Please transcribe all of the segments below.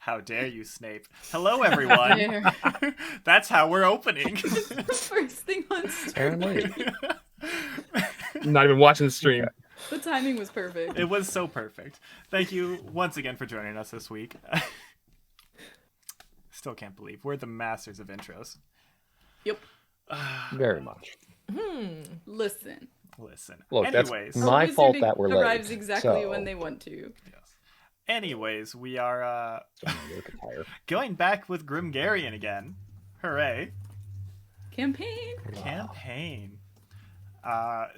How dare you, Snape? Hello, everyone. That's how we're opening. First thing on Apparently. stream. Not even watching the stream. The timing was perfect. It was so perfect. Thank you once again for joining us this week. Still can't believe we're the masters of intros. Yep. Very much. Listen. Look, Anyways. that's my fault Wizarding that we're late. arrives exactly so... when they want to. Yes. Anyways, we are Tired. going back with Grimgarian again. Hooray. Campaign. Wow. Campaign.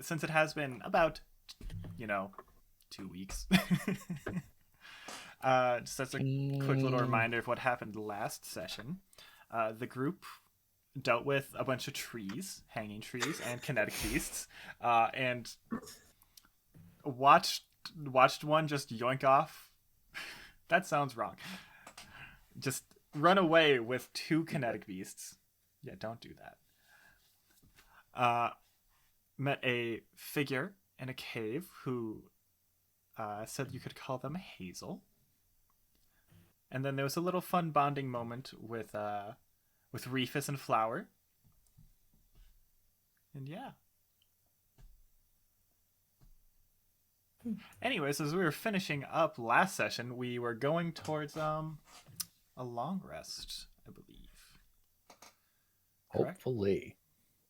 Since it has been about, 2 weeks. Just as a quick little reminder of what happened last session. The group dealt with a bunch of trees, hanging trees, and kinetic beasts, and watched one just yoink off. That sounds wrong. Just run away with 2 kinetic beasts. Yeah, don't do that. Met a figure in a cave who said you could call them Hazel. And then there was a little fun bonding moment with Reefus and Flower. And yeah. Anyways, as we were finishing up last session, we were going towards a long rest, I believe. Correct? Hopefully.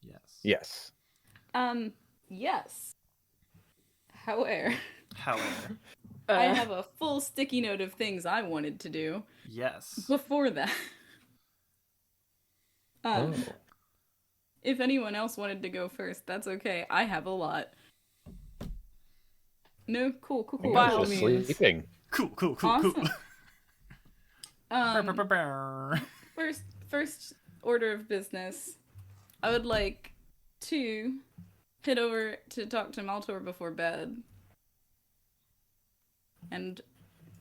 Yes. Yes. Yes. However, Uh, I have a full sticky note of things I wanted to do yes. before that. Oh. If anyone else wanted to go first, that's okay. I have a lot. No, cool. I By was all just means. sleeping. Cool. Awesome. Brr. First order of business, I would like to head over to talk to Maltor before bed and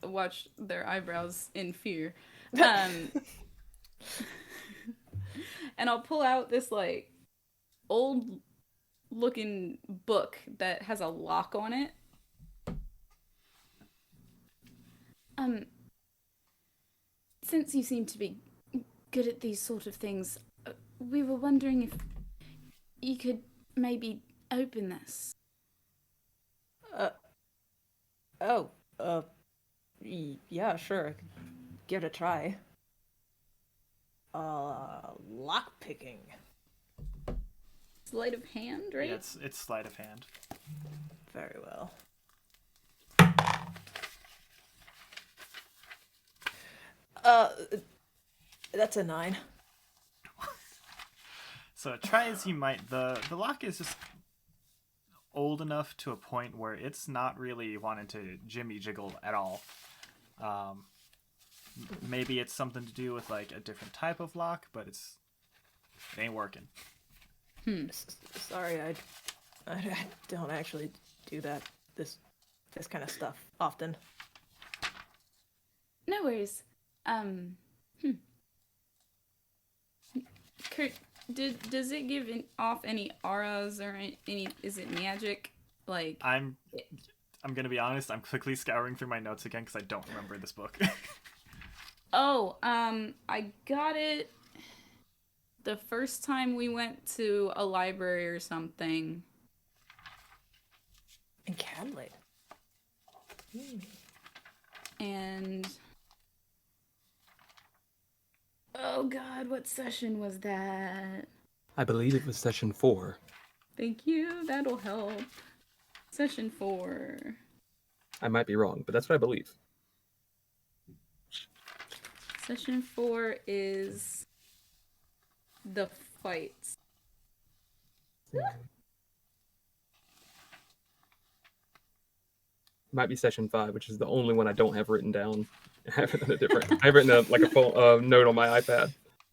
watch their eyebrows in fear. And I'll pull out this old looking book that has a lock on it. Since you seem to be good at these sort of things, we were wondering if you could maybe open this. Yeah, sure. I could give it a try. Lock picking. Sleight of hand, right? Yeah, it's sleight of hand. Very well. That's a 9. So try as you might, the lock is just old enough to a point where it's not really wanting to jimmy jiggle at all. Maybe it's something to do with a different type of lock, but it ain't working. Sorry, I don't actually do this kind of stuff often. No worries. Kurt, does it give off any auras or any? Is it magic? I'm gonna be honest. I'm quickly scouring through my notes again because I don't remember this book. I got it the first time we went to a library or something. In Cadley. And oh god, what session was that? I believe it was session 4. Thank you, that'll help. Session 4. I might be wrong, but that's what I believe. Session 4 is the fights. Might be session 5, which is the only one I don't have written down. I have written a full note on my iPad.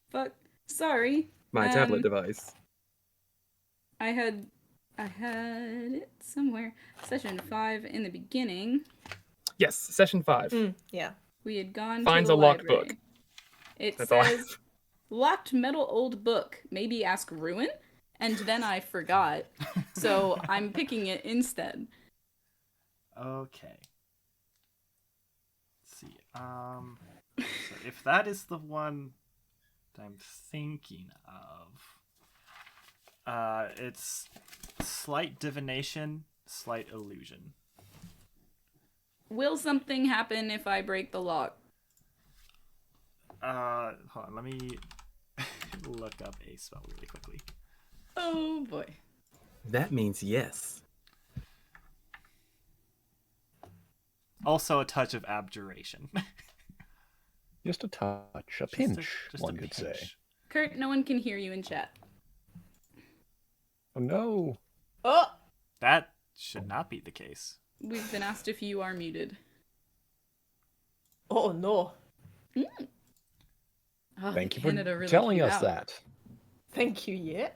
Fuck. Sorry. My tablet device. I had it somewhere. Session 5 in the beginning. Yes, session 5. Yeah. We had gone Finds to the a locked library. book. It That's all I says, locked metal old book. Maybe ask Ruin? And then I forgot. So I'm picking it instead. Okay. Let's see. So if that is the one that I'm thinking of, it's slight divination, slight illusion. Will something happen if I break the lock? Hold on, let me look up a spell really quickly. Oh boy. That means yes. Also a touch of abjuration. Just a touch, a Just pinch, just one a could pinch. say. Kurt, no one can hear you in chat. Oh no. Oh, That should not be the case. We've been asked if you are muted. oh no. Oh, Thank you Canada for really telling cute us out. that. Thank you, yeah.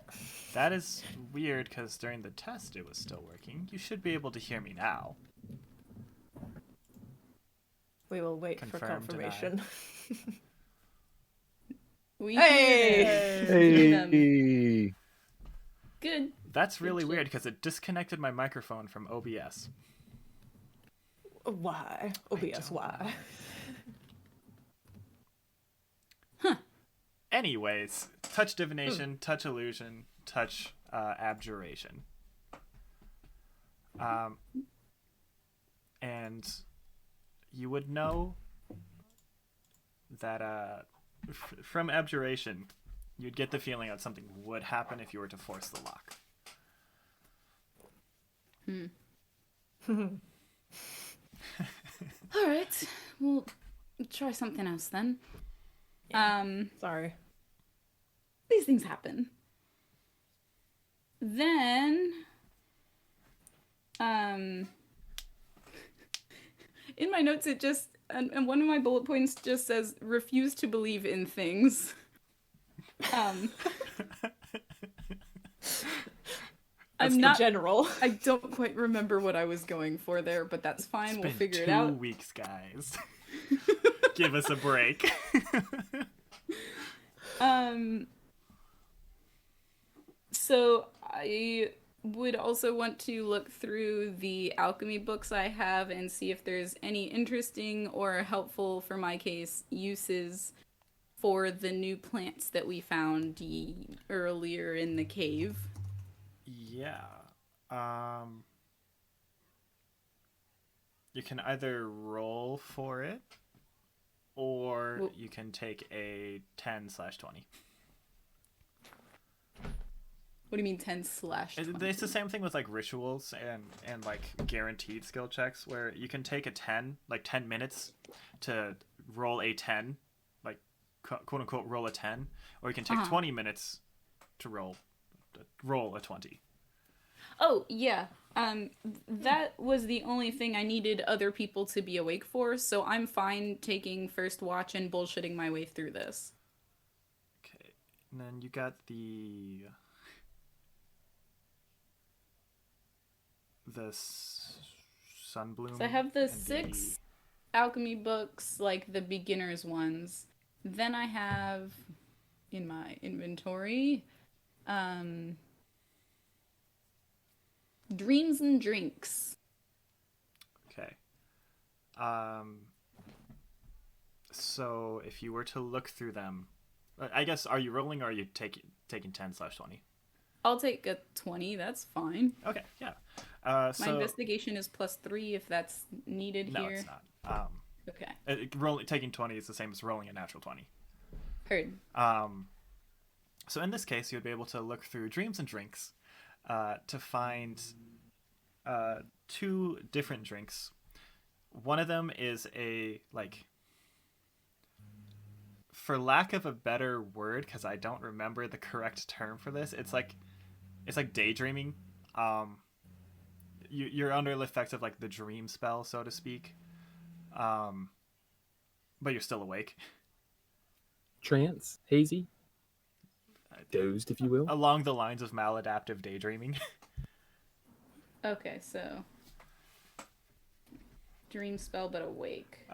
That is weird because during the test it was still working. You should be able to hear me now. We will wait for Confirm, confirmation. We Hey! hear them. Hey. Good. That's really shit. weird because it disconnected my microphone from OBS. Why? OBS, why? Anyways, touch divination, touch illusion, touch abjuration. And you would know that from abjuration, you'd get the feeling that something would happen if you were to force the lock. All right. We'll try something else then. Sorry. These things happen. Then, in my notes, it just, and one of my bullet points just says, refuse to believe in things. I'm not, General. I don't quite remember what I was going for there, but that's fine. It's We'll been figure it 2 out. weeks, guys. Give us a break. So I would also want to look through the alchemy books I have and see if there's any interesting or helpful, for my case, uses for the new plants that we found earlier in the cave. Yeah. You can either roll for it, or Well- you can take a 10/20. What do you mean 10/20? It's the same thing with like rituals and like guaranteed skill checks, where you can take a 10 minutes to roll a 10, like quote unquote roll a 10, or you can take 20 minutes to roll a 20. Oh, yeah. That was the only thing I needed other people to be awake for, so I'm fine taking first watch and bullshitting my way through this. Okay. And then you got the sunbloom. So I have the and 6 alchemy books, like the beginner's ones. Then I have in my inventory Dreams and Drinks. Okay. So if you were to look through them, I guess, are you rolling or are you taking 10/20? I'll take a 20, that's fine. Okay, yeah. My So investigation is +3 if that's needed no, here. it's not. Okay. Taking 20 is the same as rolling a natural 20. Heard. So in this case, you would be able to look through Dreams and Drinks to find 2 different drinks. One of them is a, like, for lack of a better word, because I don't remember the correct term for this, it's like daydreaming. You're under the effects of like the dream spell, so to speak, but you're still awake. Trance, hazy, dozed, if you will. Along the lines of maladaptive daydreaming. Okay, so dream spell but awake.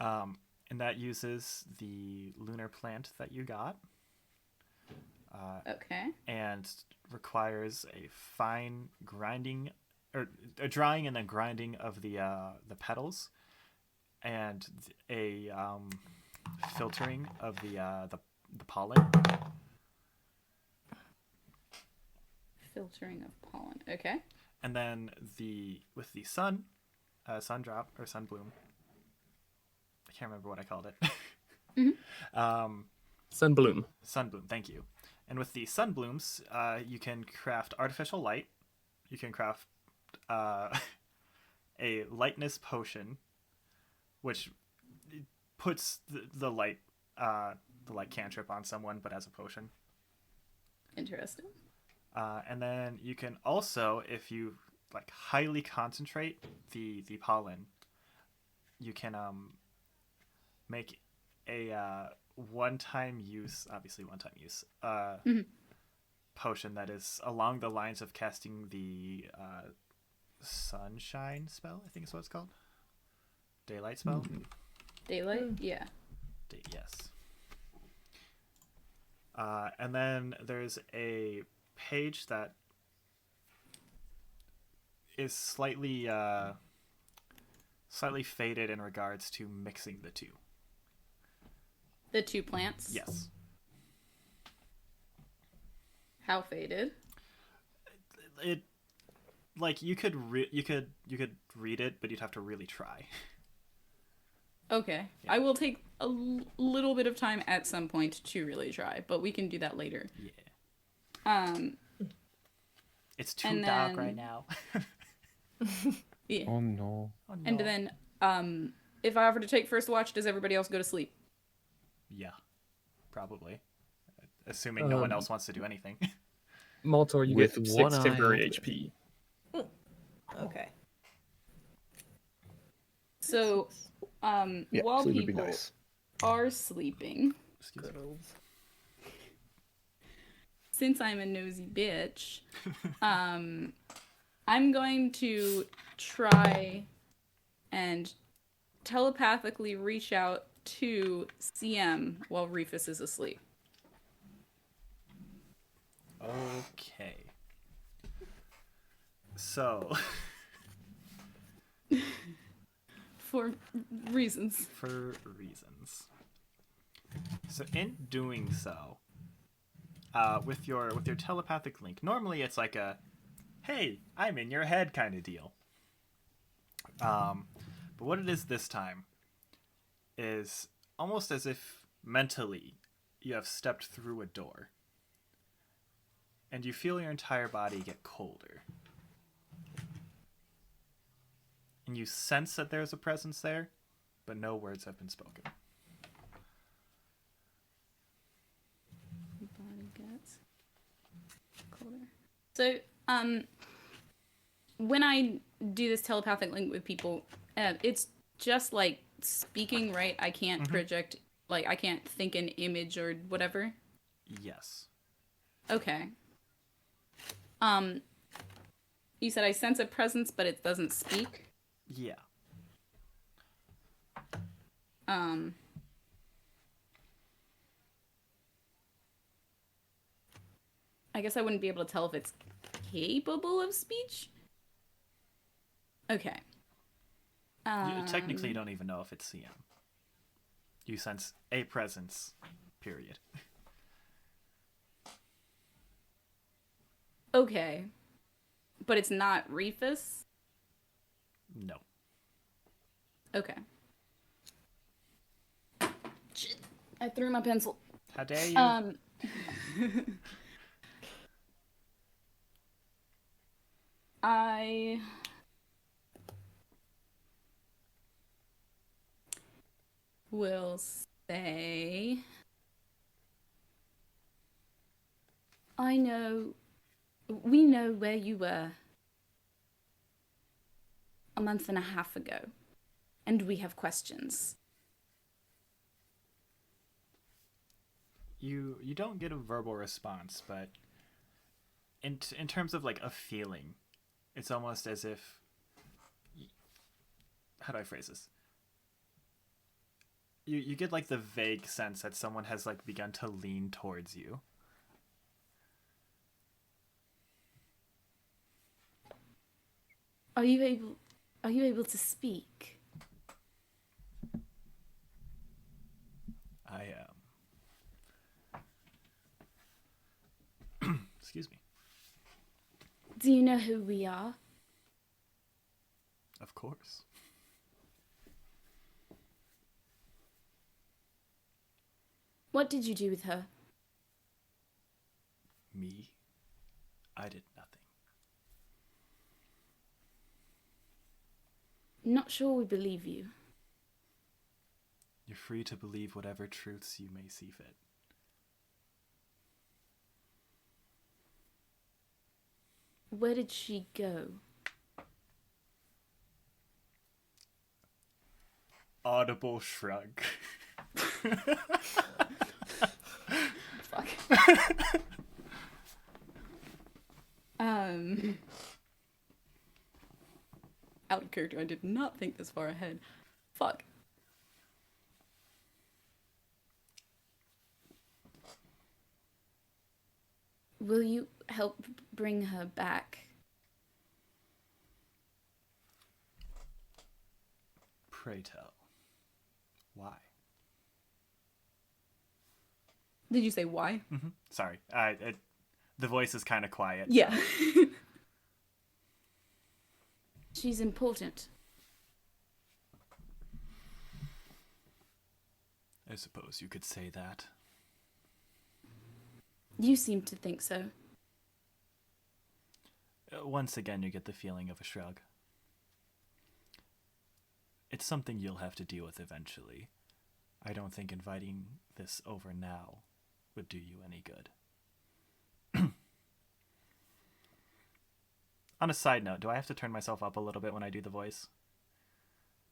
And that uses the lunar plant that you got. Okay. And requires a fine grinding, or a drying and then grinding of the petals, and a filtering of the pollen. Filtering of pollen. Okay. And then with the sun drop or sun bloom. I can't remember what I called it. Sunbloom. Sun bloom, thank you. And with the sun blooms, you can craft artificial light. You can craft a lightness potion, which puts the light cantrip on someone, but as a potion. Interesting. And then you can also, if you like highly concentrate the pollen, you can make a one-time use potion that is along the lines of casting the sunshine spell. I think is what it's called. Daylight spell. Daylight? Yeah. Yes. And then there's a page that is slightly faded in regards to mixing the two. The two plants? Yes. How faded? It like you could read it, but you'd have to really try. Okay. Yeah. I will take a little bit of time at some point to really try, but we can do that later. Yeah. It's too and dark then- right now. Yeah. Oh no. Oh, no. And then, if I offer to take first watch, does everybody else go to sleep? Yeah, probably. Assuming no one else wants to do anything. Maltor, you With get one 6 eye temporary open. HP. Okay. So, Yeah, while sleep would be people nice. are sleeping, Excuse me. Good old. since I'm a nosy bitch, I'm going to try and telepathically reach out to CM while Reefus is asleep. Okay. So, For reasons. for reasons. So in doing so, with your telepathic link, normally it's like a, "Hey, I'm in your head" kind of deal. But what it is this time is almost as if mentally you have stepped through a door, and you feel your entire body get colder. And you sense that there's a presence there, but no words have been spoken. Body gets colder. So, when I do this telepathic link with people, it's just like speaking, right? I can't project, like, I can't think an image or whatever. Yes. Okay. You said I sense a presence, but it doesn't speak. Yeah. I guess I wouldn't be able to tell if it's capable of speech. Okay. Technically, you don't even know if it's CM. You sense a presence, period. Okay. But it's not Reefus? No. Okay. Shit. I threw my pencil. How dare you? I will say we know where you were a month and a half ago, and we have questions. You don't get a verbal response, but in terms of like a feeling, it's almost as if, how do I phrase this? You get like the vague sense that someone has like begun to lean towards you. Are you able to speak? I am. Excuse me. Do you know who we are? Of course. What did you do with her? Me? I did nothing. Not sure we believe you. You're free to believe whatever truths you may see fit. Where did she go? Audible shrug. Fuck. Out of character, I did not think this far ahead. Fuck. Will you help bring her back? Pray tell. Why? Did you say why? Mm-hmm. Sorry. The voice is kind of quiet. Yeah. She's important. I suppose you could say that. You seem to think so. Once again, you get the feeling of a shrug. It's something you'll have to deal with eventually. I don't think inviting this over now would do you any good. On a side note, do I have to turn myself up a little bit when I do the voice?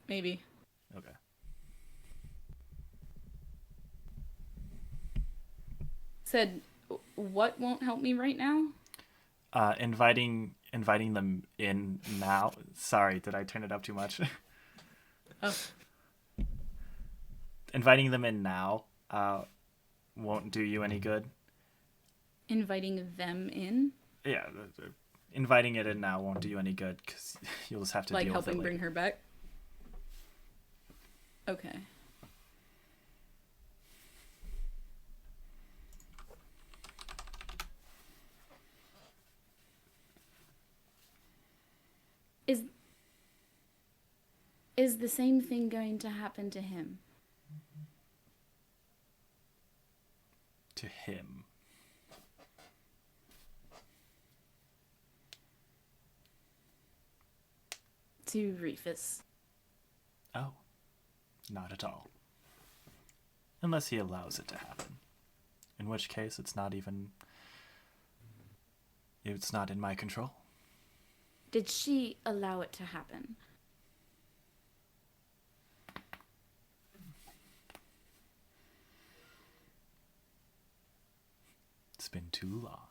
Maybe. Okay. Said, what won't help me right now? Inviting them in now. Sorry, did I turn it up too much? Oh. Inviting them in now won't do you any good. Inviting them in? Yeah, inviting it in now won't do you any good because you'll just have to Like deal with it helping later. bring her back? Okay. Is the same thing going to happen to him? To him. To Reefus? Oh, not at all. Unless he allows it to happen. In which case, it's not in my control. Did she allow it to happen? It's been too long.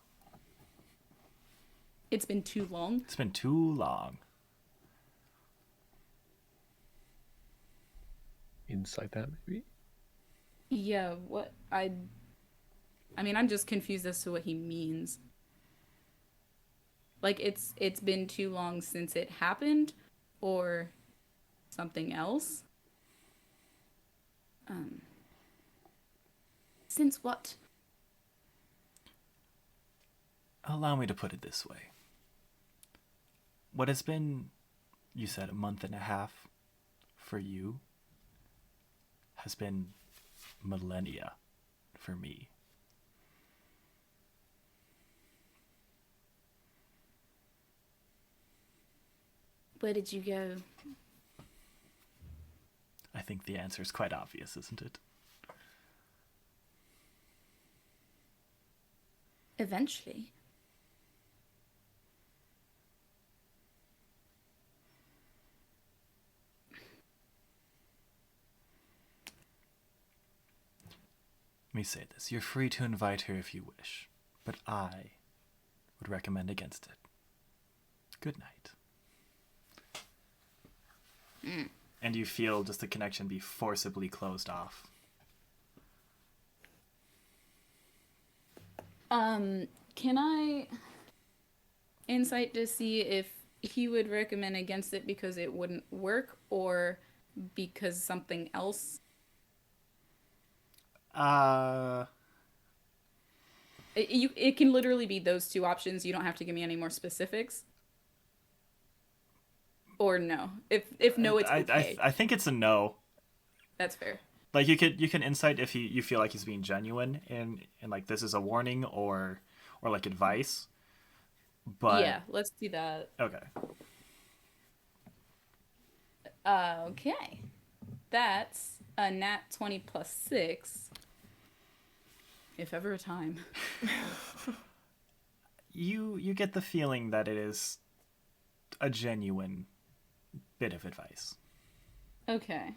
It's been too long? It's been too long. Insight that, maybe? Yeah, what? I mean, I'm just confused as to what he means. Like, it's been too long since it happened, or something else? Since what? Allow me to put it this way. What has been, you said, a month and a half for you has been millennia for me. Where did you go? I think the answer is quite obvious, isn't it? Eventually. Let me say this. You're free to invite her if you wish, but I would recommend against it. Good night. And you feel just the connection be forcibly closed off. Can I insight to see if he would recommend against it because it wouldn't work or because something else? Uh, It can literally be those two options. You don't have to give me any more specifics. Or no. If no, it's okay. I think it's a no. That's fair. Like you can insight if you feel like he's being genuine and like this is a warning or like advice. But Yeah, let's do that. okay. Okay. That's a nat 20 plus 6. If ever a time. You get the feeling that it is a genuine bit of advice. Okay.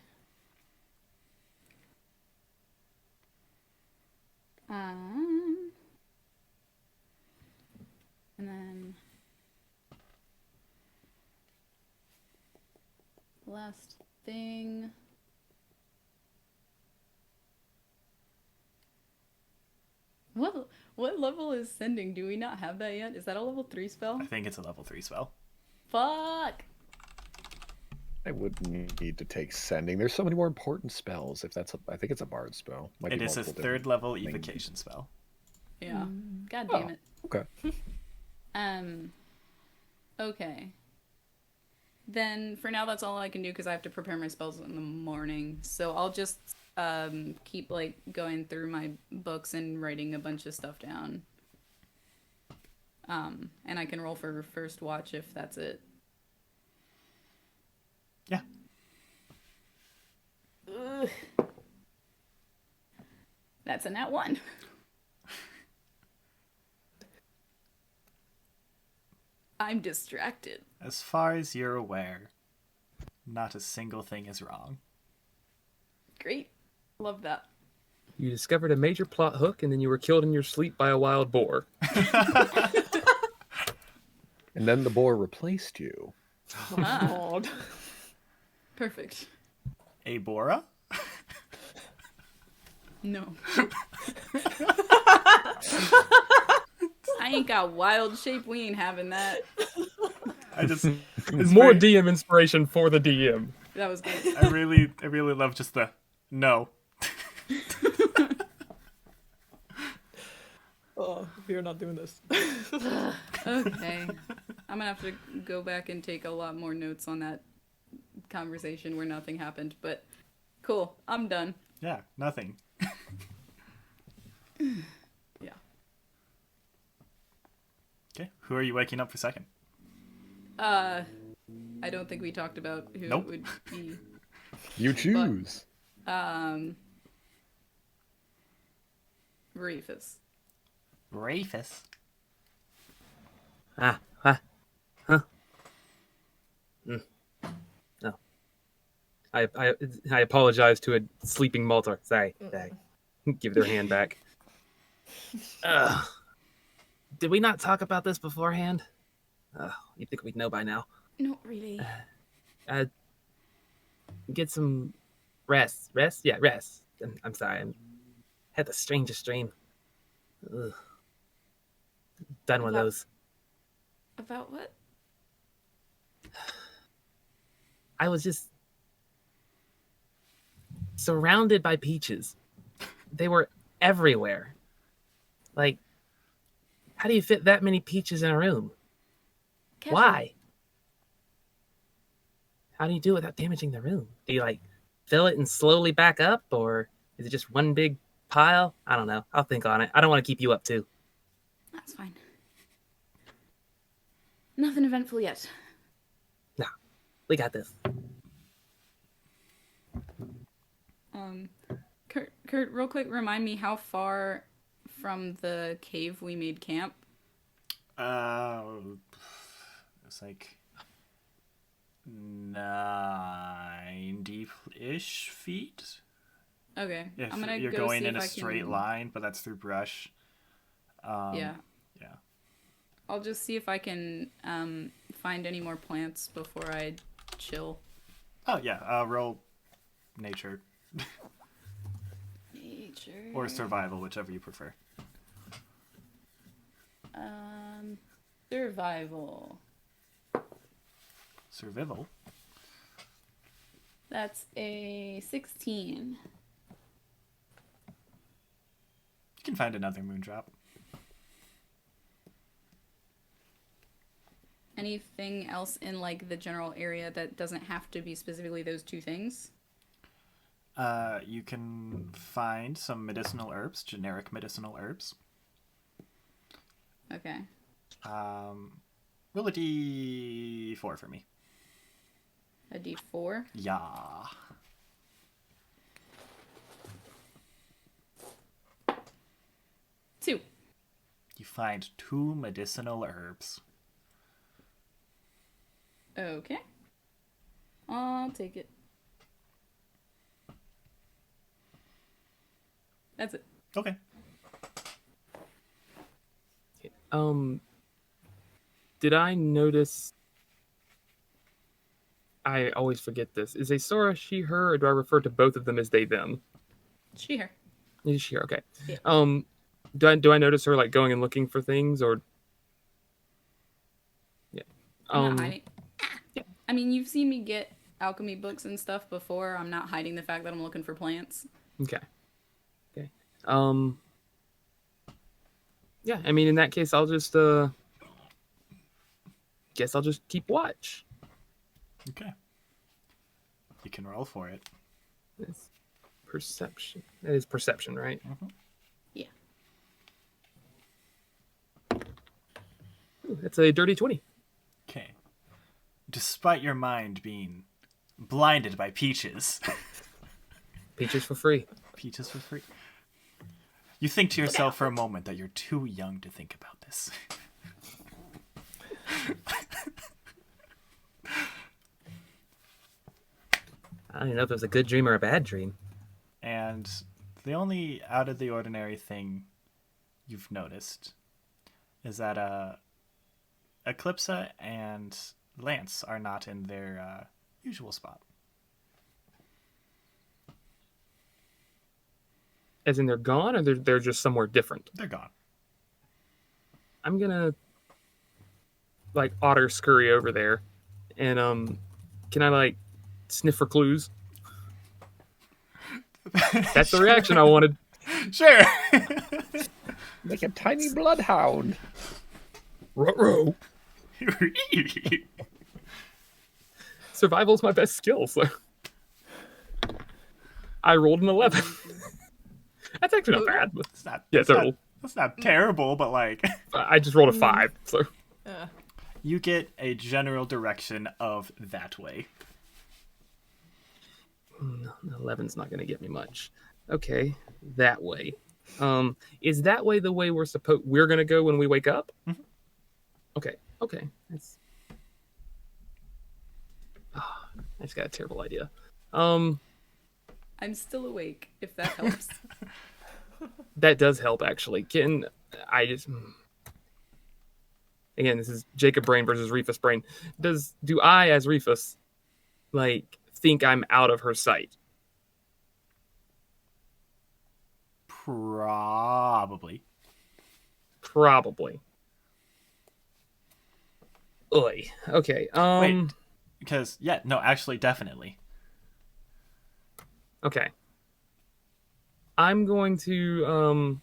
And then last thing. What level is sending? Do we not have that yet? Is that a level 3 spell? I think it's a level 3 spell. Fuck. I wouldn't need to take sending. There's so many more important spells. If that's, I think it's a bard spell. Might It be is a multiple third different level things. evocation spell. Yeah. God damn it. Okay. Okay. Then for now that's all I can do because I have to prepare my spells in the morning. So I'll just keep like going through my books and writing a bunch of stuff down. And I can roll for first watch if that's it. Yeah. Ugh. That's a nat 1. I'm distracted. As far as you're aware, not a single thing is wrong. Great. Love that. You discovered a major plot hook, and then you were killed in your sleep by a wild boar. And then the boar replaced you. Ah, God. perfect. Aeseora? No. I ain't got wild shape. We ain't having that. I just More DM inspiration for the DM. That was good. I really love just the no. Oh, we are not doing this. Okay. I'm gonna have to go back and take a lot more notes on that conversation where nothing happened, but cool. I'm done. Yeah, nothing. Yeah. Okay, who are you waking up for second? I don't think we talked about who Nope. it would be. You choose. Reefus. Reefus. Huh. No. I apologize to a sleeping Maltor. Sorry. Give their hand back. Did we not talk about this beforehand? You'd think we'd know by now. Not really. Get some rest. Rest? Yeah, rest. I'm sorry. I had the strangest dream. Ugh. Done with those. About what? I was just surrounded by peaches. They were everywhere. Like, how do you fit that many peaches in a room? Careful. Why? How do you do it without damaging the room? Do you, like, fill it and slowly back up? Or is it just one big pile? I don't know. I'll think on it. I don't want to keep you up, too. That's fine. Nothing eventful yet. No. We got this. Kurt, real quick, remind me how far from the cave we made camp? It's like 90-ish feet. Okay. If I'm gonna you're go going see in if a I straight can... line, but that's through brush. Yeah. Yeah. I'll just see if I can find any more plants before I chill. Oh yeah. Roll nature Nature. or survival, whichever you prefer. Survival. Survival. That's a 16. can find another moondrop. Anything else in like the general area that doesn't have to be specifically those two things? You can find some medicinal herbs, generic medicinal herbs. Okay. Roll a d4 for me. A D4. Yeah. Two. You find 2 medicinal herbs. Okay. I'll take it. That's it. Okay. Did I notice? I always forget this. Is Aeseora she, her, or do I refer to both of them as they, them? She, her. Is she, her? Okay. Yeah. Do I notice her like going and looking for things, or? Yeah. I'm not hiding. Yeah. I mean, you've seen me get alchemy books and stuff before. I'm not hiding the fact that I'm looking for plants. Okay. Okay. Yeah. I mean, in that case, I'll just guess I'll just keep watch. Okay. You can roll for it. It's perception. That is perception, right? Mm-hmm. Yeah. Ooh, that's a dirty 20. Okay. Despite your mind being blinded by peaches, Peaches for free. peaches for free, you think to yourself for a moment that you're too young to think about this. I don't even know if it was a good dream or a bad dream. And the only out of the ordinary thing you've noticed is that Eclipsa and Lance are not in their usual spot. As in they're gone, or they're just somewhere different? They're gone. I'm gonna like otter scurry over there, and can I like sniff for clues? That's the reaction I wanted. Sure. Like a tiny bloodhound. Ruh-roh. Survival's my best skill, so I rolled an 11. That's actually not bad. But It's not. yeah, it's not- total. That's not terrible, but like I just rolled a 5, so you get a general direction of that way. 11's not going to get me much. Okay, that way. Is that way the way we're going to go when we wake up? Mhm. Okay. That's. I just got a terrible idea. I'm still awake, if that helps. That does help, actually. Again, this is Jacob brain versus Reefus brain. Do I, as Reefus, like think I'm out of her sight? Probably. Probably. Oy. Okay. Wait, because actually, definitely. Okay. I'm going to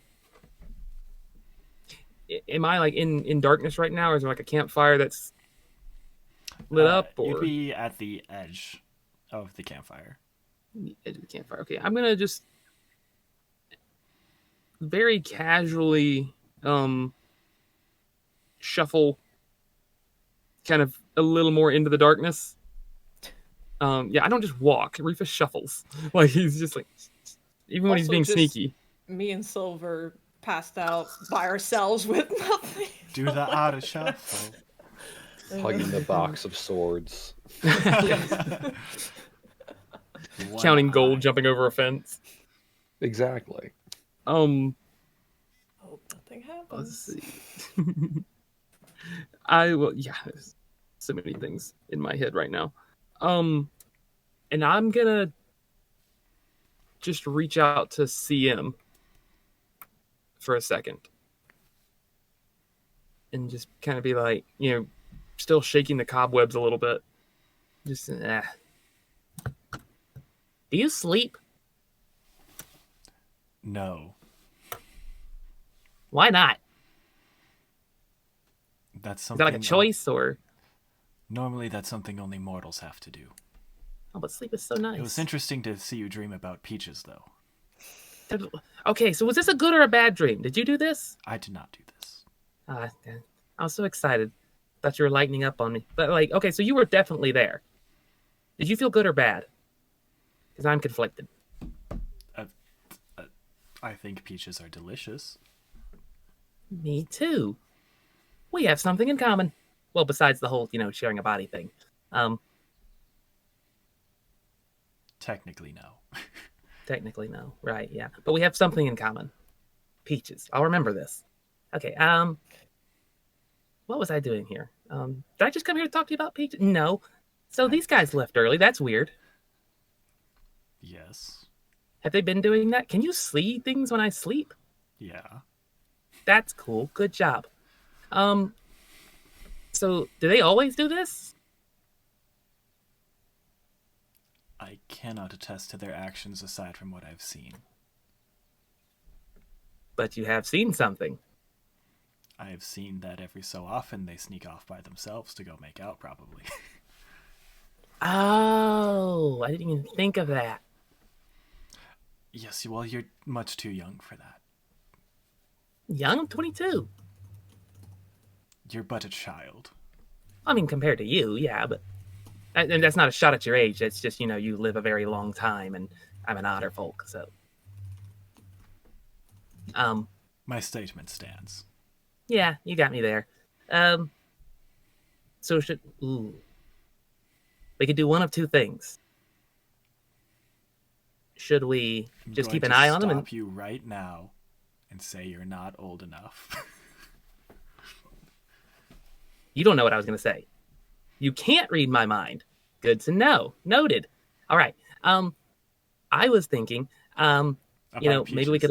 am I like in darkness right now, or is there like a campfire that's lit up, or You'd be at the edge of the campfire. the edge of the campfire? Okay, I'm gonna just very casually shuffle kind of a little more into the darkness. I don't just walk. Reefus shuffles. Like he's just like, even when he's Also being just sneaky. Me and Sylvyre passed out by ourselves with nothing. Do the auto shuffle. Hugging the box of swords. Counting One gold, eye. jumping over a fence. Exactly. Hope nothing Let's happens. see. There's so many things in my head right now. And I'm gonna just reach out to CM for a second. And just kind of be like, still shaking the cobwebs a little bit. Just, Do you sleep? No. Why not? That's Is something. that like a choice or? Normally, that's something only mortals have to do. Oh, but sleep is so nice. It was interesting to see you dream about peaches, though. Okay, so was this a good or a bad dream? Did you do this? I did not do this. I was so excited. Thought you were lightening up on me. But like, okay, so you were definitely there. Did you feel good or bad? Because I'm conflicted. I think peaches are delicious. Me too. We have something in common. Well, besides the whole, sharing a body thing. Technically, no. Technically, no. Right, yeah. But we have something in common. Peaches. I'll remember this. Okay, what was I doing here? Did I just come here to talk to you about peaches? No. So these guys left early. That's weird. Yes. Have they been doing that? Can you see things when I sleep? Yeah. That's cool. Good job. So do they always do this? I cannot attest to their actions aside from what I've seen. But you have seen something. I have seen that every so often they sneak off by themselves to go make out, probably. Oh, I didn't even think of that. Yes, well, you're much too young for that. Young? I'm 22. You're but a child. I mean, compared to you, yeah, but... And that's not a shot at your age. It's just, you live a very long time, and I'm an otter folk, so... My statement stands. Yeah, you got me there. So we could do one of two things. Should we just keep an eye on them? Stop you right now and say you're not old enough. You don't know what I was going to say. You can't read my mind. Good to know. Noted. All right. I was thinking, maybe we could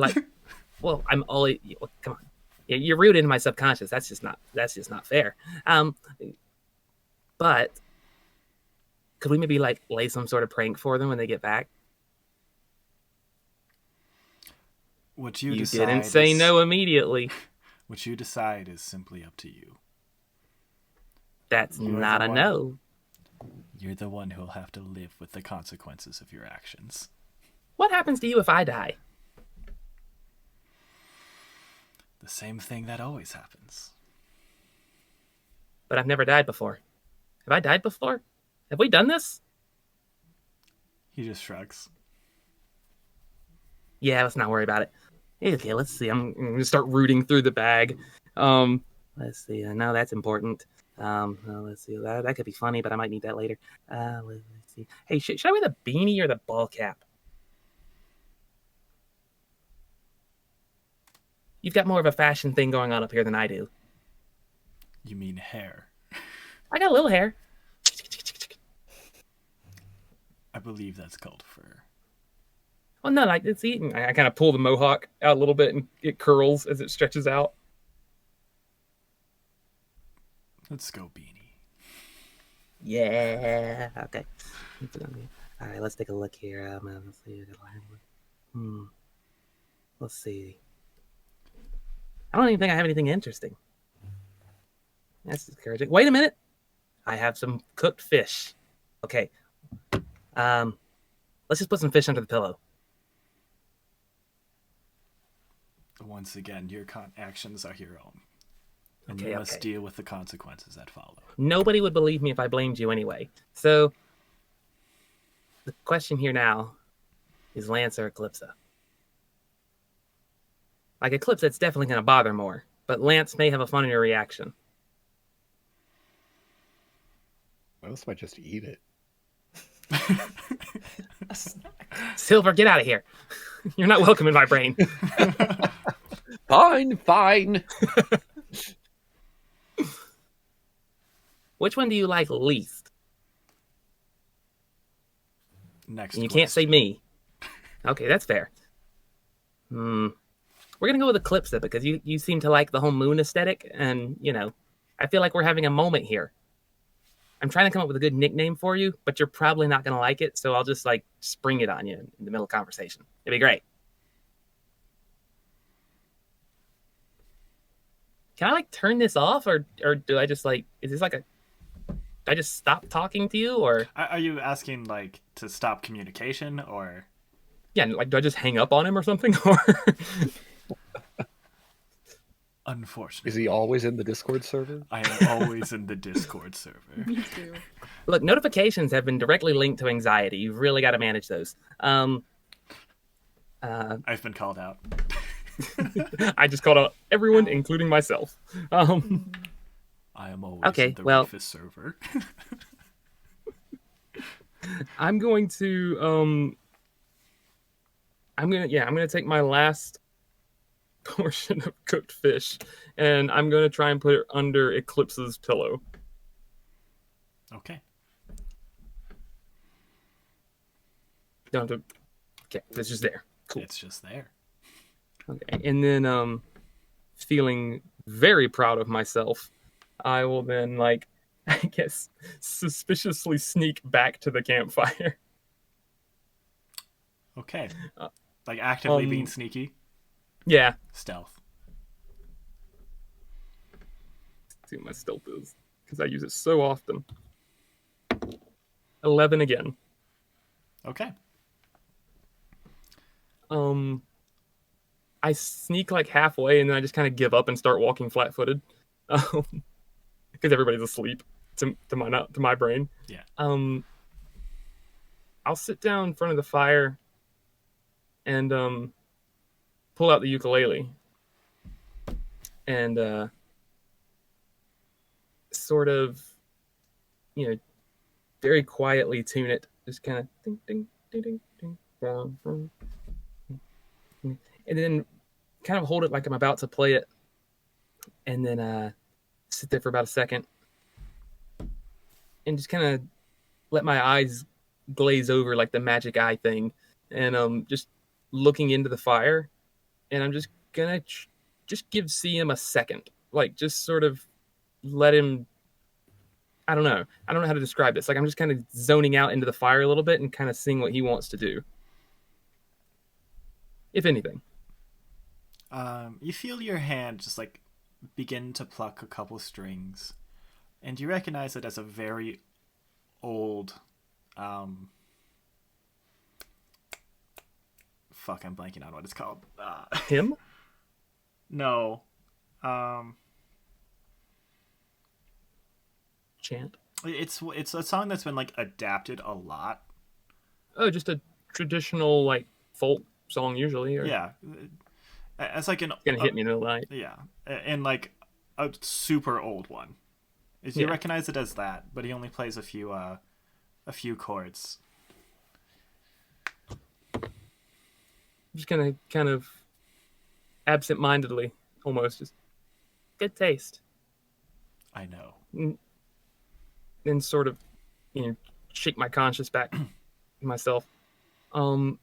well, I'm always, come on. You're rooted into my subconscious. That's just not fair. But could we maybe lay some sort of prank for them when they get back? What you didn't say no immediately. What you decide is simply up to you. That's not a no. You're the one who'll have to live with the consequences of your actions. What happens to you if I die? The same thing that always happens. But I've never died before. Have I died before? Have we done this? He just shrugs. Yeah, let's not worry about it. Okay, let's see. I'm going to start rooting through the bag. Let's see. No, that's important. Let's see. That could be funny, but I might need that later. Let's see. Hey, should I wear the beanie or the ball cap? You've got more of a fashion thing going on up here than I do. You mean hair? I got a little hair. I believe that's called fur. Well, no, it's eaten. I kind of pull the mohawk out a little bit and it curls as it stretches out. Let's go beanie. Yeah. Okay. All right, let's take a look here. Let's see. Let's see. I don't even think I have anything interesting. That's discouraging. Wait a minute. I have some cooked fish. Okay. Let's just put some fish under the pillow. Once again, your actions are your own. And Okay, you must deal with the consequences that follow. Nobody would believe me if I blamed you anyway. So, the question here now is Lance or Eclipsa? Like Eclipsa, it's definitely going to bother more, but Lance may have a funnier reaction. Lance might just eat it. Sylvyre, get out of here. You're not welcome in my brain. Fine. Which one do you like least? Next And you can't say me. Okay, that's fair. We're going to go with Eclipsa because you seem to like the whole moon aesthetic. And, I feel like we're having a moment here. I'm trying to come up with a good nickname for you, but you're probably not going to like it. So I'll just spring it on you in the middle of conversation. It'd be great. can I like turn this off, or do I just like, is this like a, do I just stop talking to you, or Are you asking like to stop communication, or? yeah, like do I just hang up on him or something, or Unfortunately, Is he always in the Discord server? I am always in the Discord server. Me too. look, notifications have been directly linked to anxiety. You've really got to manage those. I've been called out. I just called out everyone, including myself. I am always Okay, in the well- Reefus server. I'm going to I'm gonna take my last portion of cooked fish, and I'm gonna try and put it under Eclipse's pillow. Okay. Down to okay, it's just there. Cool. It's just there. Okay, and then feeling very proud of myself, I will then like I guess suspiciously sneak back to the campfire. Okay. Like actively being Um, sneaky. Yeah, Stealth. let's see what my stealth is because I use it so often. 11 again. Okay. I sneak like halfway and then I just kind of give up and start walking flat-footed, because everybody's asleep to my brain. Yeah. I'll sit down in front of the fire and pull out the ukulele and sort of, very quietly tune it, just kind of ding ding ding ding ding, ding, ding, and then kind of hold it like I'm about to play it, and then sit there for about a second and just kind of let my eyes glaze over like the magic eye thing, and just looking into the fire, and I'm just gonna just give CM a second, like just sort of let him. I don't know how to describe this. Like I'm just kind of zoning out into the fire a little bit and kind of seeing what he wants to do, if anything. You feel your hand just like begin to pluck a couple strings, and you recognize it as a very old fuck, I'm blanking on what it's called. Him? No. Chant? It's a song that's been like adapted a lot. Oh, just a traditional like folk song usually. Or Yeah. It's like an gonna hit me in the night. Yeah, and like a super old one. You Yeah. recognize it as that, but he only plays a few chords. Just gonna kind of absent-mindedly, almost just good taste, I know. and sort of, shake my conscience back myself. I'm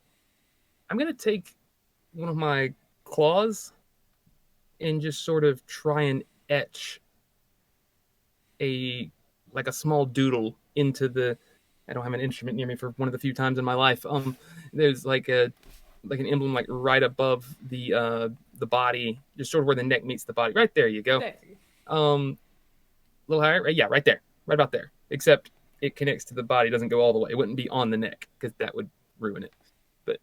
gonna take one of my claws and just sort of try and etch a small doodle into the. I don't have an instrument near me for one of the few times in my life. There's like an emblem like right above the body, just sort of where the neck meets the body. Right there, you go. There. A little higher, right? Yeah, right there, right about there. Except it connects to the body, doesn't go all the way. It wouldn't be on the neck because that would ruin it. But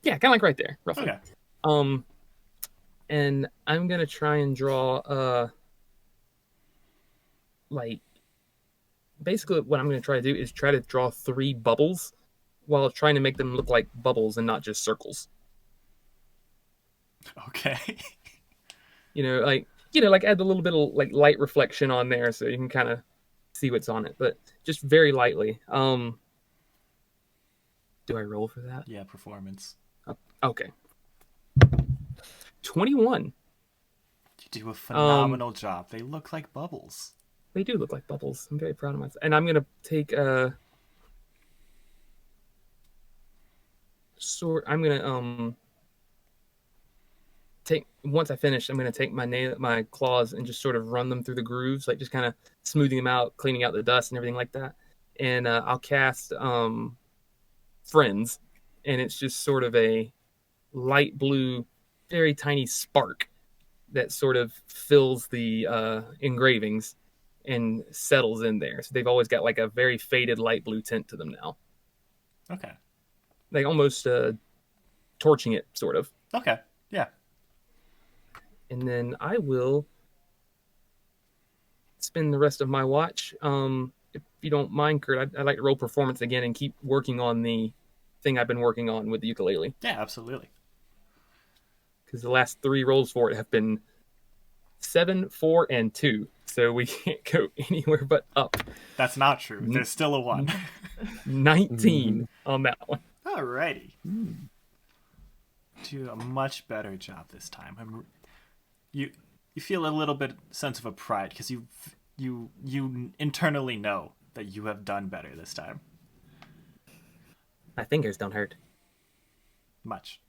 yeah, kind of like right there, roughly. Okay. And I'm gonna try and draw like basically what I'm gonna try to do is try to draw 3 bubbles while trying to make them look like bubbles and not just circles. Okay. Like add a little bit of like light reflection on there so you can kind of see what's on it, but just very lightly. Do I roll for that? Yeah, performance. Okay. 21. You do a phenomenal job. They look like bubbles. They do look like bubbles. I'm very proud of myself. And I'm gonna take I'm gonna take once I finish, I'm gonna take my claws and just sort of run them through the grooves, like just kind of smoothing them out, cleaning out the dust and everything like that. And I'll cast Friends, and it's just sort of a light blue, very tiny spark that sort of fills the engravings and settles in there. So they've always got like a very faded light blue tint to them now. Okay. Like almost torching it, sort of. Okay. Yeah. And then I will spend the rest of my watch. If you don't mind, Kurt, I'd like to roll performance again and keep working on the thing I've been working on with the ukulele. Yeah, absolutely. Because the last 3 rolls for it have been 7, 4, and 2. So we can't go anywhere but up. That's not true. There's still a 1. 19 on that one. Alrighty. Do a much better job this time. You feel a little bit sense of a pride because you internally know that you have done better this time. My fingers don't hurt Much.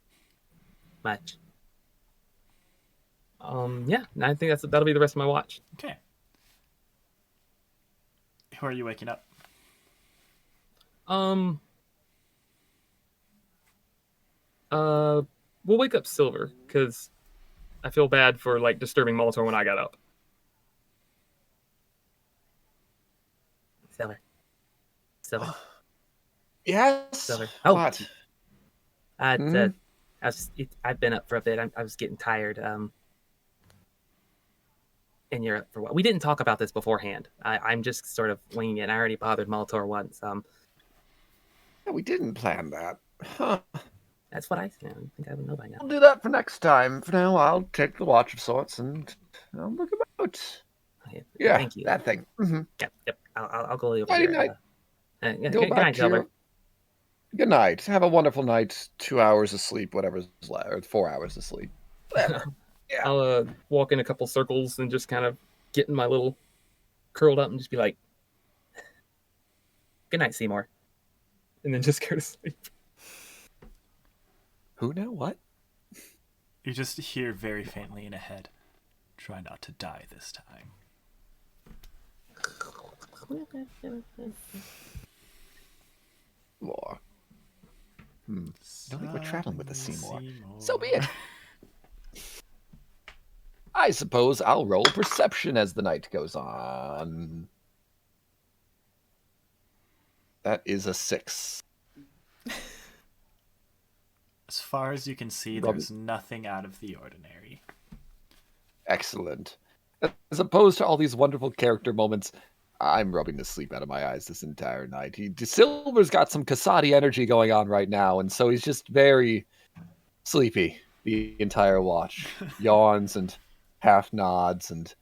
much. Yeah, I think that'll be the rest of my watch. Okay. Who are you waking up? We'll wake up Sylvyre because I feel bad for like disturbing Maltor when I got up. Sylvyre. Yes. Sylvyre. Oh, What? I've been up for a bit. I was getting tired. And you're up for what? We didn't talk about this beforehand. I'm just sort of winging it. I already bothered Maltor once. Yeah, we didn't plan that. Huh. That's what I think I would know by now. We'll do that for next time. For now, I'll take the watch of sorts and I'll look about. Okay, Yeah, thank you. that thing. Mm-hmm. Yep. I'll go over Nighty there. night. Yeah, Go good back night, to your... Sylvyre. Good night. Have a wonderful night. 2 hours of sleep, whatever's left, or 4 hours of sleep. Whatever. Yeah. I'll walk in a couple circles and just kind of get in my little curled up and just be like, "Good night, Seymour," and then just go to sleep. Who now? What? You just hear very faintly in a head, "Try not to die this time." More. I don't think we're traveling with the Seymour. So be it. I suppose I'll roll perception as the night goes on. That is a 6. As far as you can see, Rob- there's nothing out of the ordinary. Excellent. As opposed to all these wonderful character moments, I'm rubbing the sleep out of my eyes this entire night. Silver's got some Kasadi energy going on right now, and so he's just very sleepy the entire watch. Yawns and half nods and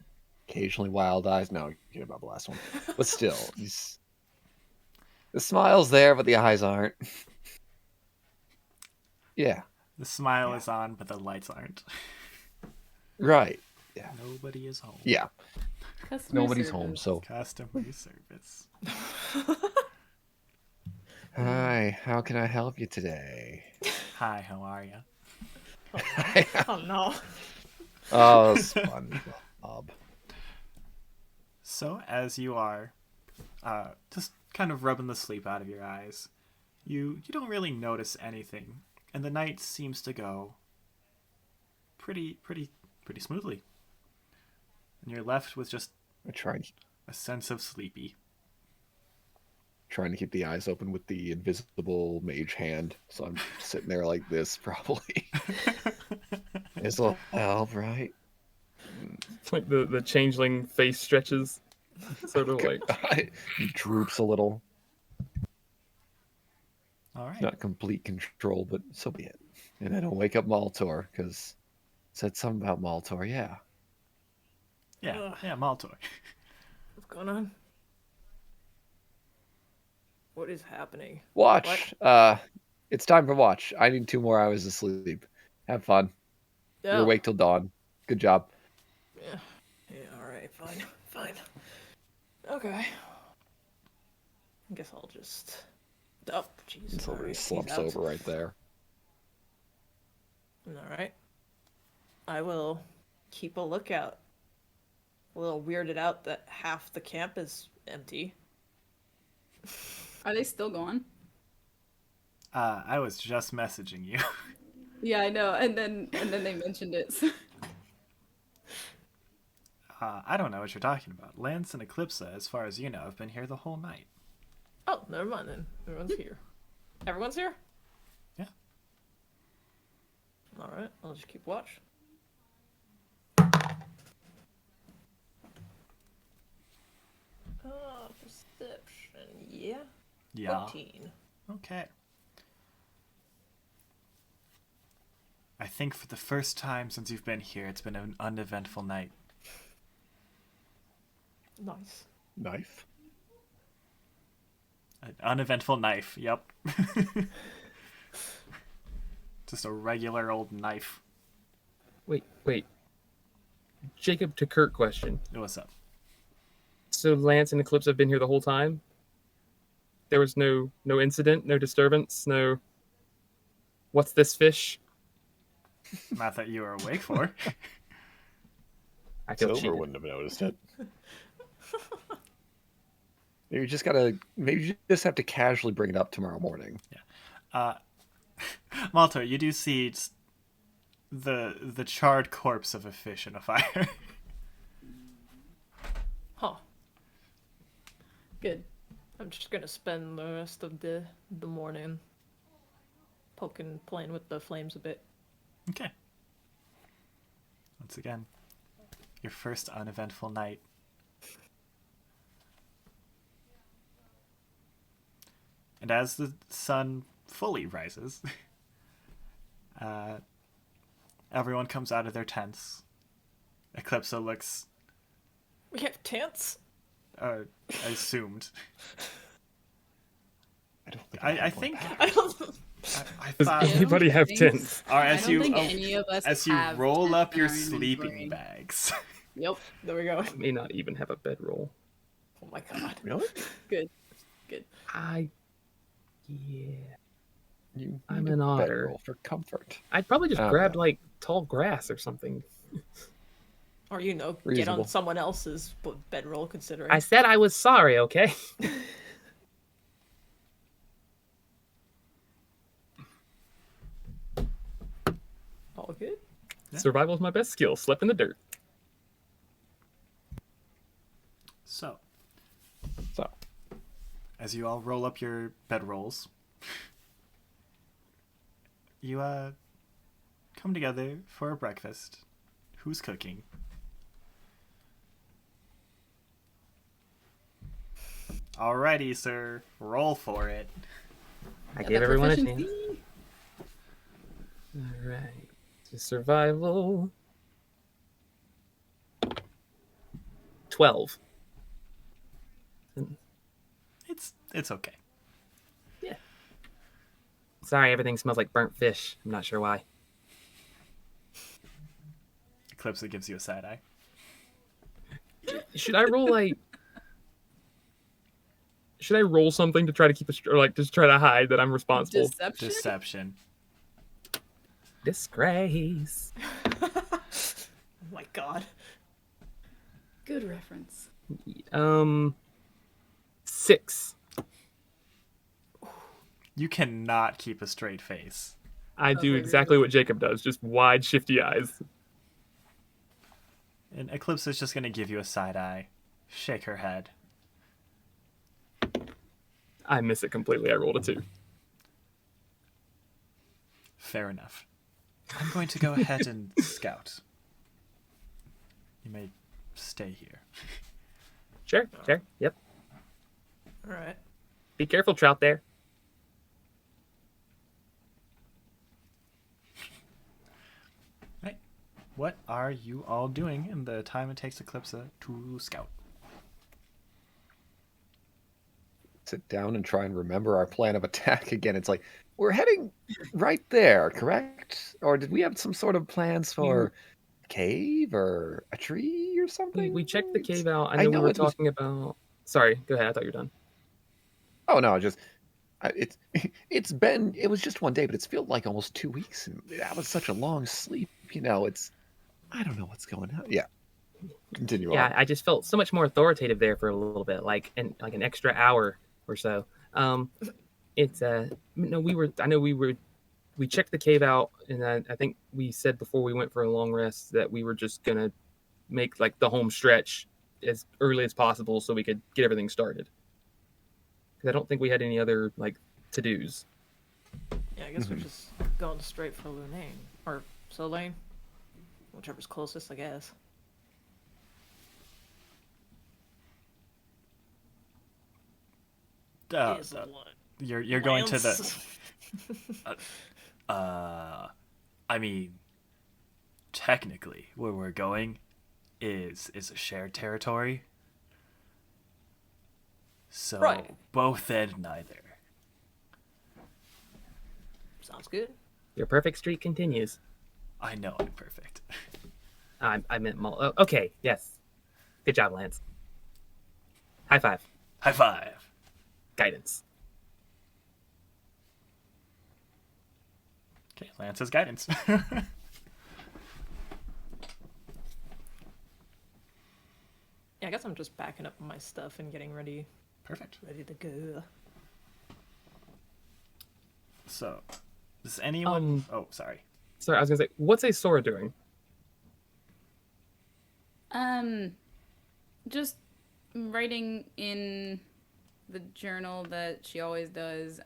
occasionally wild eyes. No, you about the last one. But still, the smile's there, but the eyes aren't. Yeah. The smile is on, but the lights aren't. Right. Yeah. Nobody is home. Yeah. Customer Nobody's home, service. so. Customer service. Hi, how can I help you today? Hi, how are you? Oh no. Oh, SpongeBob. So, as you are just kind of rubbing the sleep out of your eyes, you don't really notice anything, and the night seems to go pretty smoothly. And you're left with just I'm trying a sense of sleepy. to keep the eyes open with the invisible mage hand, so I'm sitting there like this, probably. This'll help, right? It's like the changeling face stretches, sort of like. He droops a little. All right. Not complete control, but so be it. And I don't wake up Maltor, because said something about Maltor, yeah. Yeah, Maltor. What's going on? What is happening? Watch. It's time for watch. I need 2 more hours of sleep. Have fun. You're awake till dawn. Good job. Yeah, alright, fine. Okay. I guess I'll just... Oh, jeez. Silver alright, slumps he's out. over right there. Alright. I will keep a lookout. A little weirded out that half the camp is empty. Are they still gone? I was just messaging you. Yeah, I know. And then they mentioned it. So. I don't know what you're talking about. Lance and Eclipsa, as far as you know, have been here the whole night. Oh, never mind then. Everyone's here. Everyone's here? Yeah. Alright, I'll just keep watch. Perception. Yeah. Yeah. 14. Okay. I think for the first time since you've been here, it's been an uneventful night. Nice. Knife. An uneventful knife, yep. Just a regular old knife. Wait. Jacob to Kurt question. What's up? So Lance and Eclipse have been here the whole time? There was no incident, no disturbance, no... What's this fish? Not that you were awake for. I feel Sylvyre cheated. wouldn't have noticed it. You just gotta. Maybe you just have to casually bring it up tomorrow morning. Maltor, you do see the charred corpse of a fish in a fire. Huh. Good. I'm just gonna spend the rest of the morning playing with the flames a bit. Okay. Once again, your first uneventful night. And as the sun fully rises, everyone comes out of their tents. Eclipsa looks We have tents? assumed. I don't think. I think I don't I Does thought. anybody have tents? Or I as don't you think any of us as you have roll tents up in your our sleeping inventory. bags. Yep. There we go. I may not even have a bedroll. Oh my god. Really? Good. Yeah. You I'm need an a otter. bedroll for comfort. I'd probably just Oh, grab no. like tall grass or something. Or, get Reasonable. on someone else's bedroll, considering. I said I was sorry, okay? All good? Yeah. Survival's my best skill. Slept in the dirt. So, So, as you all roll up your bedrolls, you come together for a breakfast. Who's cooking? Alrighty, sir. Roll for it. I Got gave that everyone a chance. proficiency. All right. To survival. 12. It's okay. Sorry, everything smells like burnt fish. I'm not sure why. Eclipse gives you a side eye. Should I roll like? Should I roll something to try to keep or like just try to hide that I'm responsible? Deception. Deception. Disgrace. Oh my god. Good reference. 6. You cannot keep a straight face. I do Okay, exactly really? what Jacob does, just wide, shifty eyes. And Eclipse is just going to give you a side eye. Shake her head. I miss it completely. I rolled a 2. Fair enough. I'm going to go ahead and scout. You may stay here. Sure. Yep. Alright. Be careful, trout there. Right. What are you all doing in the time it takes Eclipse to scout? sit down and try and remember our plan of attack again. It's like, we're heading right there, correct? Or did we have some sort of plans for a cave or a tree or something? We checked the cave out. I I know know we were it was- talking about. Sorry, go ahead. I thought you were done. Oh, no, it was just one day, but it's felt like almost 2 weeks. And that was such a long sleep. I don't know what's going on. Yeah. Continue Yeah, on. I just felt so much more authoritative there for a little bit, like an extra hour or so. It's no, we checked the cave out, and I think we said before we went for a long rest that we were just gonna make like the home stretch as early as possible so we could get everything started. Because I don't think we had any other like to-dos. Yeah, I guess we're just going straight for Lunain. Or Solain. Whichever's closest, I guess. Is one. You're going to the. I mean, technically, where we're going is a shared territory. So Right. both and neither. Sounds good. Your perfect streak continues. I know I'm perfect. I meant okay, yes. Good job, Lance. High five. High five. Guidance. Okay, Lance's guidance. Yeah, I guess I'm just backing up my stuff and getting ready Perfect. to go. So, does anyone... oh, sorry. Sorry, I was gonna say, what's Aeseora doing? Just writing in the journal that she always does.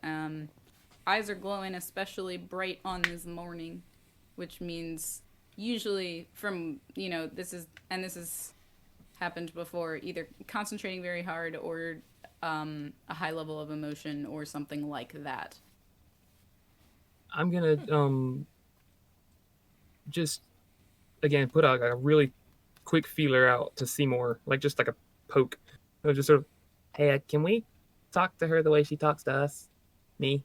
Eyes are glowing especially bright on this morning, which means usually from, this is happened before, either concentrating very hard or a high level of emotion or something like that. I'm gonna just again put a really quick feeler out to Seymour, like just like a poke. Just sort of, hey, can we talk to her the way she talks to us? Me,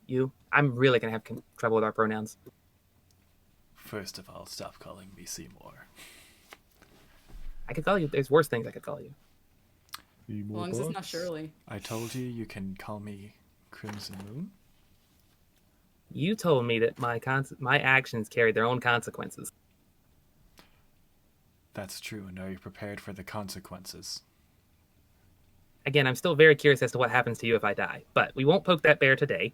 you. I'm really gonna have trouble with our pronouns. First of all, stop calling me Seymour. I could call you. There's worse things I could call you. As long as it's not Shirley. I told you can call me Crimson Moon. You told me that my actions carry their own consequences. That's true, and are you prepared for the consequences? Again, I'm still very curious as to what happens to you if I die, but we won't poke that bear today.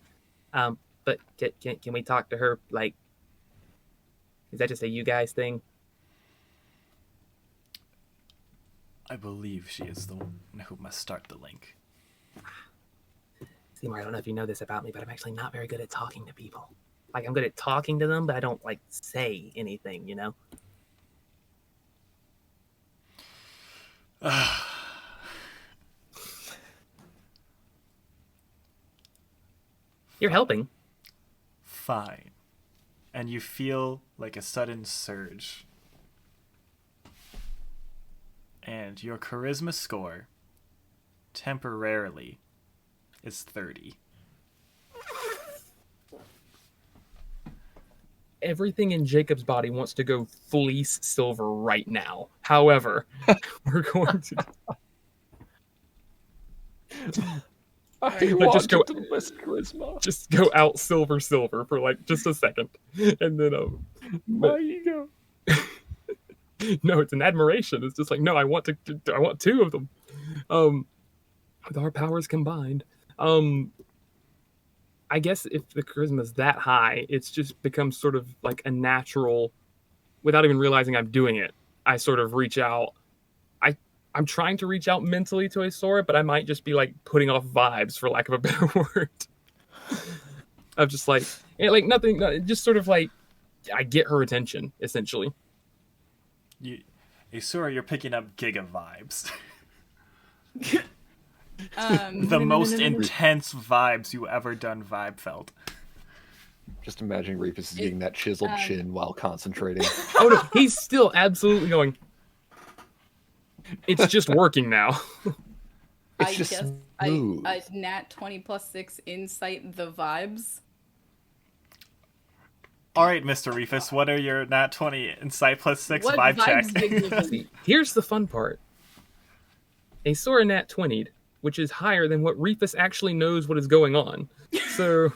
But can we talk to her? Like, is that just a you guys thing? I believe she is the one who must start the link. Seymour, I don't know if you know this about me, but I'm actually not very good at talking to people. Like, I'm good at talking to them, but I don't, like, say anything, you know? You're helping. Fine. And you feel like a sudden surge. And your charisma score, temporarily, is 30. Everything in Jacob's body wants to go fleece Sylvyre right now. However, we're going to... I Like, just go- to list charisma. just go out Sylvyre for, like, just a second. And then, My ego. no, it's an admiration. It's just like, no, I want two of them. With our powers combined. I guess if the charisma is that high, it's just becomes sort of like a natural, without even realizing I'm doing it. I sort of reach out. I'm trying to reach out mentally to Aeseora, but I might just be like putting off vibes, for lack of a better word. Of just like nothing, just sort of like I get her attention essentially. Aeseora, you're picking up giga vibes. Um, The most intense vibes you ever done vibe felt. Just imagining Reefus is getting that chiseled chin while concentrating. Oh no, he's still absolutely going. It's just working now. It's I just guess smooth. I nat 20 plus 6 insight the vibes. All right, Mr. Reefus, what are your nat 20 insight plus 6 What vibe vibes check? did you give me? See, here's the fun part. Aeseora nat 20'd, which is higher than what Reefus actually knows what is going on. So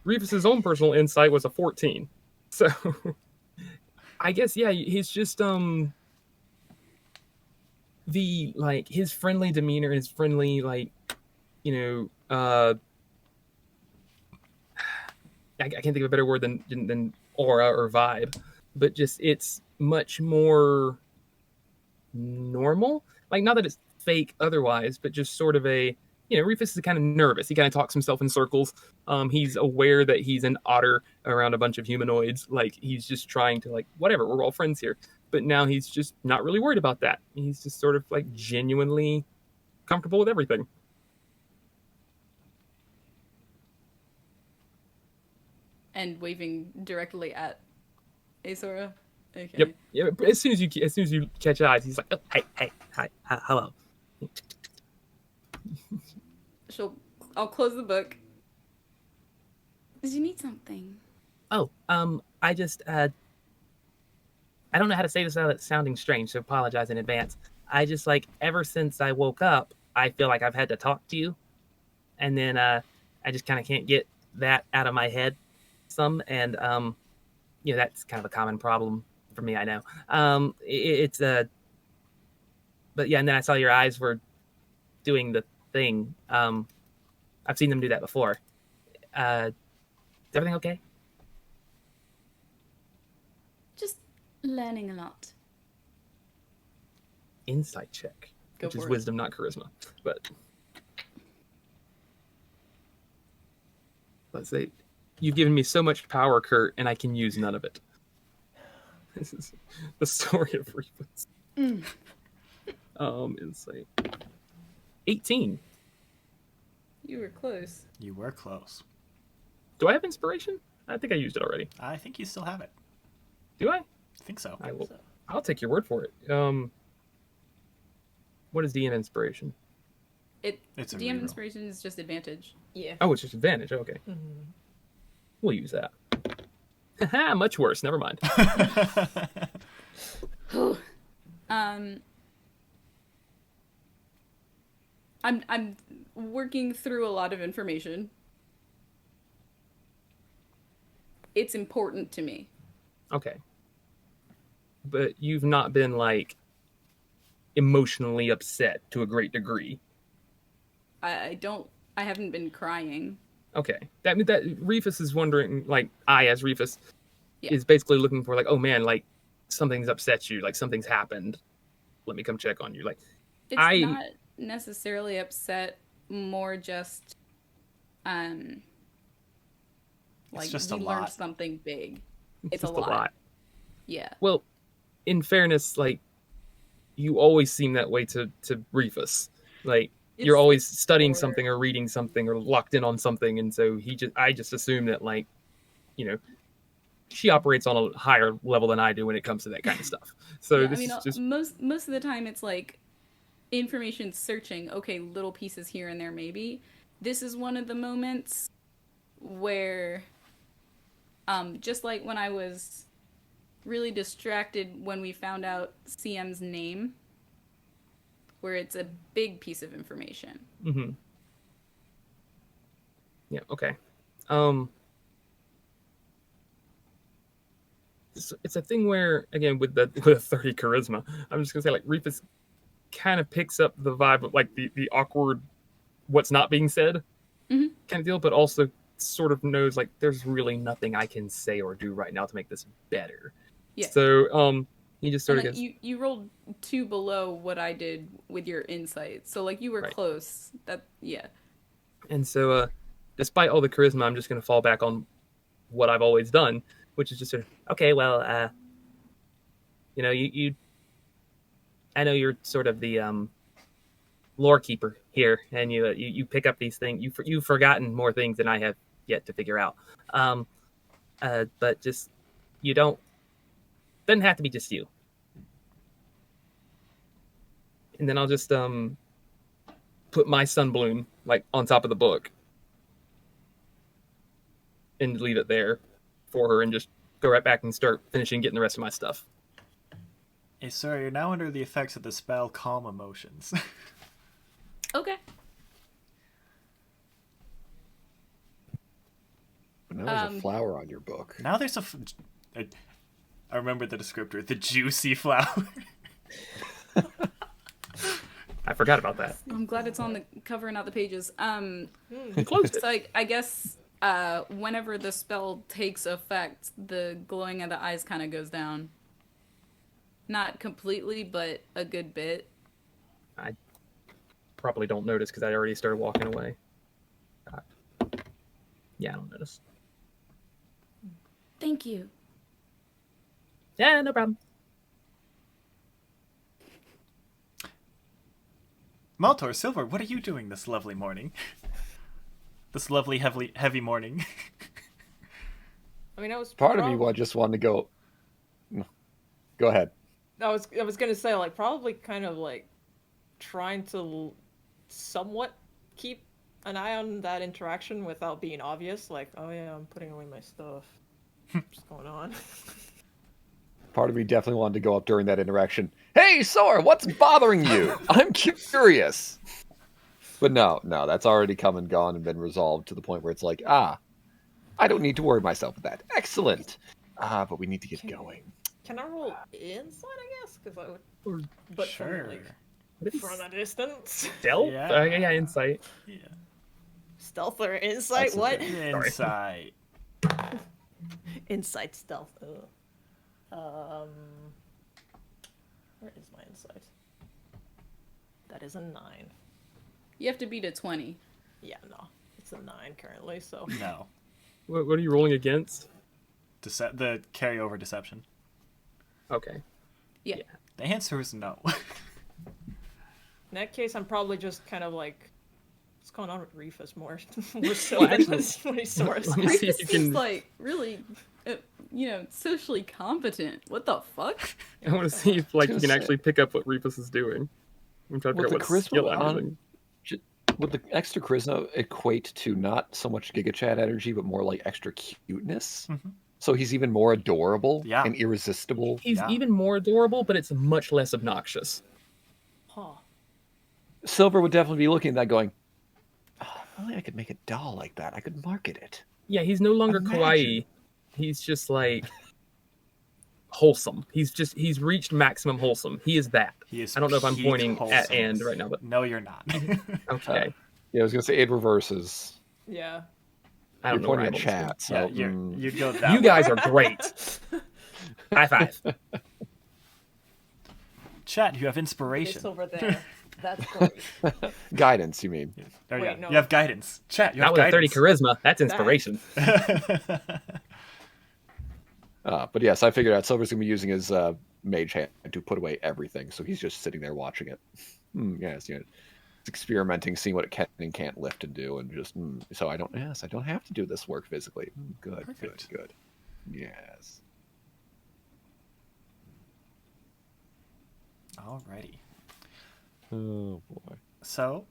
Reefus's own personal insight was a 14. So I guess yeah, he's just the like his friendly demeanor, his friendly I can't think of a better word than aura or vibe. but just it's much more normal. Like, not that it's fake otherwise, but just sort of a, Reefus is kind of nervous. He kind of talks himself in circles. He's aware that he's an otter around a bunch of humanoids. Like, he's just trying to, like, whatever, we're all friends here. But now he's just not really worried about that. He's just sort of, like, genuinely comfortable with everything. And waving directly at Aeseora. Okay. Yep. Yeah. As soon as you catch eyes, he's like, oh, hey, hi, hello. I'll close the book. Did you need something? Oh, I just, I don't know how to say this without it sounding strange, so apologize in advance. I just, like, ever since I woke up, I feel like I've had to talk to you. And then, I just kind of can't get that out of my head some. And, that's kind of a common problem for me, I know. But yeah, and then I saw your eyes were doing the thing. I've seen them do that before. Is everything okay? Just learning a lot. Insight check, Go which is for it. wisdom, not charisma. But let's say you've given me so much power, Kurt, and I can use none of it. This is the story of Reefus. Insight. 18. You were close. You were close. Do I have inspiration? I think I used it already. I think you still have it. Do I? I think so. I will. I'll take your word for it. What is DM inspiration? It's a DM reroll. inspiration is just advantage. Yeah. Oh, it's just advantage. Okay, we'll use that. Haha, much worse. Never mind. I'm working through a lot of information. It's important to me. Okay, but you've not been like emotionally upset to a great degree. I haven't been crying. Okay, that Reefus is wondering, like, I as Reefus Yeah. is basically looking for, like, oh man, like something's upset you, like something's happened. Let me come check on you. Like, It's not necessarily upset, more just like just you a learned lot. something big. It's just a lot. Yeah. Well, in fairness, like, you always seem that way to Reefus. Like, you're It's always studying more- something or reading something or locked in on something, and so I just assume that, like, she operates on a higher level than I do when it comes to that kind of stuff. So Yeah, this I mean, is just most of the time it's like information searching. Okay, little pieces here and there maybe. This is one of the moments where, just like when I was really distracted when we found out CM's name, where it's a big piece of information. Mm-hmm. Yeah. Okay. It's a thing where, again, with a 30 charisma, I'm just gonna say, like, Reefus kind of picks up the vibe of, like, the awkward, what's not being said kind of deal, but also sort of knows, like, there's really nothing I can say or do right now to make this better. Yeah. So he just sort of And gets, you rolled 2 below what I did with your insight, so like you were Right. close. Yeah. and so despite all the charisma, I'm just gonna fall back on what I've always done, which is just sort of, okay, well, you I know you're sort of the lore keeper here, and you pick up these things. You've forgotten more things than I have yet to figure out. But just, you don't, doesn't have to be just you. And then I'll just put my sunbloom, like, on top of the book and leave it there for her, and just go right back and start finishing getting the rest of my stuff. Hey, sir, you're now under the effects of the spell Calm Emotions. Okay. But now there's a flower on your book. Now there's I remember the descriptor, the juicy flower. I forgot about that. I'm glad it's on the cover and not the pages. You closed it. So I guess whenever the spell takes effect, the glowing of the eyes kind of goes down. Not completely, but a good bit. I probably don't notice because I already started walking away. Yeah, I don't notice. Thank you. Yeah, no problem. Maltor, Sylvyre, what are you doing this lovely morning? This lovely, heavy morning. I mean, I was Part of me just wanted to go. Go ahead. I was gonna say, like, probably kind of like trying to somewhat keep an eye on that interaction without being obvious. Like, oh yeah, I'm putting away my stuff. What's going on? Part of me definitely wanted to go up during that interaction. Hey, Sora, what's bothering you? I'm curious. But no, that's already come and gone and been resolved to the point where it's like, I don't need to worry myself with that. Excellent. But we need to get going. Can I roll insight, I guess? Because I would... But Sure. from a distance? Stealth? Yeah. Yeah, insight. Yeah. Stealth or insight? That's What? Insight. Insight stealth. Where is my insight? That is a 9. You have to beat a 20. Yeah, no. It's a 9 currently, so... No. What are you rolling against? The carryover deception. Okay. Yeah. The answer is no. In that case, I'm probably just kind of like... What's going on with Reefus more? More so Well, than actually- when he soars. Let me see if This you is can. like really, socially competent. What the fuck? I want to see if like you Gonna can say- actually pick up what Reefus is doing. I'm trying to Would figure the out what skill charisma I'm using. Would the extra charisma equate to not so much Giga Chat energy, but more like extra cuteness? Mhm. So he's even more adorable Yeah. and irresistible. He's Yeah. even more adorable, but it's much less obnoxious. Huh. Silver would definitely be looking at that going, if only I could make a doll like that. I could market it. Yeah, he's no longer Imagine. kawaii. He's just like wholesome. He's reached maximum wholesome. He is that. He is I don't know if I'm peak pointing at wholesomeness. and right now, but No, you're not. okay. Yeah, I was going to say it reverses. Yeah. I You're don't know where pointing I at am. chat, so Yeah, mm, you'd go that You way. guys are great. High five. Chat, you have It's inspiration. over there. That's great. guidance, you mean? Oh, Wait, yeah. no. You have guidance. Chat, you Not have with a 30 guidance. charisma. That's inspiration. But yes, I figured out Silver's going to be using his mage hand to put away everything, so he's just sitting there watching it. Yes, it's experimenting, seeing what it can and can't lift and do, and just so I don't have to do this work physically. Good, Perfect. good. Yes. Alrighty. Oh boy. So,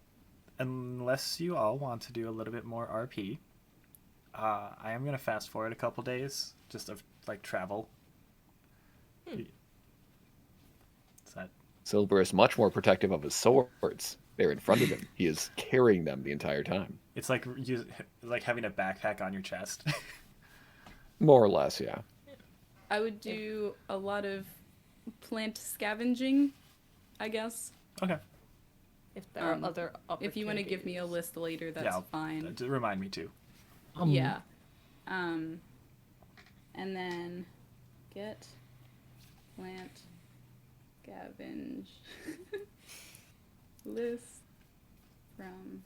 unless you all want to do a little bit more RP, I am going to fast forward a couple days just of like travel. Is that Silver is much more protective of his swords. They're in front of him. He is carrying them the entire time. it's like like having a backpack on your chest. More or less, yeah. I would do a lot of plant scavenging, I guess. Okay. If there are Um, other If you want to give me a opportunities. list later, that's Yeah, fine. Remind me too. Yeah. And then get plant scavenge list from.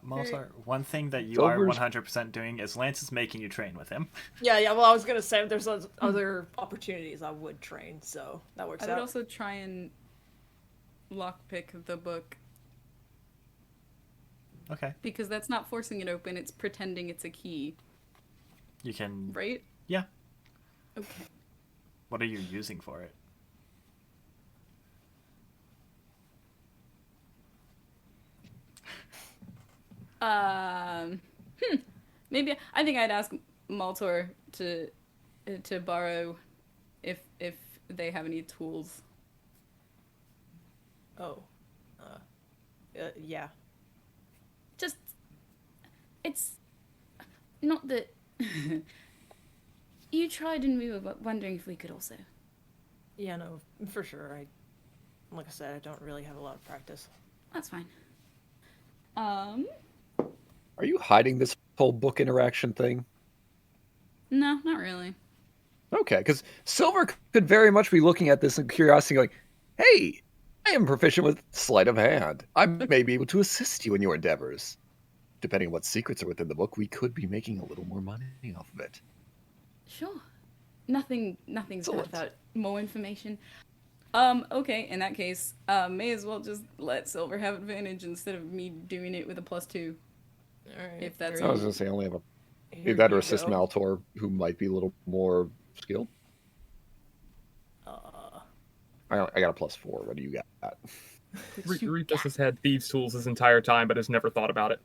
Maltar, one thing that you Silver's- are 100% doing is Lance is making you train with him. Yeah, well, I was gonna say if there's other opportunities, I would train, so that works I would out. also try and lockpick the book Okay. because that's not forcing it open; it's pretending it's a key, You can. right? Yeah. Okay. What are you using for it? Um, maybe I think I'd ask Maltor to borrow if they have any tools. Oh. Yeah. Just it's not that you tried and we were wondering if we could also. Yeah, no, for sure. Like I said, I don't really have a lot of practice. That's fine. Are you hiding this whole book interaction thing? No, not really. Okay, because Sylvyre could very much be looking at this in curiosity, going, "Hey, I am proficient with sleight of hand. I may be able to assist you in your endeavors. Depending on what secrets are within the book, we could be making a little more money off of it." Sure. Nothing's bad Excellent. without more information. Okay, in that case, may as well just let Sylvyre have advantage instead of me doing it with a +2. Alright. If that's I was going to say, I only have Here either that or you assist go. Maltor, who might be a little more skilled. I got a +4. What do you got? Reefus has had thieves' tools his entire time, but has never thought about it.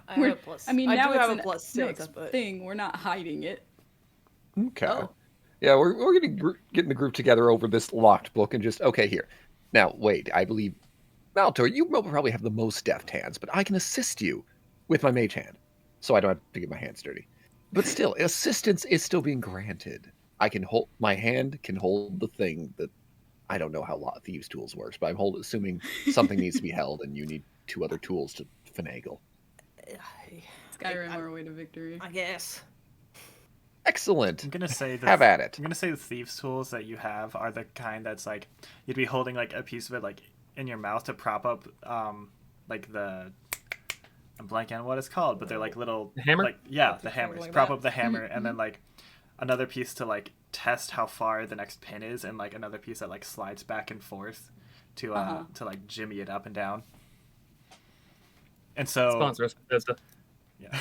I have a plus. I mean, I now do it's have an, a +6, no, it's a but thing. We're not hiding it. Okay. Oh. Yeah, we're going to get in the group together over this locked book and just, okay, here. Now, wait, I believe, Maltor, you will probably have the most deft hands, but I can assist you with my mage hand, so I don't have to get my hands dirty. But still, assistance is still being granted. My hand can hold the thing that, I don't know how thieves' tools works, but I'm assuming something needs to be held and you need 2 other tools to finagle. Skyrim our way to victory. I guess. Excellent. I'm gonna say Have at it. I'm gonna say the thieves' tools that you have are the kind that's like you'd be holding like a piece of it like in your mouth to prop up like the I'm blanking on what it's called, but they're like little The hammer? Like yeah, Prop the the hammer hammers. like Prop that. up the hammer and then like another piece to like test how far the next pin is, and like another piece that like slides back and forth to like jimmy it up and down. And so Sponsor us, Bethesda. yeah.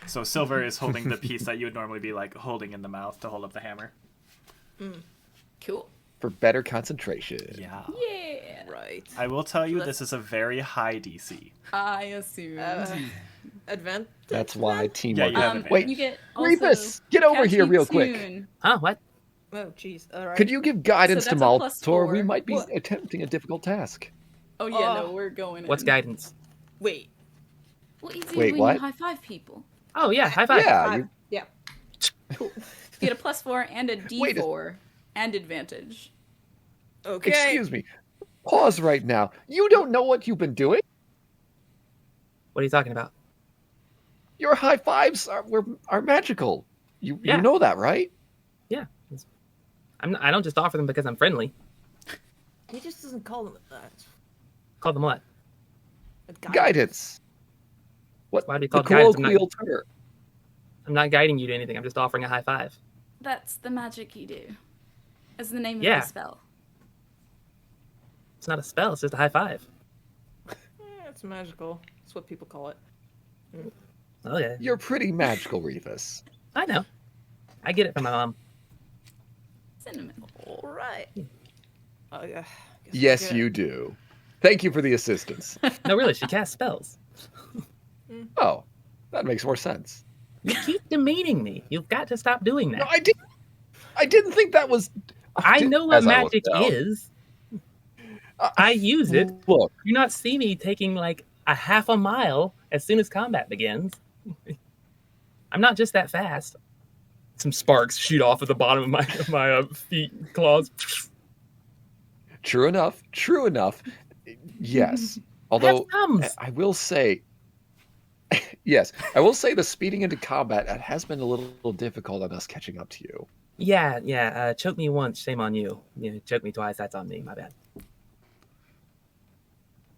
So Sylvyre is holding the piece that you would normally be like holding in the mouth to hold up the hammer. Cool. For better concentration. Yeah. Yeah. Right. I will tell you this is a very high DC. I assume. Advantage. That's why Yeah, teamwork. you have Wait, You get also Reefus, get over here catchy real quick. tune. Huh? What? Oh, jeez. All right. Could you give guidance So to that's a Maltor? We +4. might be What? attempting a difficult task. Oh yeah, no, Oh. we're going. What's in. guidance? Wait. What you do Wait, when what? you high five people? Oh yeah, high five. Yeah, Five. you, Yeah. Cool. You get a +4 and a Wait a- D4 and advantage. Okay. excuse me. Pause right now. You don't know what you've been doing? What are you talking about? Your high fives are magical. You Yeah. know that, right? Yeah. I don't just offer them because I'm friendly. He just doesn't call them that. Call them what? Guidance. What Why do you the call it guidance? colloquial term? I'm not guiding you to anything. I'm just offering a high five. That's the magic you do. As the name Yeah. of the spell. It's not a spell. It's just a high five. It's magical. That's what people call it. Oh yeah. You're pretty magical, Reefus. I know. I get it from my mom. Cinnamon. All right. Yeah. Guess Yes, we'll you do. Thank you for the assistance. No, really, she casts spells. Oh, that makes more sense. You keep demeaning me. You've got to stop doing that. No, I didn't think that was. I know what As I look magic down. is. I use it. Look, You not see me taking like a half a mile as soon as combat begins. I'm not just that fast. Some sparks shoot off at the bottom of my feet and claws. true enough. Yes. Although thumbs. I will say, yes, I will say the speeding into combat has been a little difficult on us catching up to you. Yeah. Choke me once, shame on you. Choke me twice, that's on me. My bad.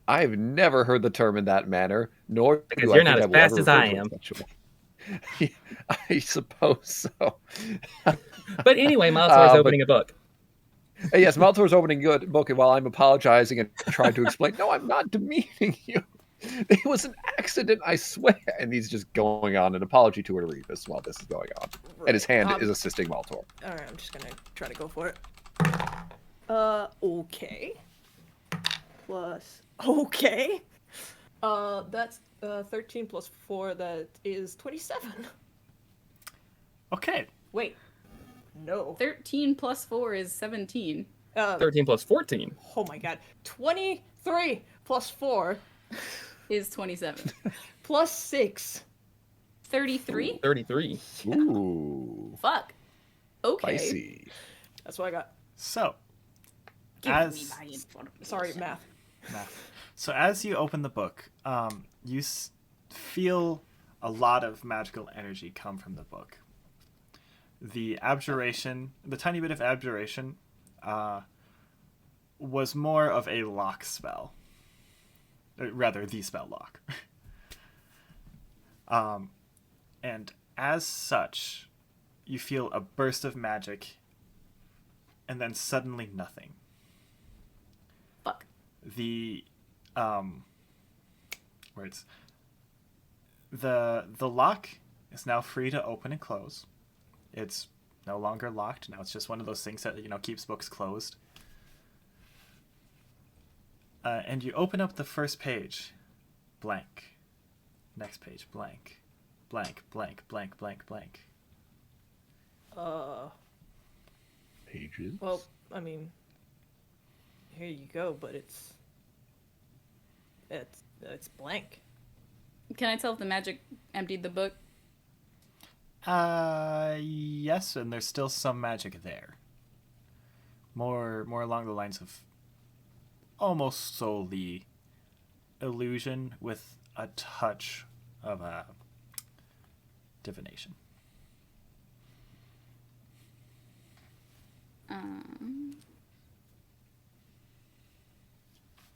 I've never heard the term in that manner, nor Because do you're I not think as I will fast ever as I refer to it am. such a way. I suppose so. But anyway, Maltor is but- opening a book. Yes, Maltor's opening a book, and while I'm apologizing and trying to explain, no, I'm not demeaning you. It was an accident, I swear. And he's just going on an apology to Reefus while this is going on. And his hand is assisting Maltor. All right, I'm just gonna try to go for it. Okay. Plus. Okay. That's 13 plus 4. That is 27. Okay. Wait. No. 13 plus 4 is 17. 13 plus 14. Oh my god. 23 plus 4 Is 27. plus 6. 33? 33. Ooh, Fuck. Okay. spicy. That's what I got. So, Give As- me my information. Sorry, math. so as you open the book, you feel a lot of magical energy come from the book. The abjuration, the tiny bit of abjuration, was more of a lock spell. Rather, the spell lock. And as such, you feel a burst of magic, and then suddenly nothing. Fuck. The words. The lock is now free to open and close. It's no longer locked. Now it's just one of those things that keeps books closed. And you open up the first page, blank. Next page, blank, blank, blank, blank, blank, blank. Pages. Well, I mean, here you go, but it's blank. Can I tell if the magic emptied the book? Yes, and there's still some magic there. More along the lines of almost solely illusion with a touch of divination. Can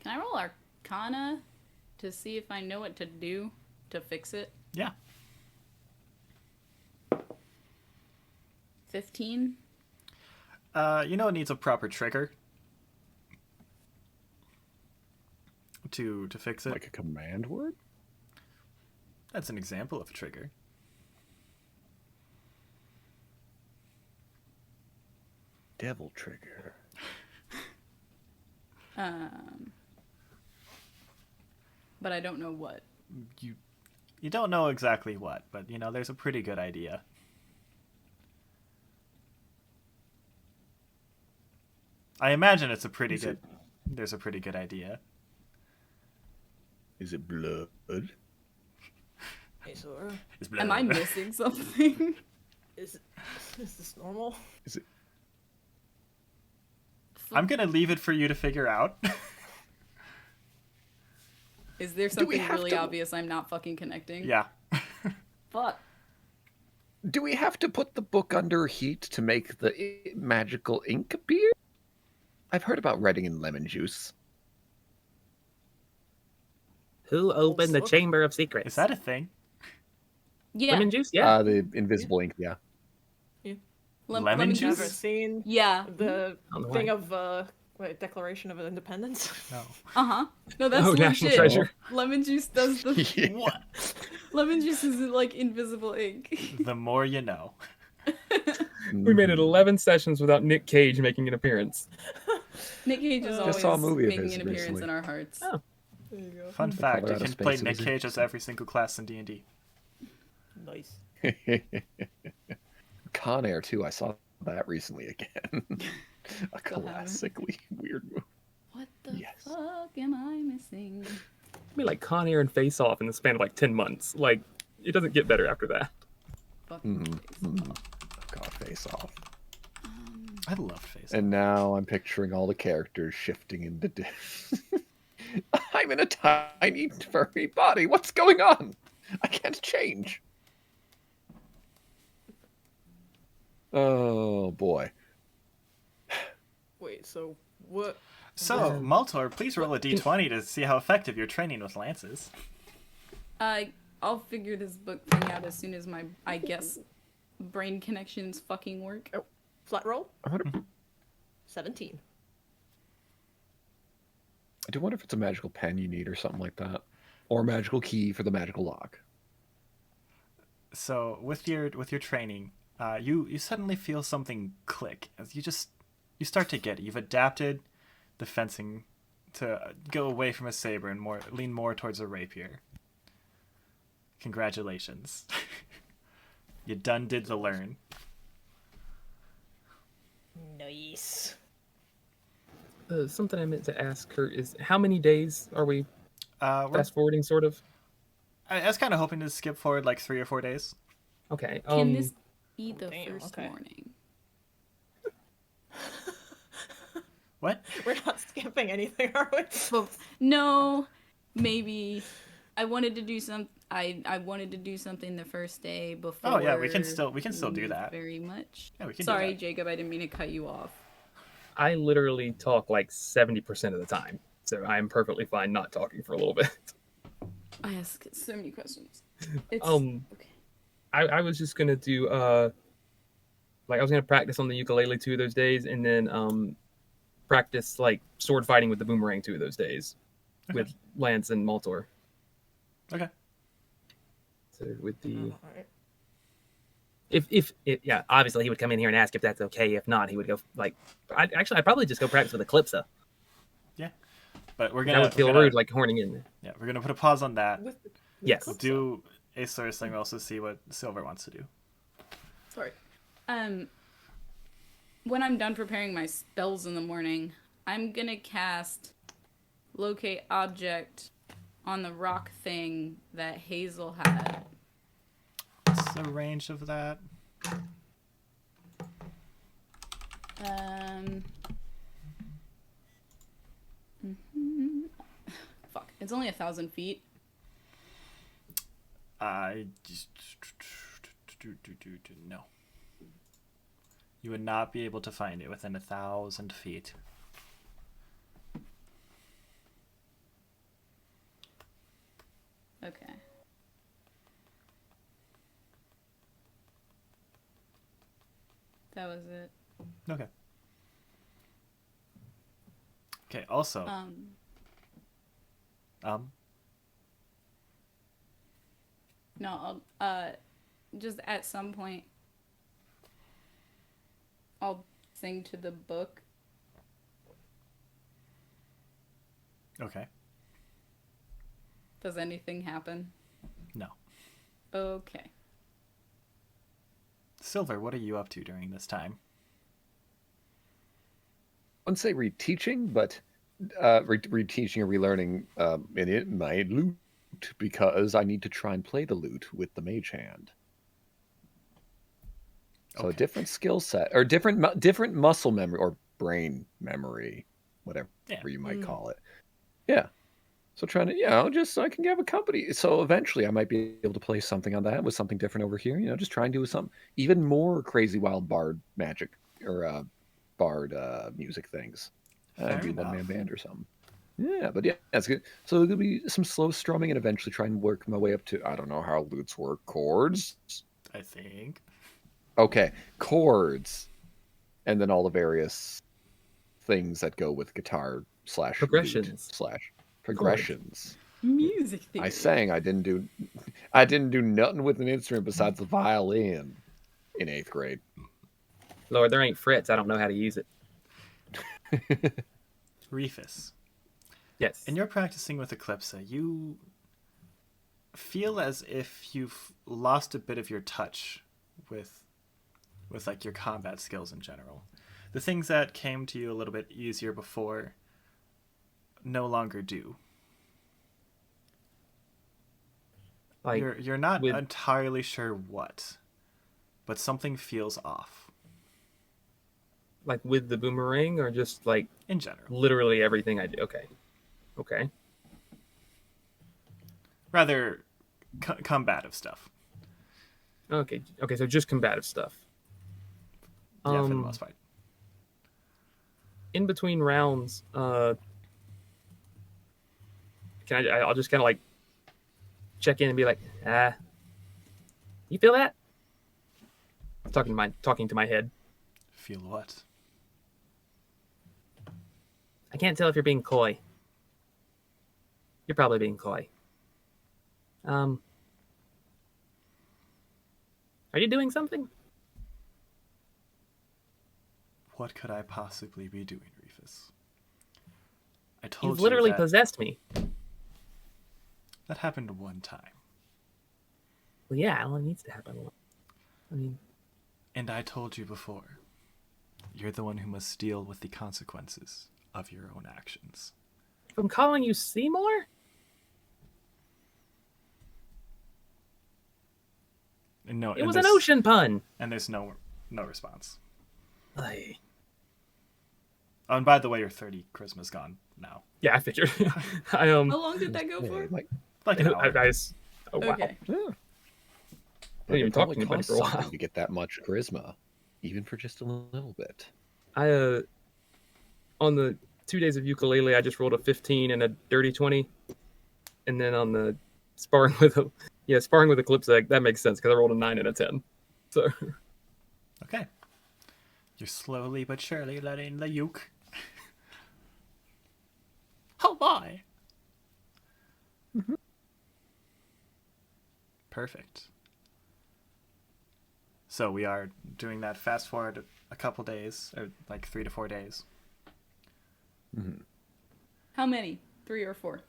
I roll Arcana to see if I know what to do to fix it? Yeah. 15. It needs a proper trigger to fix it. Like a command word? That's an example of a trigger. Devil trigger. But I don't know what. You don't know exactly what, but there's a pretty good idea. I imagine it's a pretty good. There's a pretty good idea. Is it blood? Aeseora, Am I missing something? is this normal? Is it? I'm gonna leave it for you to figure out. Is there we something have really to- obvious I'm not fucking connecting? Yeah. Fuck. Do we have to put the book under heat to make the magical ink appear? I've heard about writing in lemon juice. Who opened the book? Chamber of Secrets? Is that a thing? Yeah. Lemon juice? Yeah. The invisible ink, yeah. Lemon juice? Never seen Yeah. the don't know thing why. of Declaration of Independence. No. Uh-huh. No, that's Oh, legit. National Treasure. Lemon juice does the... Yeah. What? Lemon juice is like invisible ink. The more you know. We made it 11 sessions without Nick Cage making an appearance. Nick Cage is Just always saw a movie of making his an appearance recently. in our hearts. Oh. There you go. Fun fact: you Colorado can Space play Nick Citizen. Cage as every single class in D&D. Nice. Con Air too. I saw that recently again. A Still haven't. classically weird movie. What the Yes. fuck am I missing? We like Con Air and Face Off in the span of like 10 months. Like, it doesn't get better after that. Fucking God, Face Off. I loved Face. And now I'm picturing all the characters shifting into. I'm in a tiny furry body. What's going on? I can't change. Oh boy. Wait, so what? So, Maltor, please roll a d20 to see how effective your training with lances. I'll figure this book thing out as soon as my, I guess, brain connections fucking work. Oh, flat roll? I wonder. 17. I do wonder if it's a magical pen you need or something like that, or a magical key for the magical lock. So, with your training, you suddenly feel something click as you start to get it. You've adapted the fencing to go away from a saber and lean more towards a rapier. Congratulations. You done did the learn. Nice. Something I meant to ask Kurt is how many days are we fast forwarding, sort of? I was kind of hoping to skip forward like 3 or 4 days. Okay. Can this be the damn, first okay. morning? What? We're not skipping anything, are we? Well, no, maybe. I wanted to do some. I wanted to do something the first day before. Oh yeah, we can still do that. Very much. Yeah, we can. Sorry, do that. Jacob, I didn't mean to cut you off. I literally talk like 70% of the time, so I am perfectly fine not talking for a little bit. I ask so many questions. It's Okay. I was just gonna do like I was gonna practice on the ukulele 2 of those days, and then practice like sword fighting with the boomerang 2 of those days, with Lance and Maltor. Okay. So with the Alright. if yeah, obviously he would come in here and ask if that's okay. If not, he would go like I'd probably just go practice with Eclipsa. Yeah, but we're That gonna would feel rude, like horning in. Yeah, we're gonna put a pause on that. With the Yes. We'll do Aeseora's thing. We'll also see what Sylvyre wants to do. Sorry. When I'm done preparing my spells in the morning, I'm gonna cast Locate Object on the rock thing that Hazel had. What's the range of that? Fuck. It's only 1,000 feet. I just no. You would not be able to find it within 1,000 feet. Okay. That was it. Okay. Okay. Also, No, just at some point, I'll sing to the book. okay. Does anything happen? No. Okay. Sylvyre, what are you up to during this time? I wouldn't say reteaching, but reteaching or relearning my lute, because I need to try and play the lute with the mage hand. So a Okay. different skill set, or different muscle memory or brain memory, whatever you might call it. Yeah. So trying to, just so I can have a company. So eventually I might be able to play something on that with something different over here. Just try and do some even more crazy wild bard magic or bard music things. Fair Do enough. one-man band or something. Yeah, but yeah, that's good. So there'll be some slow strumming and eventually try and work my way up to, I don't know how lutes work, chords? I think. Okay, chords. And then all the various things that go with guitar / Progressions. lute / progressions. Music theory. I sang. I didn't do nothing with an instrument besides the violin in 8th grade. Lord, there ain't frets. I don't know how to use it. Reefus. Yes. And you're practicing with Eclipsa. You feel as if you've lost a bit of your touch with like your combat skills in general. The things that came to you a little bit easier before no longer do. Like You're not with- entirely sure what, but something feels off like with the boomerang, or just like in general. literally everything I do. Okay. Rather combative stuff. Okay. So just combative stuff. Yeah, for the most part. In between rounds, I'll just kind of like check in and be like, you feel that? Talking to my head. Feel what? I can't tell if you're being coy. You're probably being coy. Are you doing something? What could I possibly be doing, Reefus? I told You've you literally that possessed me. that happened one time. Well, yeah, well, it needs to happen. I mean, And I told you before, you're the one who must deal with the consequences of your own actions. if I'm calling you Seymour? And no, It was an ocean pun. And there's no response. Aye. Oh, and by the way, your 30 charisma's gone now. Yeah, I figured. How long did that go for? Like Like an hour. Oh wow. Okay. Yeah. Didn't even It talk probably to anybody costs for a while. something to get that much charisma, even for just a little bit. I on the 2 days of ukulele, I just rolled a 15 and a dirty 20, and then on the sparring with Eclipse, that makes sense because I rolled a 9 and a 10. So Okay. You're slowly but surely letting the uke. Oh boy. Perfect. So we are doing that fast forward a couple days, or like 3 to 4 days. How many? 3 or 4?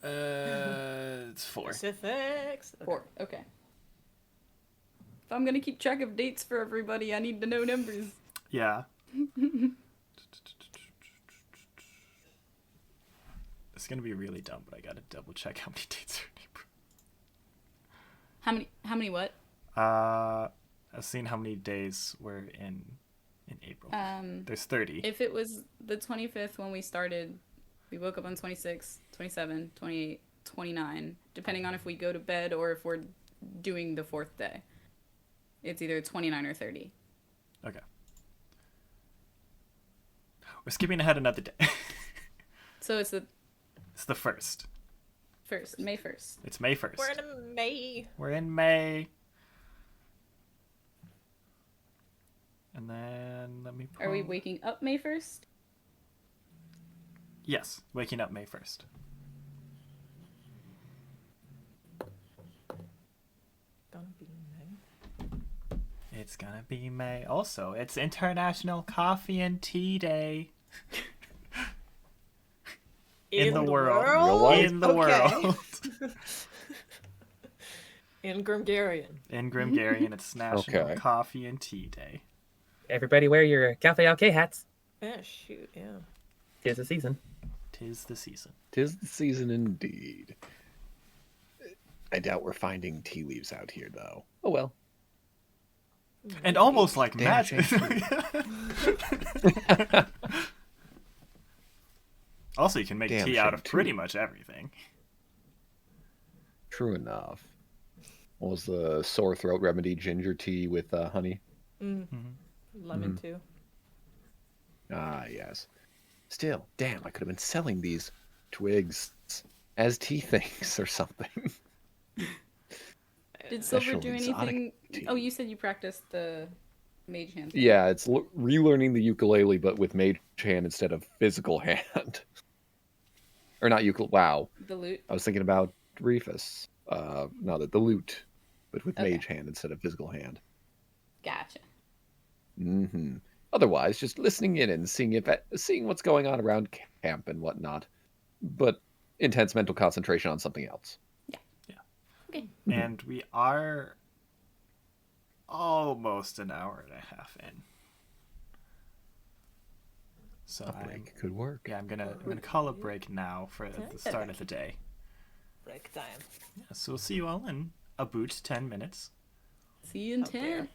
It's 4. Specifics. 4. Okay. If I'm gonna keep track of dates for everybody, I need to know numbers. Yeah. It's gonna be really dumb, but I gotta double check how many dates are in April. How many what? I've seen how many days were in April. There's 30. If it was the 25th when we started, we woke up on 26, 27, 28, 29, depending on if we go to bed or if we're doing the 4th day. It's either 29 or 30. Okay. We're skipping ahead another day. So it's the It's the 1st. May 1st. It's May 1st. We're in May. We're in May. And then let me Are we waking up May 1st? Yes, waking up May 1st. Gonna be May. It's gonna be May. Also, it's International Coffee and Tea Day. In the world. Real life? In the world. In Grimgarian. In Grimgarian, it's National Okay. Coffee and Tea Day. everybody wear your Cafe OK hats. Yeah, shoot, yeah. Tis the season. 'Tis the season. 'Tis the season indeed. I doubt we're finding tea leaves out here, though. Oh well. And almost like Damn magic. Also, you can make Damn tea out shame, of too. pretty much everything. True enough. What was the sore throat remedy? Ginger tea with honey? Lemon too. Ah, yes. Still, damn, I could have been selling these twigs as tea things or something. Did Sylvyre Special do exotic anything? tea. Oh, you said you practiced the mage hand thing. Yeah, it's relearning the ukulele, but with mage hand instead of physical hand. Or not ukulele. Wow. The lute. I was thinking about Reefus. No, the lute, but with Okay. mage hand instead of physical hand. Gotcha. Hmm. Otherwise, just listening in and seeing what's going on around camp and whatnot, but intense mental concentration on something else. Okay. And we are almost an hour and a half in. So A break could work. yeah, I'm gonna call a break now for the start of the day. Break time. Yeah, so we'll see you all in about 10 minutes. See you in Out 10. there.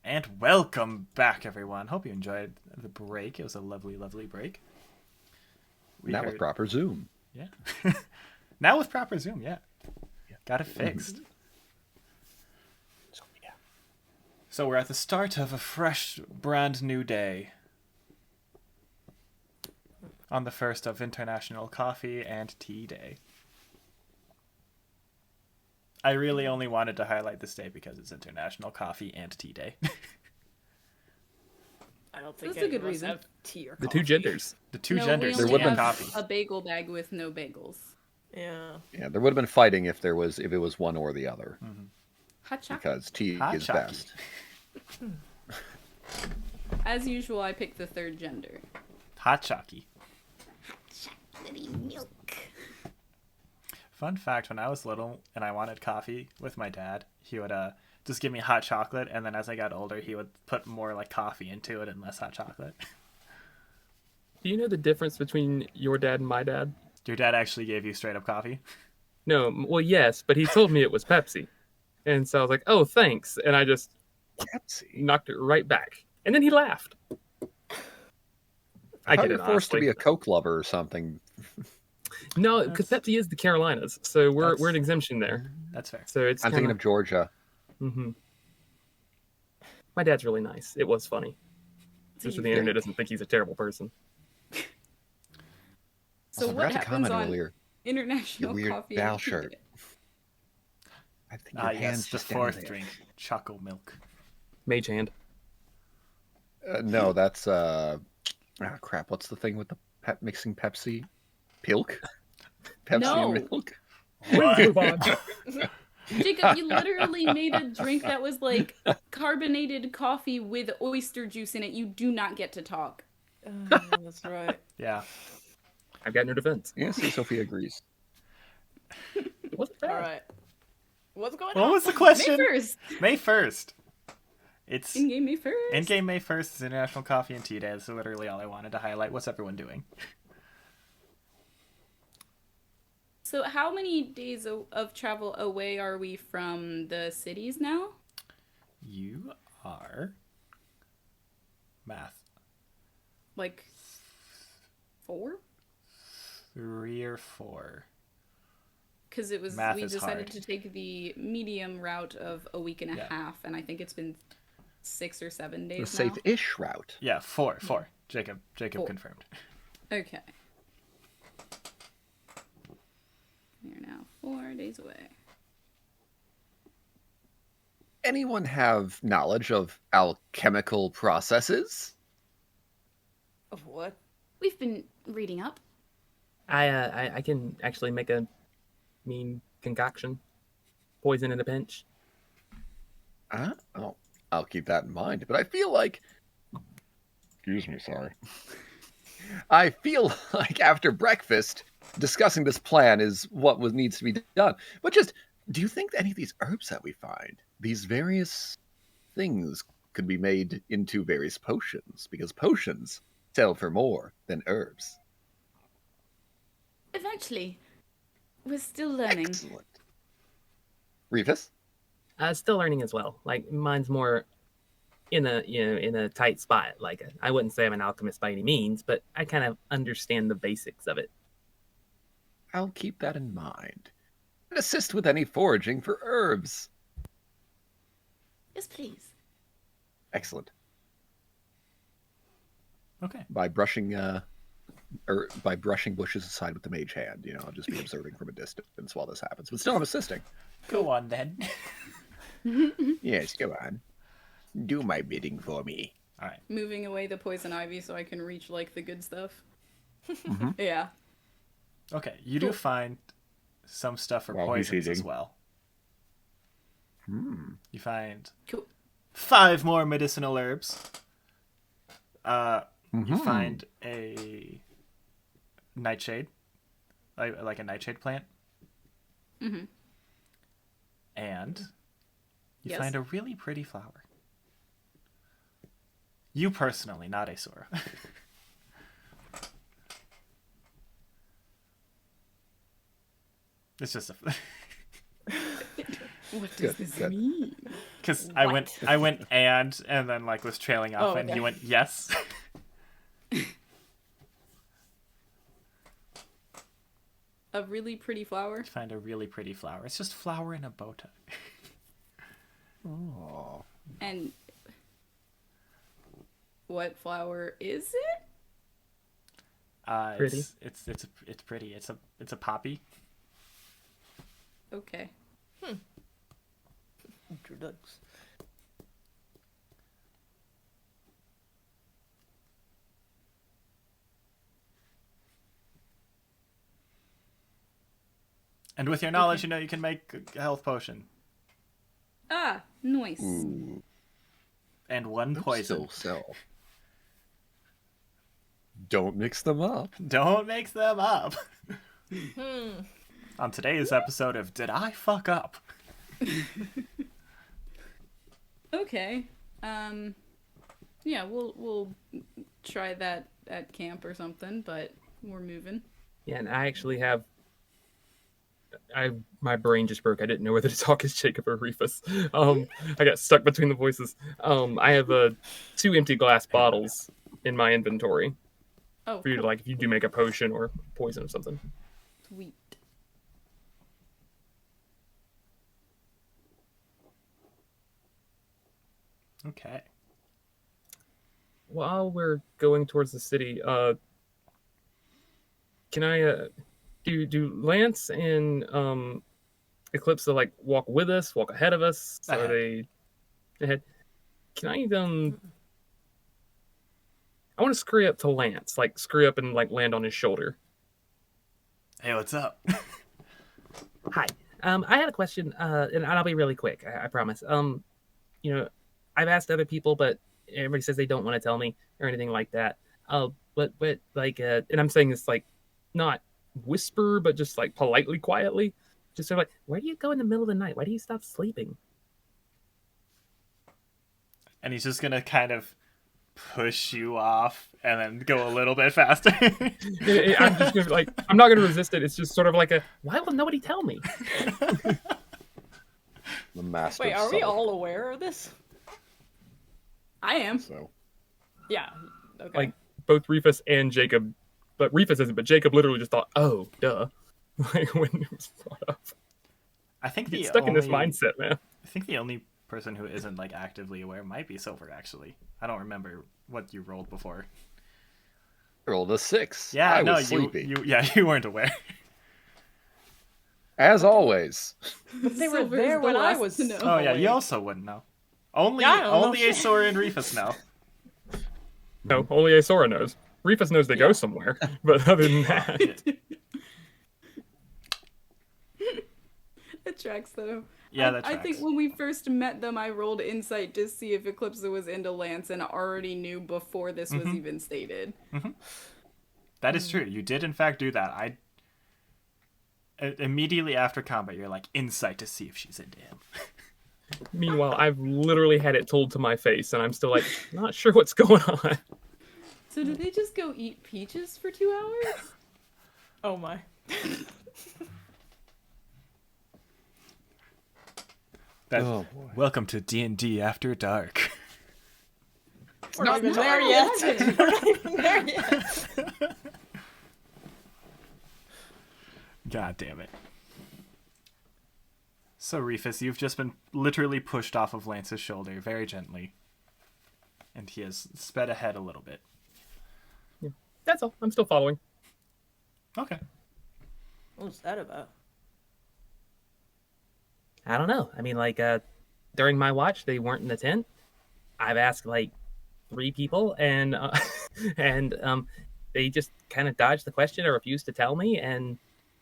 And welcome back, everyone. Hope you enjoyed the break. It was a lovely, lovely break. Now with proper Zoom. Yeah. Now with proper Zoom, yeah. Got it fixed. So, yeah. So we're at the start of a fresh, brand new day. On the first of International Coffee and Tea Day. I really only wanted to highlight this day because it's International Coffee and Tea Day. I don't think That's a good any of us reason. have tea or The coffee. two genders. The two No, genders, we tea only and have coffee. a bagel bag with no bagels. Yeah. Yeah, there would have been fighting if it was one or the other. Mm-hmm. Hot chocolate. Because tea Hot is chocolate. best. As usual, I picked the third gender. Hot chalky. Chocolatey milk. Fun fact, when I was little and I wanted coffee with my dad, he would just give me hot chocolate, and then as I got older, he would put more like coffee into it and less hot chocolate. Do you know the difference between your dad and my dad? Your dad actually gave you straight up coffee? No, well, yes, but he told me it was Pepsi. And so I was like, oh, thanks. And I just Pepsi. knocked it right back. And then he laughed. I thought get you it, were forced to honestly. be a Coke lover or something. No, because Pepsi is the Carolinas. So we're That's- an exemption there. That's fair. So it's I'm thinking of Georgia. Mm-hmm. My dad's really nice. It was funny. Just so the internet doesn't think he's a terrible person. So Also, I what forgot to happens comment on earlier. International Your weird Coffee Val and Tea shirt. Day? I think your hand's Yes, the just down fourth there. drink. Choco milk. Mage hand. No, that's crap. What's the thing with the mixing Pepsi? Pilk? Pepsi No. and milk? Jacob, you literally made a drink that was like carbonated coffee with oyster juice in it. You do not get to talk. That's right. Yeah. I've got no defense. Yes, Sophia agrees. It wasn't bad. All right. What's going What on? was the May question? 1st. May 1st. It's In-game May 1st. in-game May 1st is International Coffee and Tea Day. That's literally all I wanted to highlight. What's everyone doing? So how many days of travel away are we from the cities now? You are... Math. Like 4? 3 or 4. Because it was Math we is decided hard. to take the medium route of a week and a Yeah. half, and I think it's been 6 or 7 The days now. safe-ish route. Yeah, 4. Jacob 4. confirmed. Okay. We're now 4 days away. Anyone have knowledge of alchemical processes? Of what? We've been reading up. I can actually make a mean concoction. Poison in a pinch. Oh, I'll keep that in mind. But I feel like... Excuse me, sorry. I feel like after breakfast, discussing this plan is what needs to be done. But just, do you think any of these herbs that we find, these various things, could be made into various potions? Because potions sell for more than herbs. Eventually. We're still learning. Excellent. Reefus? Still learning as well. Like mine's more in a tight spot. Like I wouldn't say I'm an alchemist by any means, but I kind of understand the basics of it. I'll keep that in mind. And assist with any foraging for herbs. Yes, please. Excellent. Okay. By brushing bushes aside with the mage hand, I'll just be observing from a distance while this happens. But still, I'm assisting. Go on then. Yes, go on. Do my bidding for me. All right. Moving away the poison ivy so I can reach like the good stuff. Mhm. Yeah. Okay, you do find some stuff for While he's poisons as eating. well. You find Cool. 5 more medicinal herbs. You Mhm. find a nightshade, like a nightshade plant, Mm-hmm. and you Yes. find a really pretty flower. You personally, not Aeseora. It's just a. What does Good, this good. mean? Because I went and then like was trailing off, Oh, and okay. he went yes. A really pretty flower. Find a really pretty flower. It's just flower in a bow tie. Oh. And what flower is it? Pretty. It's pretty. It's a poppy. Okay. Introducts. And with your knowledge, you know you can make a health potion Ah, nice. Ooh. and one poison. So. Don't mix them up. Don't mix them up. Hmm. On today's episode of Did I Fuck Up? Okay. Yeah, we'll try that at camp or something, but we're moving. Yeah, and I actually have. My brain just broke. I didn't know whether to talk as Jacob or Reefus. I got stuck between the voices. I have 2 empty glass bottles in my inventory Oh, for you to cool. like if you do make a potion or poison or something. Sweet. Okay. While we're going towards the city, can I do Lance and Eclipse like walk with us, walk ahead of us? Ahead. Are they ahead? Can I I want to scurry up to Lance, like scurry up and like land on his shoulder. Hey, what's up? Hi. I had a question, and I'll be really quick. I promise. You know, I've asked other people, but everybody says they don't want to tell me or anything like that. But like, and I'm saying this like not whisper, but just like politely, quietly, just sort of like, where do you go in the middle of the night? Why do you stop sleeping? And he's just gonna kind of push you off and then go a little bit faster. I'm just gonna like, I'm not gonna resist it. It's just sort of like a, why will nobody tell me? The master. Wait, of are we subtle. all aware of this? I am. So Yeah. Okay. Like both Reefus and Jacob, but Reefus isn't. But Jacob literally just thought, oh, duh, like when it was brought up. I think Get the stuck in this only- mindset, man. I think the only person who isn't like actively aware might be Sylvyre. Actually, I don't remember what you rolled before. rolled a 6. Yeah, I no, was sleepy. you weren't aware. As always. They were Sylvyre's there the when I last was. to know. Oh yeah, you awake. also wouldn't know. Only Yeah, I don't know only shit. Aeseora and Reefus know. No, only Aeseora knows. Reefus knows they go somewhere, but other than that, It tracks though. Yeah, that I tracks. think when we first met them, I rolled insight to see if Eclipse was into Lance, and already knew before this was even stated. That is true. You did in fact do that. Immediately after combat, you're like insight to see if she's into him. meanwhile, I've literally had it told to my face, and I'm still like, not sure what's going on. So did they just go eat peaches for 2 hours? Oh my. Oh, boy. Welcome to D&D After Dark. We're not even there yet. We're not even there yet. God damn it. So Reefus, you've just been literally pushed off of Lance's shoulder very gently, and he has sped ahead a little bit. That's all. I'm still following. Okay. What was that about? I don't know. I mean, like, during my watch, they weren't in the tent. I've asked like 3 people, and they just kind of dodged the question or refused to tell me. And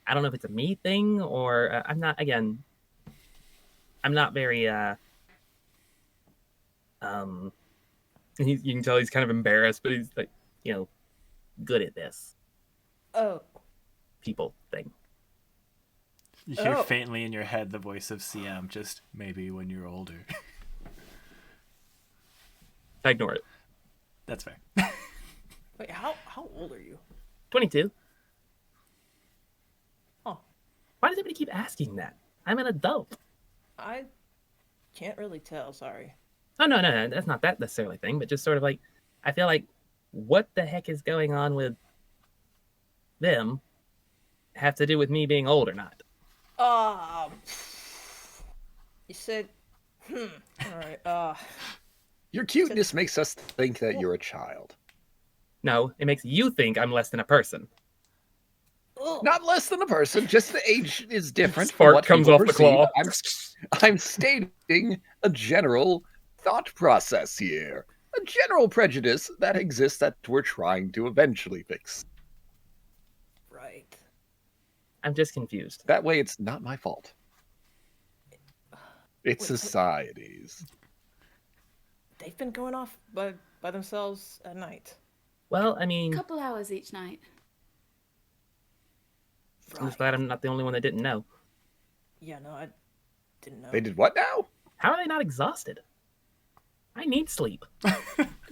I don't know if it's a me thing or I'm not. Again, I'm not very. You can tell he's kind of embarrassed, but he's like, good at this Oh. people thing. You hear Oh. faintly in your head the voice of CM, just maybe when you're older. I ignore it. That's fair. Wait, how old are you? 22. Huh. Why does everybody keep asking that? I'm an adult. I can't really tell. Sorry. Oh no, that's not that necessarily thing, but just sort of like I feel like what the heck is going on with them have to do with me being old or not? You said, all right. Your cuteness makes us think that you're a child. No, it makes you think I'm less than a person. Not less than a person, just the age is different from Spark what comes people off the perceive. claw. I'm stating a general thought process here. A general prejudice that exists that we're trying to eventually fix. Right. I'm just confused. That way it's not my fault. It's Wait, society's. They've been going off by themselves at night. Well, I mean, Couple hours each night. I'm just glad I'm not the only one that didn't know. Yeah, no, I didn't know. They did what now? How are they not exhausted? I need sleep.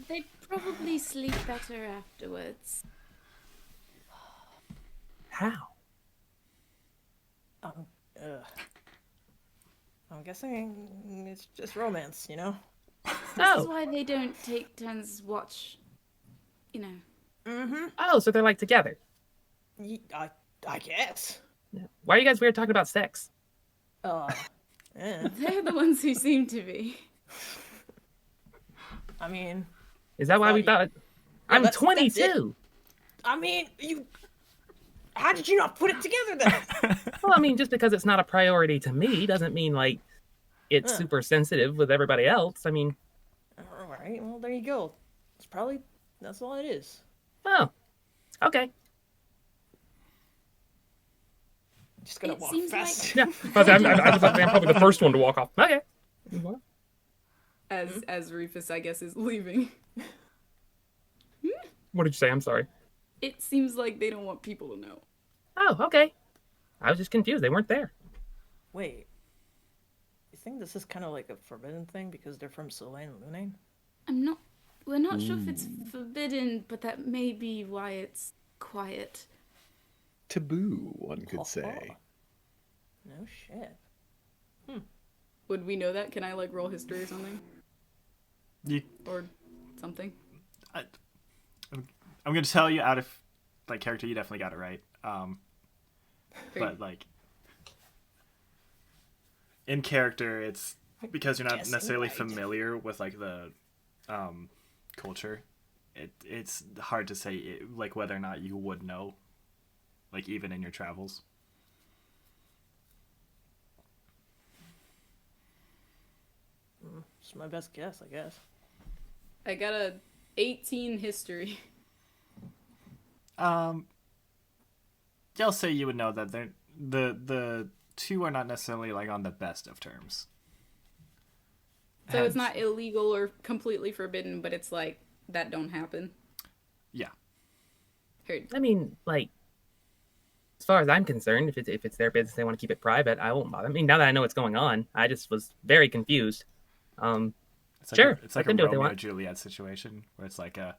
They probably sleep better afterwards. How? I'm guessing it's just romance, you know? This is why they don't take turns watch, you know. Mm-hmm. Oh, so they're like together. I guess. Why are you guys weird talking about sex? Yeah. They're the ones who seem to be. I mean... Is that why we thought... I'm that's 22! I mean, how did you not put it together then? Well, I mean, just because it's not a priority to me doesn't mean, like, it's super sensitive with everybody else. I mean... Alright, well, there you go. That's all it is. Oh. Okay. Just gonna It walk seems fast. Yeah. I'm probably the first one to walk off. Okay. As Reefus, I guess, is leaving. What did you say? I'm sorry. It seems like they don't want people to know. Oh, okay. I was just confused. They weren't there. Wait. You think this is kind of like a forbidden thing because they're from Solain and Lunain? We're not sure if it's forbidden, but that may be why it's quiet. Taboo, one could say. No shit. Would we know that? Can I, like, roll history or something? Or something? I'm going to tell you out of, like, character, you definitely got it right. But, like, in character, it's because you're not necessarily familiar with, like, the culture. It's hard to say, like, whether or not you would know, like, even in your travels. It's my best guess, I guess. I got a 18 history. I'll say you would know that the two are not necessarily, like, on the best of terms. So it's not illegal or completely forbidden, but it's like, that don't happen. Yeah. Heard. I mean, like, as far as I'm concerned, if it's their business, they want to keep it private, I won't bother. I mean, now that I know what's going on, I just was very confused. It's like sure, it's like let them a do what they Romeo want. Juliet situation where it's like a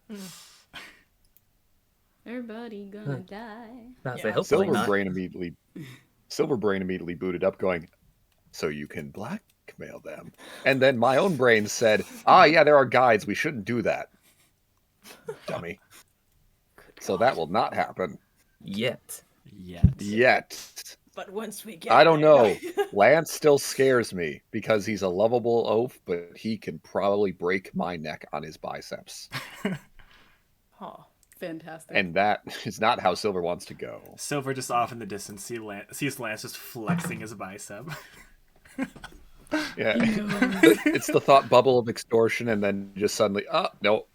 Everybody gonna die. I'll say hopefully not. Silverbrain immediately booted up, going, "So you can blackmail them?" And then my own brain said, yeah, there are guides. We shouldn't do that, dummy. So that will not happen Yet. yet. But once we get I don't there- know. Lance still scares me because he's a lovable oaf, but he can probably break my neck on his biceps. Huh. Fantastic. And that is not how Silver wants to go. Silver just off in the distance sees Lance just flexing his bicep. Yeah. It's the thought bubble of extortion, and then just suddenly, no.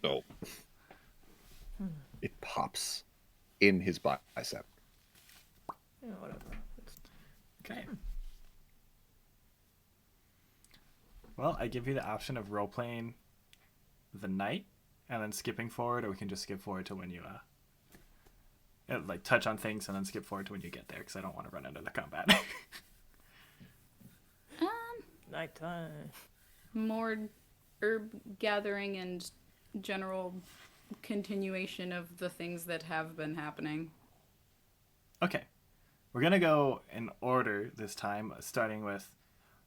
It pops in his bicep. Yeah, whatever. Okay. Well, I give you the option of role-playing the night and then skipping forward, or we can just skip forward to when you like touch on things and then skip forward to when you get there, because I don't want to run into the combat. Nighttime. More herb gathering and general continuation of the things that have been happening. Okay. We're going to go in order this time, starting with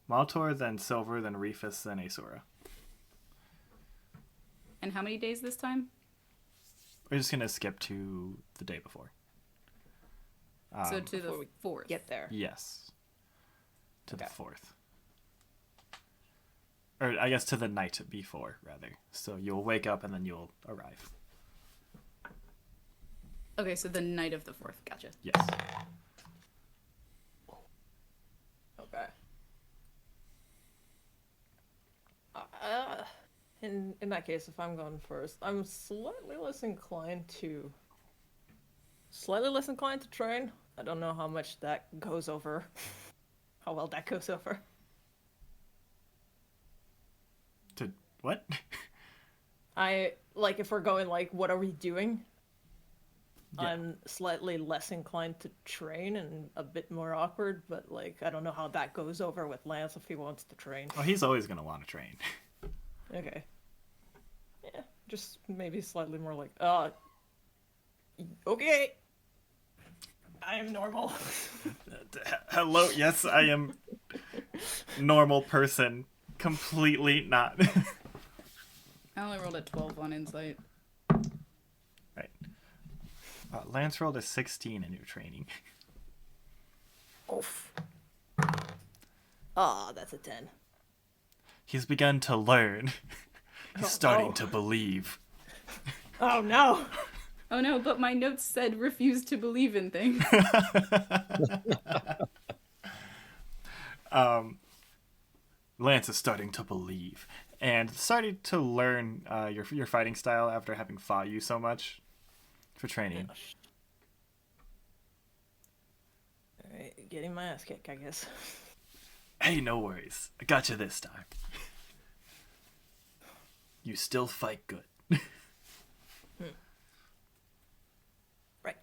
Maltor, then Sylvyre, then Reefus, then Aeseora. And how many days this time? We're just gonna skip to the day before. So to before the we 4th. Get there. Yes. To the Okay. 4th. Or I guess to the night before, rather. So you'll wake up and then you'll arrive. Okay, so the night of the 4th. Gotcha. Yes. Okay. In that case, if I'm going first, I'm slightly less inclined to train. I don't know how much that goes over. How well that goes over. To what? If we're going what are we doing? Yeah. I'm slightly less inclined to train and a bit more awkward, but I don't know how that goes over with Lance if he wants to train. Well, he's always gonna want to train. Okay. Yeah, just maybe slightly more okay. I am normal. Hello, yes, I am normal person. Completely not. I only rolled a 12 on insight. Right. Lance rolled a 16 in your training. Oof. That's a 10. He's begun to learn. He's starting no. to believe. Oh no! Oh no, but my notes said refuse to believe in things. Lance is starting to believe and starting to learn your fighting style after having fought you so much for training. Alright, getting my ass kicked, I guess. Hey, no worries. I got you this time. You still fight good. Right.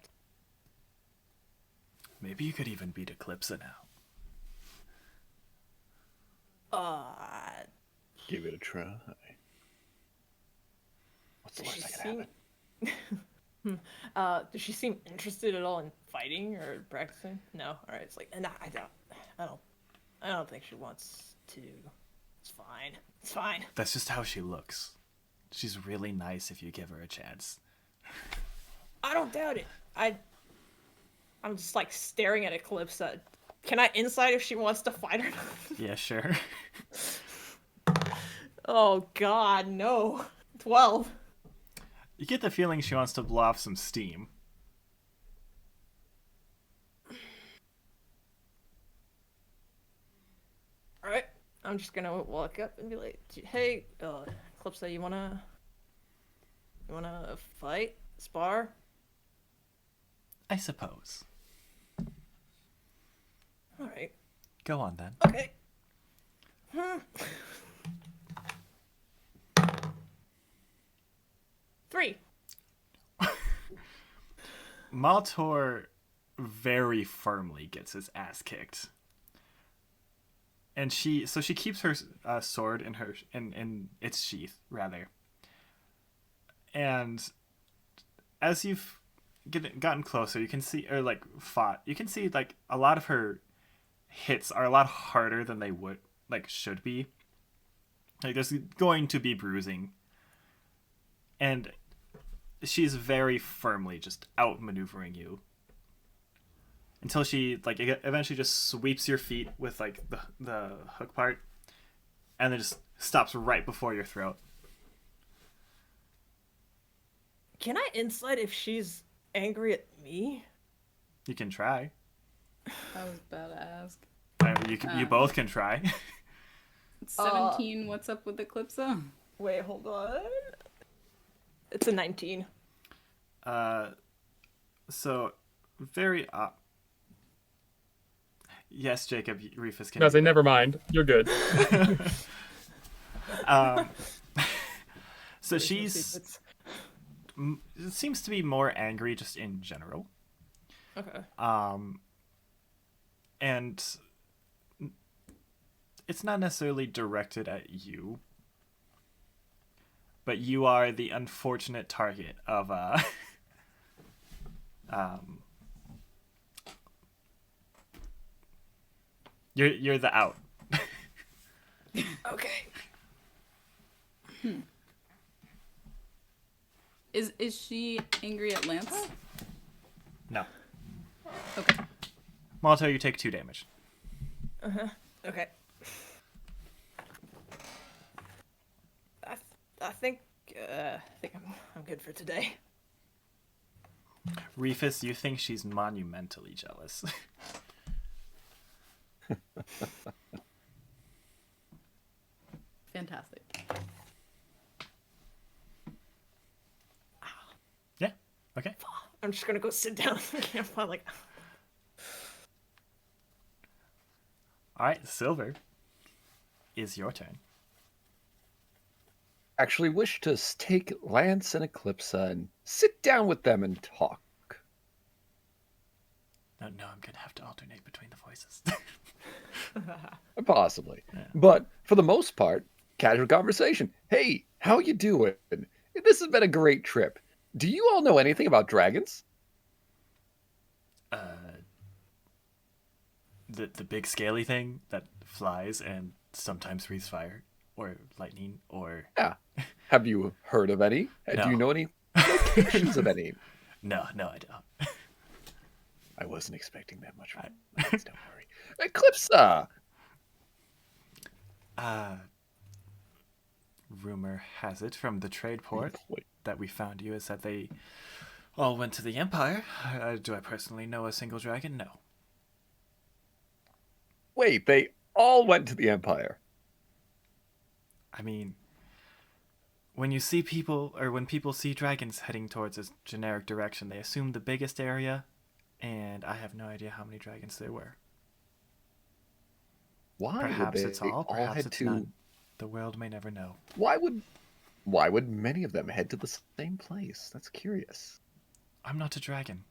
Maybe you could even beat Eclipsa now. Give it a try. What's the Does worst she that can seem... happen? Does she seem interested at all in fighting or practicing? No. All right. It's nah, I don't think she wants to. It's fine. It's fine. That's just how she looks. She's really nice if you give her a chance. I don't doubt it. I'm just staring at Eclipse. Can I insight if she wants to fight or not? Yeah, sure. Oh God, no. 12. You get the feeling she wants to blow off some steam. All right. I'm just gonna walk up and be like, "Hey, Eclipse, you wanna fight, spar?" I suppose. All right. Go on then. Okay. Three. Maltor very firmly gets his ass kicked. And she keeps her sword in its sheath, rather. And as you've gotten closer, you can see, fought, you can see a lot of her hits are a lot harder than they should be. There's going to be bruising. And she's very firmly just outmaneuvering you. Until she eventually just sweeps your feet with the hook part, and then just stops right before your throat. Can I insight if she's angry at me? You can try. I was about to ask. You both can try. 17, what's up with Eclipsa? Wait, hold on. It's a 19. So very yes, Jacob, Reefus can. No, say never mind. You're good. So she's seems to be more angry just in general. Okay. And it's not necessarily directed at you, but you are the unfortunate target of you're the out. Okay. Is she angry at Lance? No. Okay. Maltor, you take 2 damage. Okay. I think I'm good for today. Reefus, you think she's monumentally jealous. Fantastic. Yeah. Okay. I'm just gonna go sit down. I'm like, All right, Sylvyre. Is your turn. Actually, wish to take Lance and Eclipsa and sit down with them and talk. No, I'm gonna have to alternate between the voices. Possibly. Yeah. But for the most part, casual conversation. Hey, how you doing? This has been a great trip. Do you all know anything about dragons? The big scaly thing that flies and sometimes breathes fire or lightning or Yeah. Have you heard of any? No. Do you know any locations of any? no, I don't. I wasn't expecting that much from Lance, don't worry. Eclipsa! Rumor has it from the trade port that we found you is that they all went to the Empire. Do I personally know a single dragon? No. Wait, they all went to the Empire. I mean, when you see people, or when people see dragons heading towards a generic direction, they assume the biggest area, and I have no idea how many dragons there were. Why Perhaps would they it's all, all perhaps head it's to... none. The world may never know. Why would many of them head to the same place? That's curious. I'm not a dragon.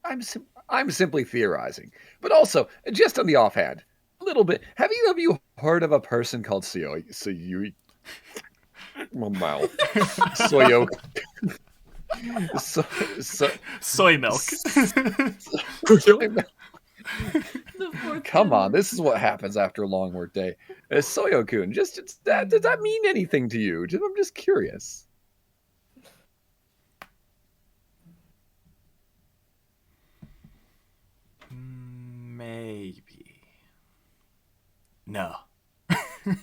I'm simply theorizing. But also, just on the offhand, a little bit. Have either of you heard of a person called Soyo? My mouth. Soyo. Soy milk. Come on, this is what happens after a long work day. Soyo-kun, does that mean anything to you? I'm just curious. Maybe. No. And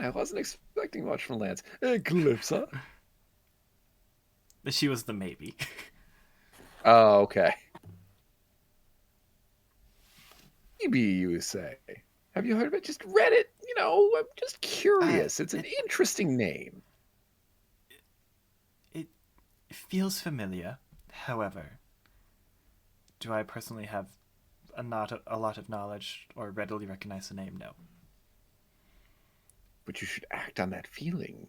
I wasn't expecting much from Lance. Eclipsa? She was the maybe. Oh, okay. Maybe you say. Have you heard of it? Just read it. I'm just curious. It's an interesting name. It feels familiar. However, do I personally have not a lot of knowledge or readily recognize the name? No. But you should act on that feeling.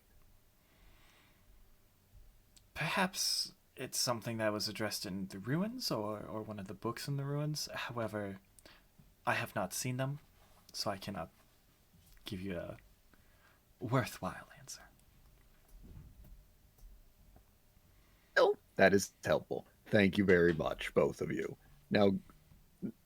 Perhaps it's something that was addressed in the ruins or one of the books in the ruins. However, I have not seen them, so I cannot give you a worthwhile answer. Well, that is helpful. Thank you very much, both of you. Now,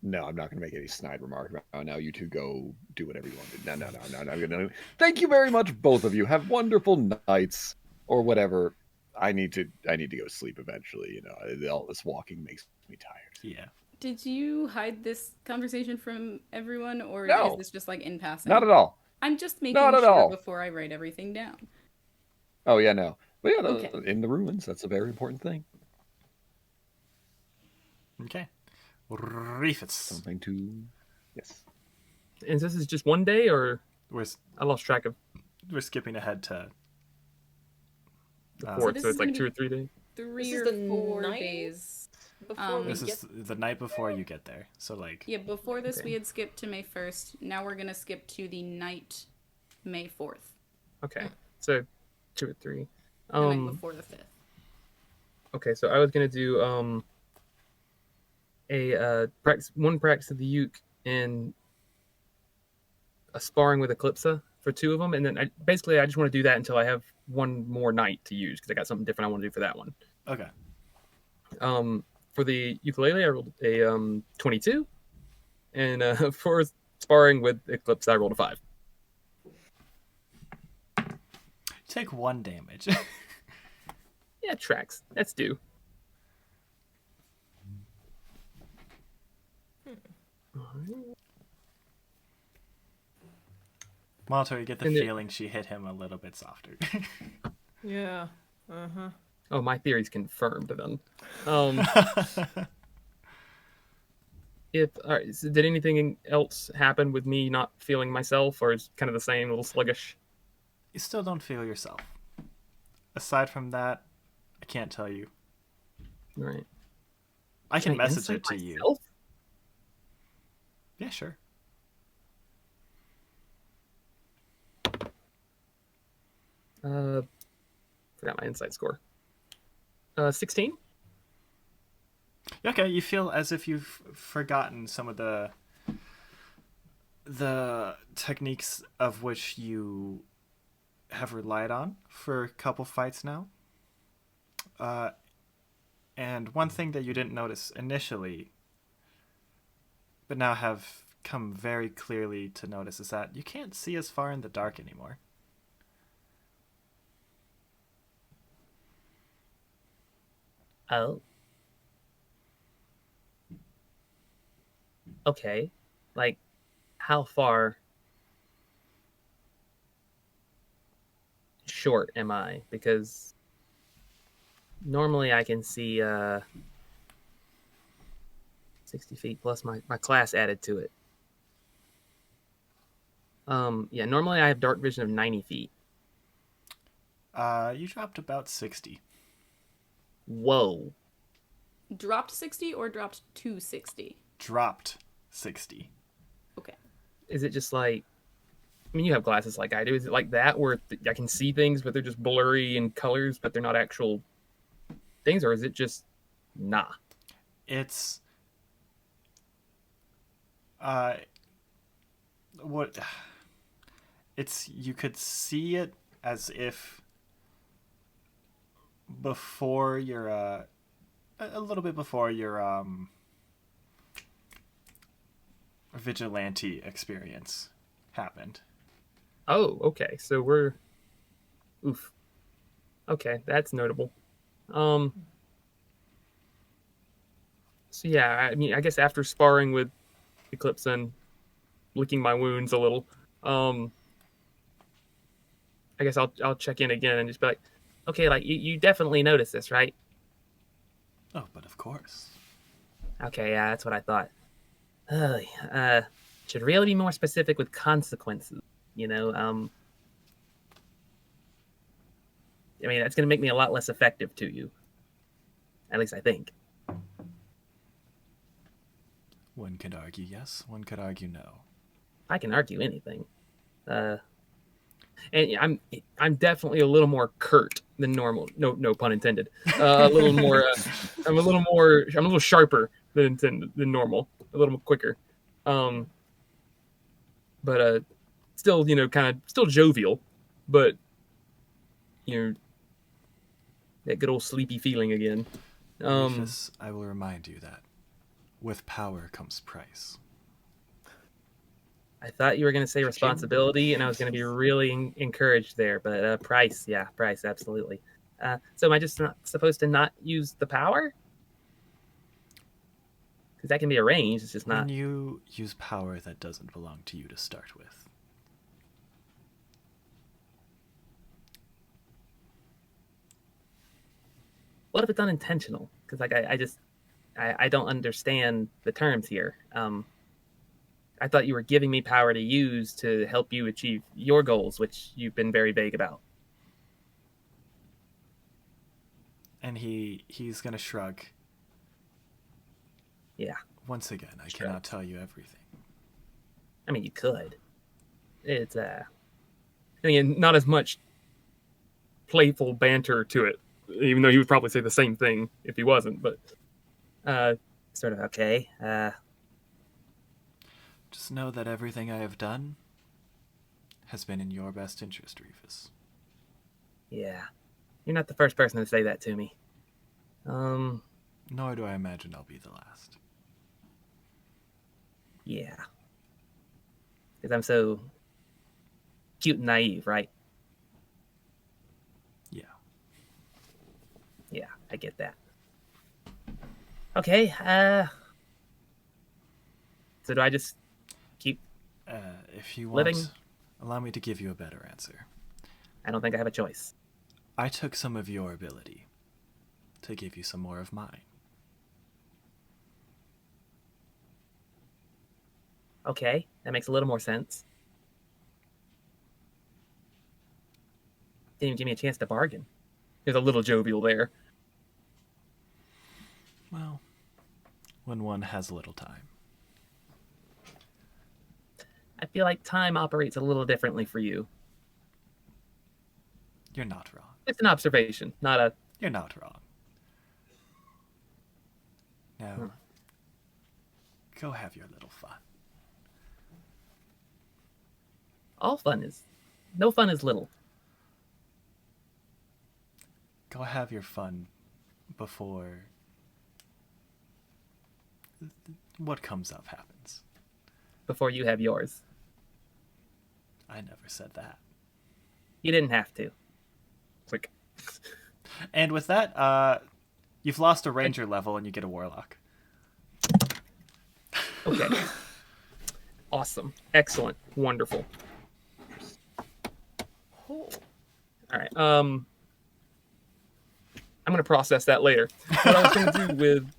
no, I'm not going to make any snide remark about now. You two go do whatever you want to do. No. Thank you very much, both of you. Have wonderful nights or whatever. I need to go sleep eventually. All this walking makes me tired. Yeah. Did you hide this conversation from everyone, or No. is this just like in passing? Not at all. I'm just making Not at sure all. before I write everything down. Oh, yeah, no. But yeah, Okay. In the ruins, that's a very important thing. Okay. Reefus. Something to... Yes. And this is just one day, or I lost track of We're skipping ahead to the So fourth, this so is it's like gonna 2 or 3 days. Three This or is the 4 night days. before we this get is the night before you get there. So like Yeah, before this Okay. we had skipped to May 1st. Now we're gonna skip to the night May 4th. Okay, so 2 or 3. The night before the 5th. Okay, so I was gonna do one practice of the uke and a sparring with Eclipsa for 2 of them, and then I just want to do that until I have one more night to use because I got something different I want to do for that one. okay. For the ukulele, I rolled a 22, and for sparring with Eclipse, I rolled a 5. Take 1 damage. Yeah, tracks. That's due. Maltor, you get the And it- feeling she hit him a little bit softer. Yeah. Uh-huh. Oh, my theory's confirmed then. All right, so did anything else happen with me not feeling myself, or is kind of the same, a little sluggish? You still don't feel yourself. Aside from that, I can't tell you. All right. I can message insight it to you. myself? Yeah, sure. Forgot my insight score. 16. Okay, you feel as if you've forgotten some of the techniques of which you have relied on for a couple fights now. And one thing that you didn't notice initially, but now have come very clearly to notice, is that you can't see as far in the dark anymore. Oh. Okay. Like, how far short am I? Because normally I can see 60 feet plus my class added to it. Yeah, normally I have dark vision of 90 feet. You dropped about 60. Whoa. Dropped 60 or dropped to 60? Dropped 60. Okay. Is it just like, I mean, you have glasses like I do. Is it like that where I can see things, but they're just blurry in colors, but they're not actual things? Or is it just, nah? It's what it's you could see it as if before your a little bit before your vigilante experience happened. Oh, okay. So we're, oof. Okay, that's notable. So yeah, I mean, I guess after sparring with Eclipse and licking my wounds a little, I guess I'll check in again and just be like, okay, like you definitely noticed this, right? Oh, but of course. Okay, yeah, that's what I thought. Should really be more specific with consequences, you know. I mean, that's gonna make me a lot less effective to you. At least I think. One could argue yes, one could argue no. I can argue anything. And I'm definitely a little more curt than normal. No pun intended. A little more. I'm a little sharper than normal. A little quicker. But still, kind of still jovial, but that good old sleepy feeling again. Reefus, I will remind you that with power comes price. I thought you were going to say responsibility, and I was going to be really encouraged there. But price, yeah, price, absolutely. So am I just not supposed to not use the power? Because that can be arranged. It's just not. When you use power that doesn't belong to you to start with. What if it's unintentional? Because like I don't understand the terms here. I thought you were giving me power to use to help you achieve your goals, which you've been very vague about. And he's gonna shrug. Yeah. Once again, I cannot tell you everything. I mean, you could. It's again, not as much playful banter to it, even though he would probably say the same thing if he wasn't. But sort of okay. Just know that everything I have done has been in your best interest, Reefus. Yeah. You're not the first person to say that to me. Nor do I imagine I'll be the last. Yeah. Because I'm so cute and naive, right? Yeah. Yeah, I get that. Okay, so do I just keep If you living? want, allow me to give you a better answer. I don't think I have a choice. I took some of your ability to give you some more of mine. Okay, that makes a little more sense. Didn't even give me a chance to bargain. There's a little jovial there. Well, when one has little time. I feel like time operates a little differently for you. You're not wrong. It's an observation, not a... You're not wrong. Now, go have your little fun. All fun is... No fun is little. Go have your fun before what comes up happens. Before you have yours. I never said that. You didn't have to. Click. And with that, you've lost a ranger level and you get a warlock. Okay. Awesome. Excellent. Wonderful. Oh. All right. I'm gonna process that later. What I was gonna do with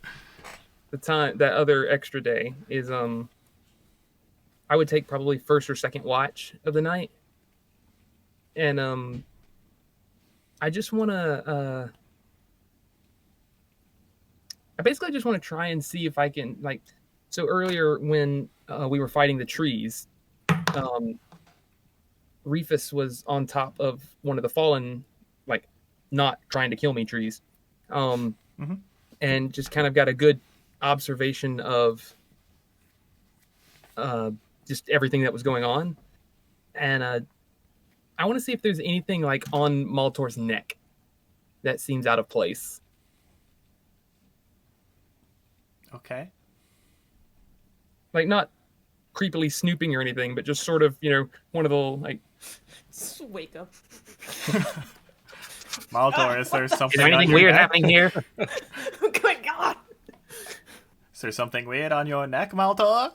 the time, that other extra day, is I would take probably first or second watch of the night, and I just want to I basically just want to try and see if I can, like, so earlier when we were fighting the trees, Reefus was on top of one of the fallen, like, not trying to kill me trees, and just kind of got a good observation of just everything that was going on, and I want to see if there's anything like on Maltor's neck that seems out of place. Okay. Like, not creepily snooping or anything, but just sort of, you know, one of the, like... Just wake up. Maltor, is there something Is there anything on your weird neck? happening here? Oh my god! Is there something weird on your neck, Maltor?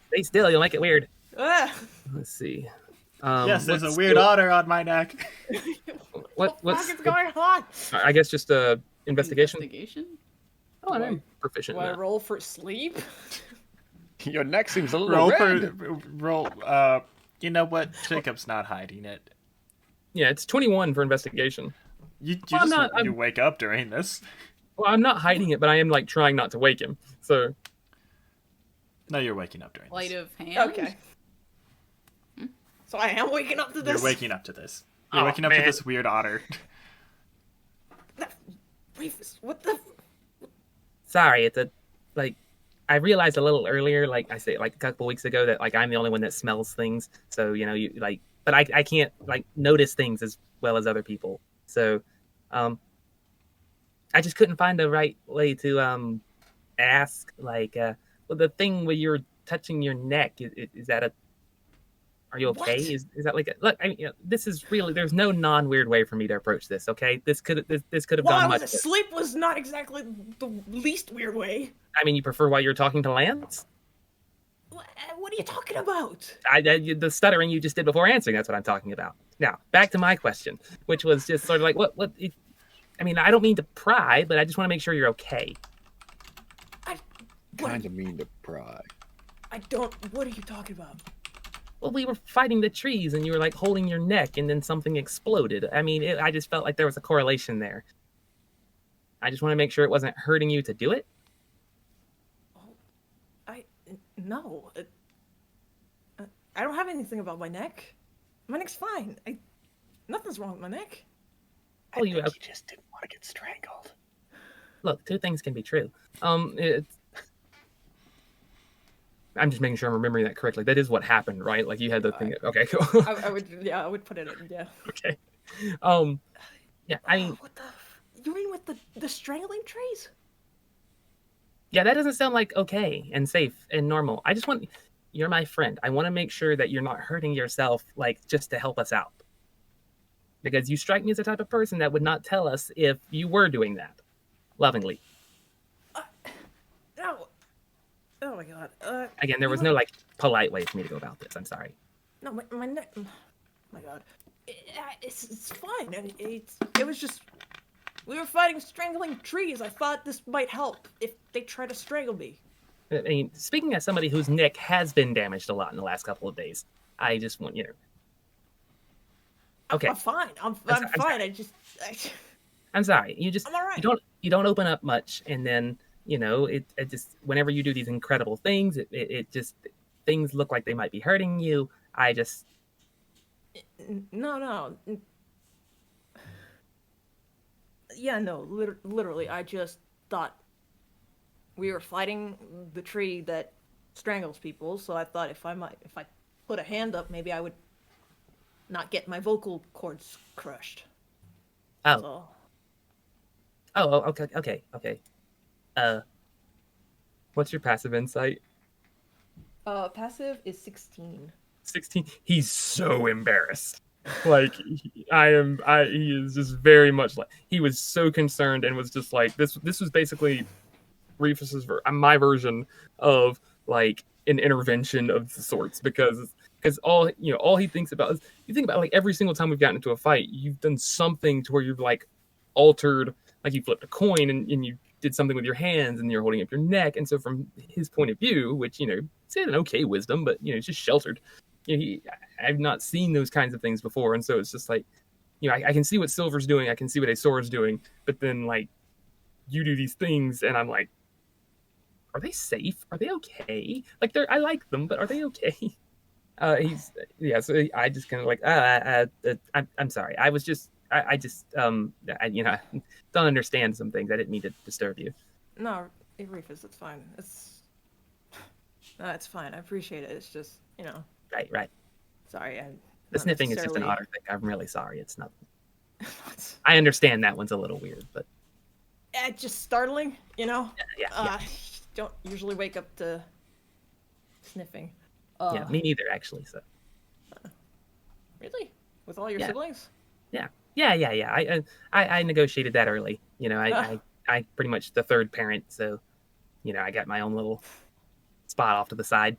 Stay still, you'll make it weird. Ah! Let's see. Yes, there's a what's weird otter on my neck. What the what's fuck is going on? I guess just investigation. Investigation? Oh, I'm proficient Do in I that. roll for sleep? Your neck seems a little Roll red. roll. You know what? Jacob's not hiding it. Yeah, it's 21 for investigation. You Well, I'm just not- you wake up during this. Well, I'm not hiding it, but I am, like, trying not to wake him. So, No, you're waking up during Sleight this. of hand? Okay. So I am waking up to this? You're waking up to this. You're Oh, waking up to man. this weird otter. Reefus, what the... sorry, it's a, like, I realized a little earlier, like I say, like a couple weeks ago, that, like, I'm the only one that smells things. So, you know, you, like, but I can't, like, notice things as well as other people. So, I just couldn't find the right way to ask, like, well, the thing where you're touching your neck, is that a, are you okay? What? Is that like a, look, I mean, you know, this is really, there's no non-weird way for me to approach this, okay? This could have While I gone was much. asleep was not exactly the least weird way. I mean, you prefer while you're talking to Lance? What are you talking about? The stuttering you just did before answering, that's what I'm talking about. Now, back to my question, which was just sort of like, what if, I mean, I don't mean to pry, but I just want to make sure you're okay. Kind of mean to pry. I don't... What are you talking about? Well, we were fighting the trees, and you were, like, holding your neck, and then something exploded. I mean, I just felt like there was a correlation there. I just want to make sure it wasn't hurting you to do it. No. I don't have anything about my neck. My neck's fine. Nothing's wrong with my neck. Oh, you have... He just didn't want to get strangled. Look, two things can be true. I'm just making sure I'm remembering that correctly. That is what happened, right? Like, you had the thing. Okay, cool. I would put it in, yeah. Okay. Yeah, I mean, What the... You mean with the strangling trees? yeah, that doesn't sound like okay and safe and normal. I just want, you're my friend. I want to make sure that you're not hurting yourself, like, just to help us out. Because you strike me as the type of person that would not tell us if you were doing that. Lovingly. No. Oh my god. Again, there was no, like, polite way for me to go about this. I'm sorry. No, my neck. Oh my god. It's fine. It was just. We were fighting strangling trees. I thought this might help if they try to strangle me. I mean, speaking as somebody whose neck has been damaged a lot in the last couple of days, I just want, Okay. I'm fine. I'm I'm fine. sorry. I'm sorry. I'm all right. You don't open up much, and then it just whenever you do these incredible things, it just things look like they might be hurting you. I just No. Yeah, no. Literally, I just thought we were fighting the tree that strangles people. So I thought if I put a hand up, maybe I would not get my vocal cords crushed. oh So, okay. What's your passive insight? passive is 16. 16. He's so embarrassed. Like he is just very much like he was so concerned and was just like this was basically Reefus's my version of like an intervention of the sorts because all he thinks about is you think about like every single time we've gotten into a fight, you've done something to where you've like altered, like you flipped a coin and you did something with your hands and you're holding up your neck. And so from his point of view, which it's an okay wisdom, but it's just sheltered. I've not seen those kinds of things before, and so it's just like, I can see what Sylvyre's doing, I can see what Aeseora's doing, but then like, you do these things, and I'm like, are they safe? Are they okay? Like I like them, but are they okay? So I just kind of like, I'm sorry. I was just, I just, don't understand some things. I didn't mean to disturb you. No, Reefus, it's fine. It's fine. I appreciate it. It's just, Right. Sorry, the sniffing is just an otter thing. I'm really sorry. It's not. I understand that one's a little weird, but just startling, Yeah. Don't usually wake up to sniffing. Yeah, me neither, actually. So. Really? With all your siblings? Yeah. I negotiated that early. I pretty much the third parent, so I got my own little spot off to the side.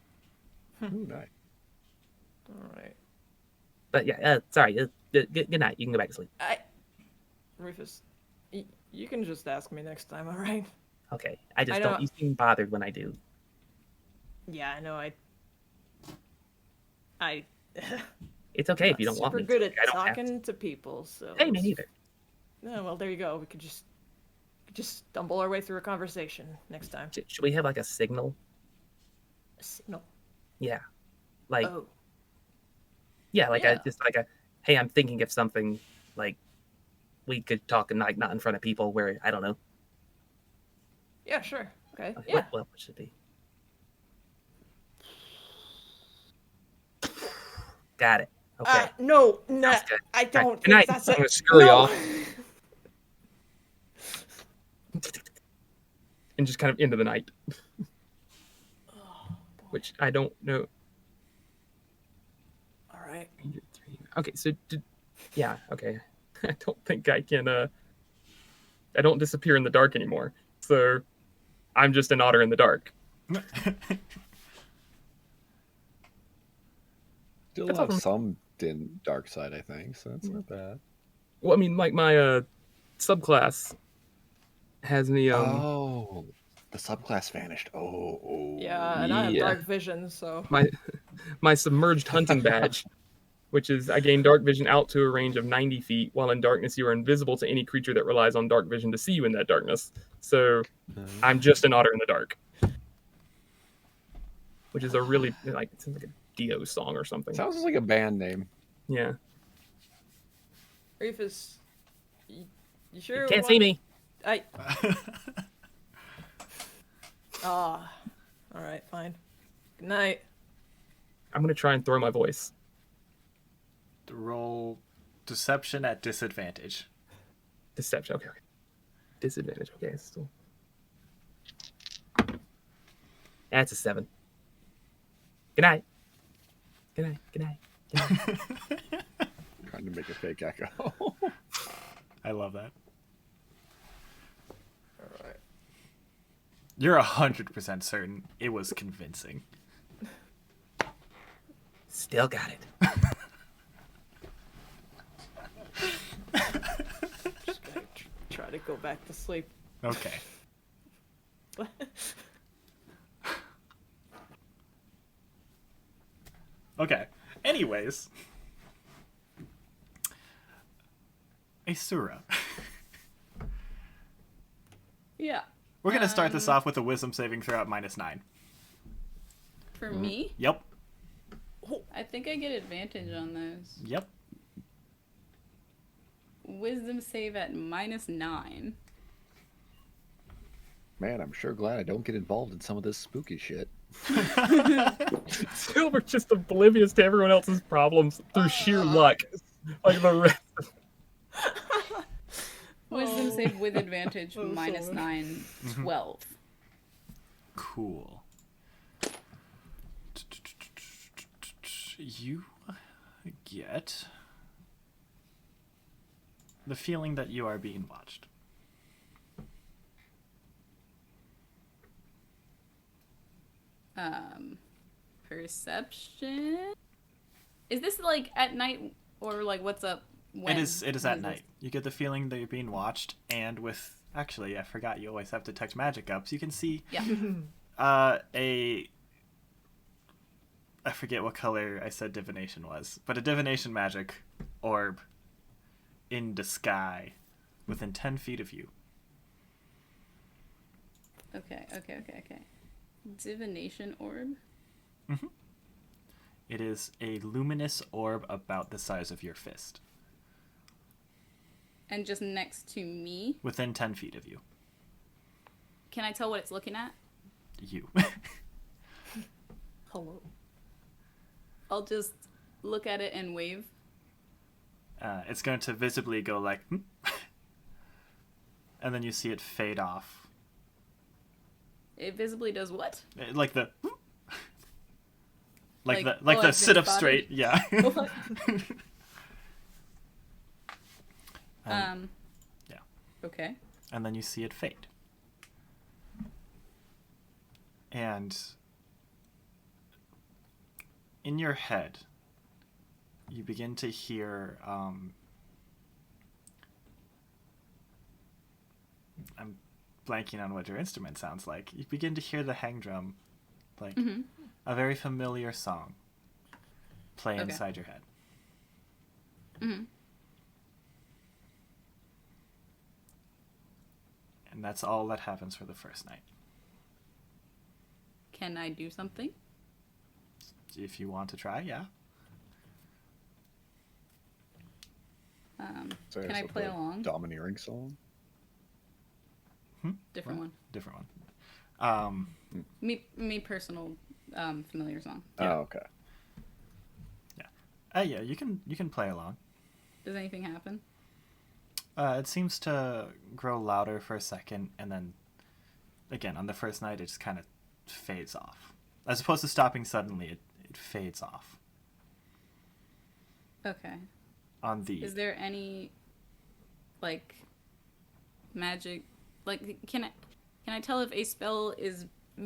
Ooh, nice. All right. But yeah, sorry. Good night. You can go back to sleep. Reefus, you can just ask me next time, all right? Okay. I just don't. You seem bothered when I do. Yeah, I know. It's okay if you don't want me. Super good at talking to people, so. Hey, me neither. Yeah, well, there you go. We could just stumble our way through a conversation next time. Should we have like a signal? A signal? Yeah. Like. Oh. Yeah, like just like a, hey, I'm thinking of something. Like, we could talk and like not in front of people. Where I don't know. Yeah, sure. Okay. Yeah. What should it be? Got it. Okay. No, I don't. Right. Good night. That's I'm gonna scurry off. And just kind of into the night. Which I don't know. All right. Okay, so okay. I don't think I can. I don't disappear in the dark anymore. So I'm just an otter in the dark. Still have some dark side, I think, so that's not bad. Well, I mean, like my subclass has me. Oh, the subclass vanished. Oh. Yeah, and I have dark vision, so. My submerged hunting badge, which is I gain dark vision out to a range of 90 feet. While in darkness, you are invisible to any creature that relies on dark vision to see you in that darkness. So I'm just an otter in the dark. Which is a really, like, it seems like a Dio song or something. Sounds like a band name. Yeah. Reefus, you sure? You can't see me. All right, fine. Good night. I'm going to try and throw my voice. Roll deception at disadvantage. Deception, okay. Disadvantage, okay. Still. That's a 7. Good night. Good night. Good night. Trying to make a fake echo. I love that. All right. You're 100% certain it was convincing. Still got it. Just gonna try to go back to sleep. Okay. Okay. Anyways. Aeseora. Yeah. We're going to start this off with a wisdom saving throw at -9. For me, Yep. I think I get advantage on those. Yep. Wisdom save at -9. Man, I'm sure glad I don't get involved in some of this spooky shit. Silver's just oblivious to everyone else's problems through sheer luck. Like the rest. Wisdom save with advantage Oh, -9, 12. Cool. You get the feeling that you are being watched. Perception. Is this like at night or like what's up? When? It is When at this? night. You get the feeling that you're being watched, and with actually I forgot you always have detect magic up, so you can see Yeah. I forget what color I said divination was, but a divination magic orb in the sky within 10 feet of you. Okay. Divination orb. It is a luminous orb about the size of your fist, And just next to me. within 10 feet of you. Can I tell what it's looking at? You. Hello. I'll just look at it and wave. It's going to visibly go like, "Hmm," and then you see it fade off. It visibly does what? Like the, "Hmm," like Like, the oh, like the I've been sit up spotted? straight, yeah. What? Yeah. Okay. And then you see it fade. And in your head, you begin to hear, I'm blanking on what your instrument sounds like. You begin to hear the hang drum, like a very familiar song, play Okay. inside your head. Mm-hmm. And that's all that happens for the first night. Can I do something? If you want to try, yeah. So Can it's I like play the along? Domineering song? Different one. Different one. Me personal familiar song. Yeah. Oh, okay. Yeah, you can play along. Does anything happen? It seems to grow louder for a second, and then, again, on the first night, it just kind of fades off. As opposed to stopping suddenly, it fades off. Okay. On the Is there any like magic? Like, can I tell if a spell is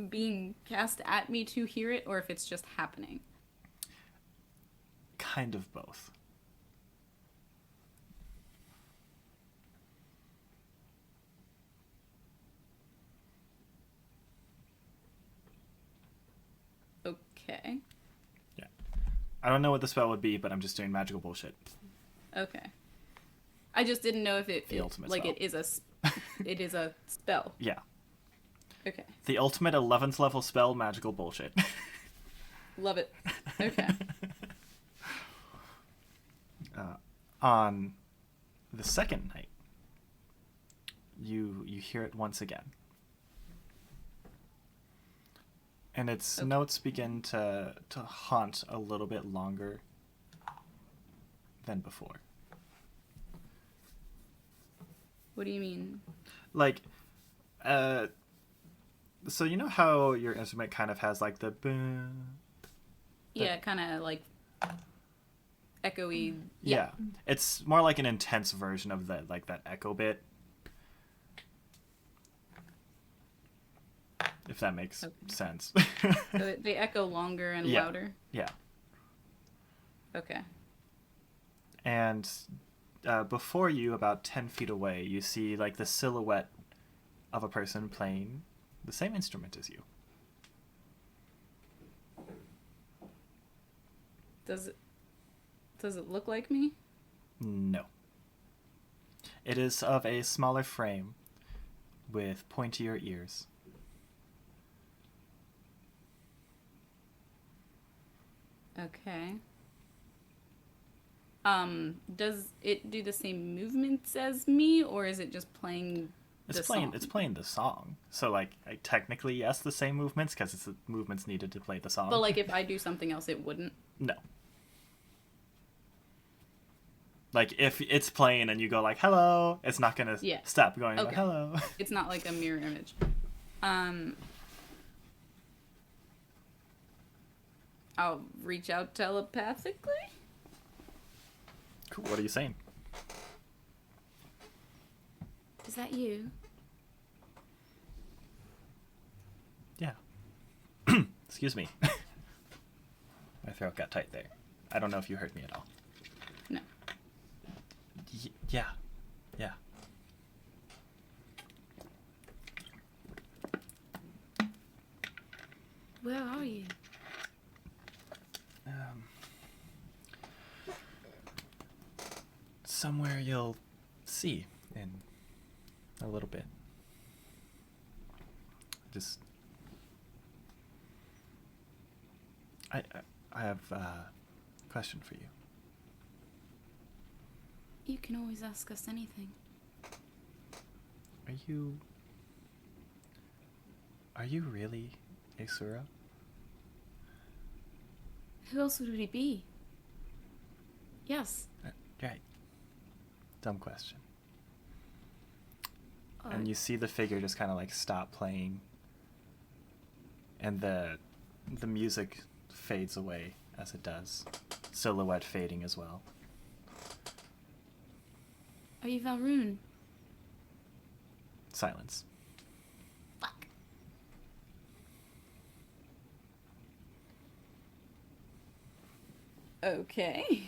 being cast at me to hear it, or if it's just happening? kind of both. Okay. I don't know what the spell would be, but I'm just doing magical bullshit. Okay. I just didn't know if The ultimate like spell. it is a spell. Yeah. Okay. The ultimate 11th level spell, magical bullshit. Love it. Okay. On the second night, you hear it once again. And its Okay. notes begin to haunt a little bit longer than before. What do you mean? Like, so you know how your instrument kind of has like the Yeah, kind of like echoey. Yeah. It's more like an intense version of the like that echo bit. If that makes sense. So they echo longer and Yeah. louder. Yeah. Okay. And before you, about 10 feet away, you see like the silhouette of a person playing the same instrument as you. Does it look like me? No. It is of a smaller frame with pointier ears. Okay. Does it do the same movements as me, or is it just playing the song? It's playing the song. So like technically yes, the same movements because it's the movements needed to play the song. But like if I do something else, it wouldn't. No. Like if it's playing and you go like hello, it's not gonna stop going like, hello. It's not like a mirror image. I'll reach out telepathically. Cool. What are you saying? Is that you? Yeah. Excuse me. My throat got tight there. I don't know if you heard me at all. No. Yeah. Yeah. Where are you? Somewhere you'll see in a little bit. Just I have a question for you. You can always ask us anything. Are you really Aeseora? Who else would he be? Yes. Right. Dumb question. And you see the figure just kind of like stop playing, and the music fades away as it does, silhouette fading as well. Are you Valrune? Silence. Fuck. Okay.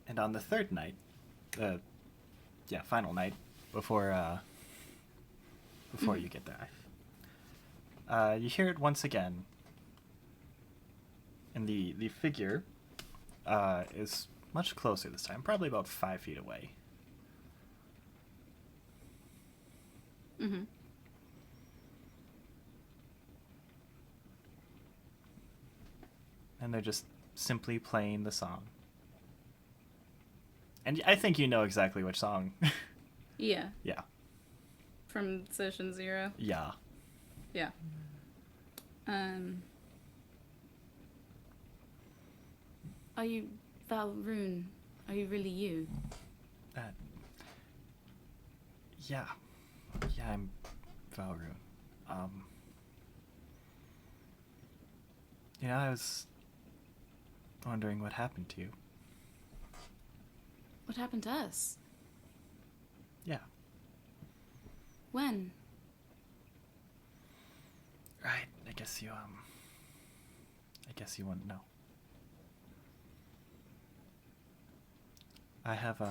And on the third night, final night before you get there, you hear it once again. And the figure is much closer this time, probably about 5 feet away. Mm-hmm. And they're just simply playing the song. And I think you know exactly which song. Yeah. Yeah. From Session 0? Yeah. Yeah. Are you Valrune? Are you really you? Yeah. Yeah, I'm Valrune. I was wondering what happened to you. What happened to us? Yeah. When? Right. I guess you want to know. I have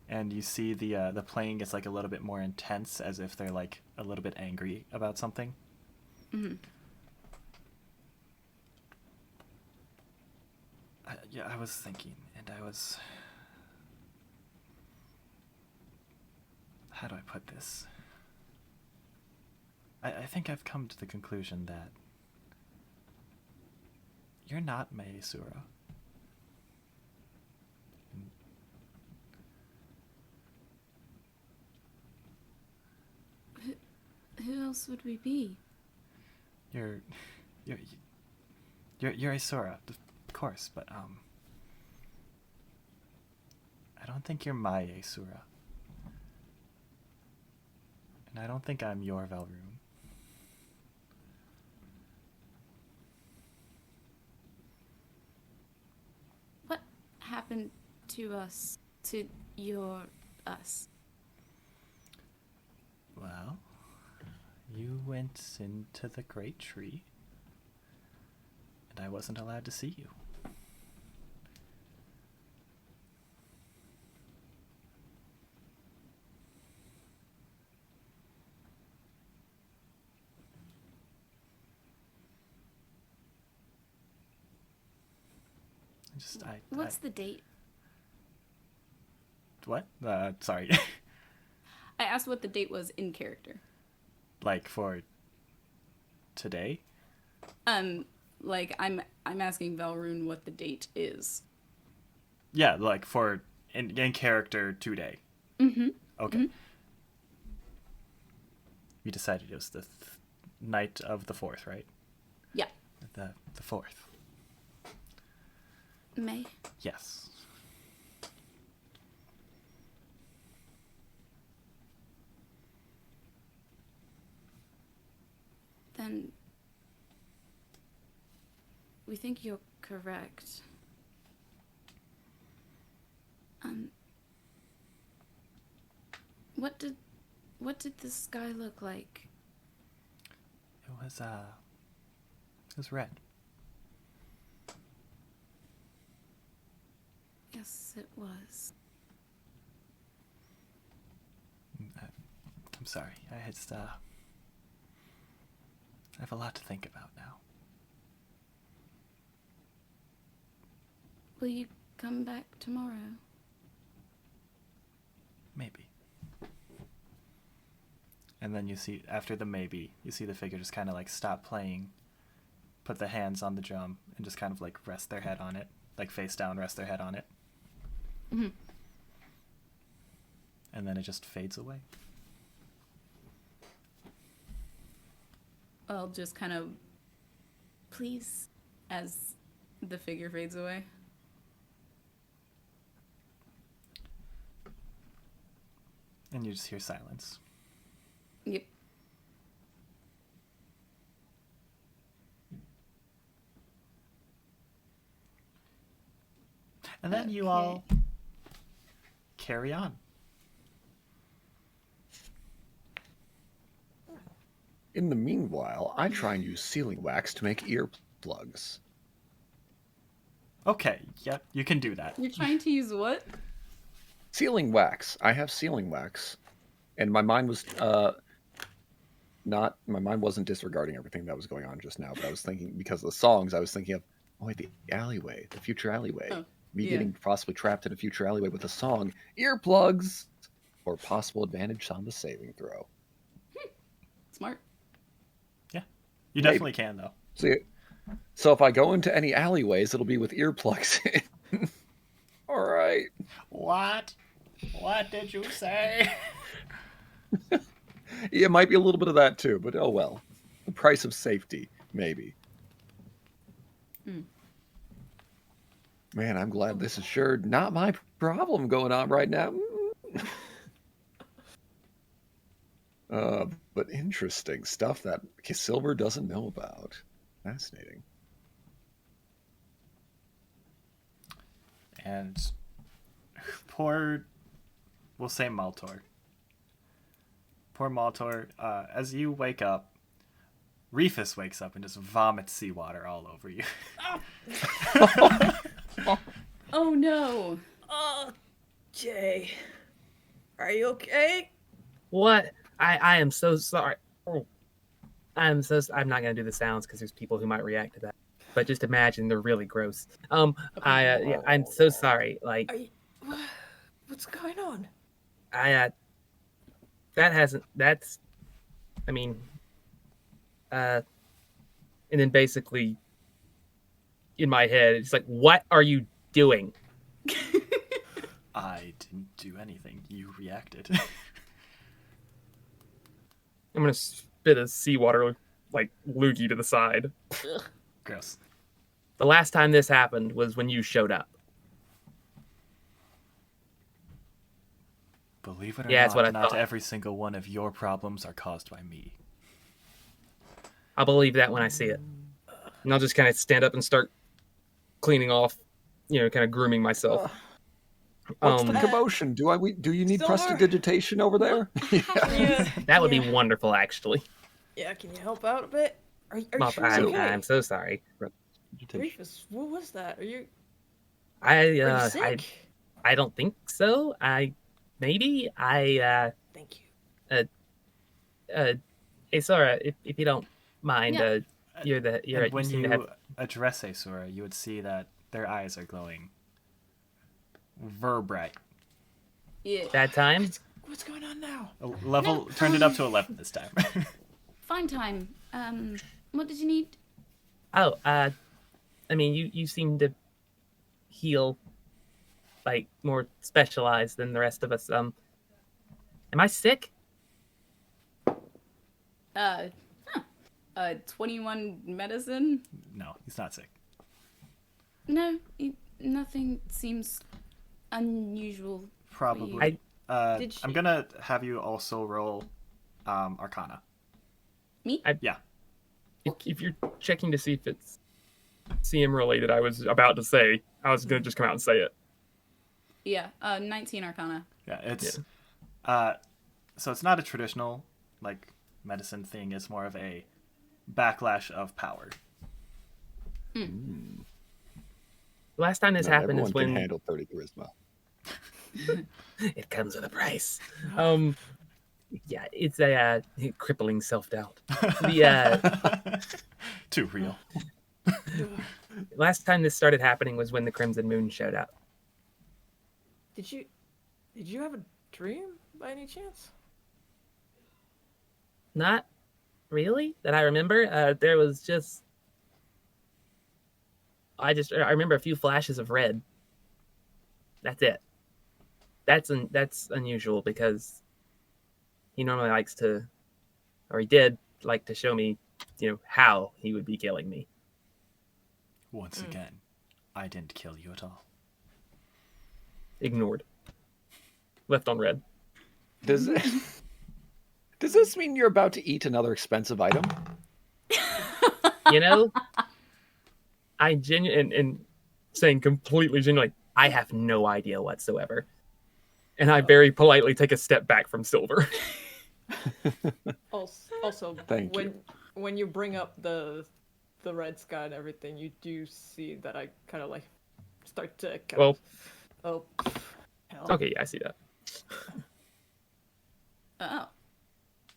and you see the playing gets like a little bit more intense, as if they're like a little bit angry about something. Mm-hmm. I was thinking, and I was... How do I put this? I think I've come to the conclusion that you're not my Aeseora. Who else would we be? You're Aeseora, of course, but I don't think you're my Aeseora. And I don't think I'm your Velrune. What happened to us? To us? Well, you went into the great tree, and I wasn't allowed to see you. What's the date? What? Sorry. I asked what the date was in character. Like for today? Like I'm asking Velrune what the date is. Yeah, like for in character today. Mm-hmm. Okay. Mm-hmm. You decided it was the night of the 4th, right? Yeah. The 4th. May. Yes. Then we think you're correct. What did the sky look like? It was red. Yes, it was. I'm sorry. I have a lot to think about now. Will you come back tomorrow? Maybe. And then you see, after the maybe, you see the figure just kind of like stop playing, put the hands on the drum, and just kind of like rest their head on it. Like face down, rest their head on it. Mm-hmm. And then it just fades away. I'll just kind of, please, as the figure fades away. And you just hear silence. Yep. And then you all carry on. In the meanwhile, I try and use sealing wax to make earplugs. Okay, yep, you can do that. You're trying to use what? Sealing wax. I have sealing wax. And my mind was my mind wasn't disregarding everything that was going on just now, but I was thinking, because of the songs, I was thinking of, oh wait, the alleyway, the future alleyway. Oh, Me yeah. getting possibly trapped in a future alleyway with a song, earplugs, or possible advantage on the saving throw. Smart. Yeah, you Maybe. definitely can, though. So if I go into any alleyways, it'll be with earplugs in. All right. What? What did you say? Yeah, it might be a little bit of that too, but oh well. The price of safety, maybe. Man, I'm glad this is sure not my problem going on right now. But interesting stuff that Sylvyre doesn't know about. Fascinating. And poor, we'll say Maltor. Poor Maltor, as you wake up, Reefus wakes up and just vomits seawater all over you. Oh no. Jay, are you okay? What? I am so sorry. Oh. I'm not gonna do the sounds because there's people who might react to that. But just imagine they're really gross. I'm so sorry. Like, Are you... What's going on? That's, I mean, and then basically in my head, it's like, what are you doing? I didn't do anything. You reacted. I'm gonna spit a seawater like loogie to the side. Gross. The last time this happened was when you showed up. Believe it or Yeah, that's not, what I not thought. every single one of your problems are caused by me. I'll believe that when I see it. And I'll just kind of stand up and start cleaning off, kind of grooming myself. What's the commotion? Do you need Sylvyre? prestidigitation over there? Yeah. That would be wonderful, actually. Yeah, can you help out a bit? Are you sure I'm, it's okay? I'm so sorry. Reefus, what was that? Are you I sick? I don't think so. Maybe Thank you. Aeseora, if you don't mind, Yeah. you And when seem to you have. address Aeseora, you would see that their eyes are glowing bright. Yeah. That time. What's going on now? Level turned it up to 11 this time. Fine time. What did you need? Oh, I mean, you seem to heal like more specialized than the rest of us. Am I sick? 21 medicine? No, he's not sick. No, nothing seems unusual. Probably. Did I'm she- gonna have you also roll Arcana. Me? Yeah. If you're checking to see if it's CM related, I was about to say I was gonna just come out and say it. Yeah, 19 Arcana. Yeah, it's so it's not a traditional like medicine thing, it's more of a backlash of power. Last time this Not happened everyone is when can handle 30 charisma. it comes with a price. Yeah, it's a crippling self-doubt. The Too real. last time this started happening was when the Crimson Moon showed up. Did you have a dream by any chance? Not really that I remember. There was just I remember a few flashes of red. That's it. That's unusual because he normally likes to, or he did like to show me, how he would be killing me. Once again, I didn't kill you at all. Ignored. Left on red. Does this mean you're about to eat another expensive item? I and saying completely genuinely, I have no idea whatsoever. And I very politely take a step back from Sylvyre. Also, Thank you. when you bring up the red sky and everything, you do see that I kind of like start to oh hell. Okay, yeah, I see that. Oh.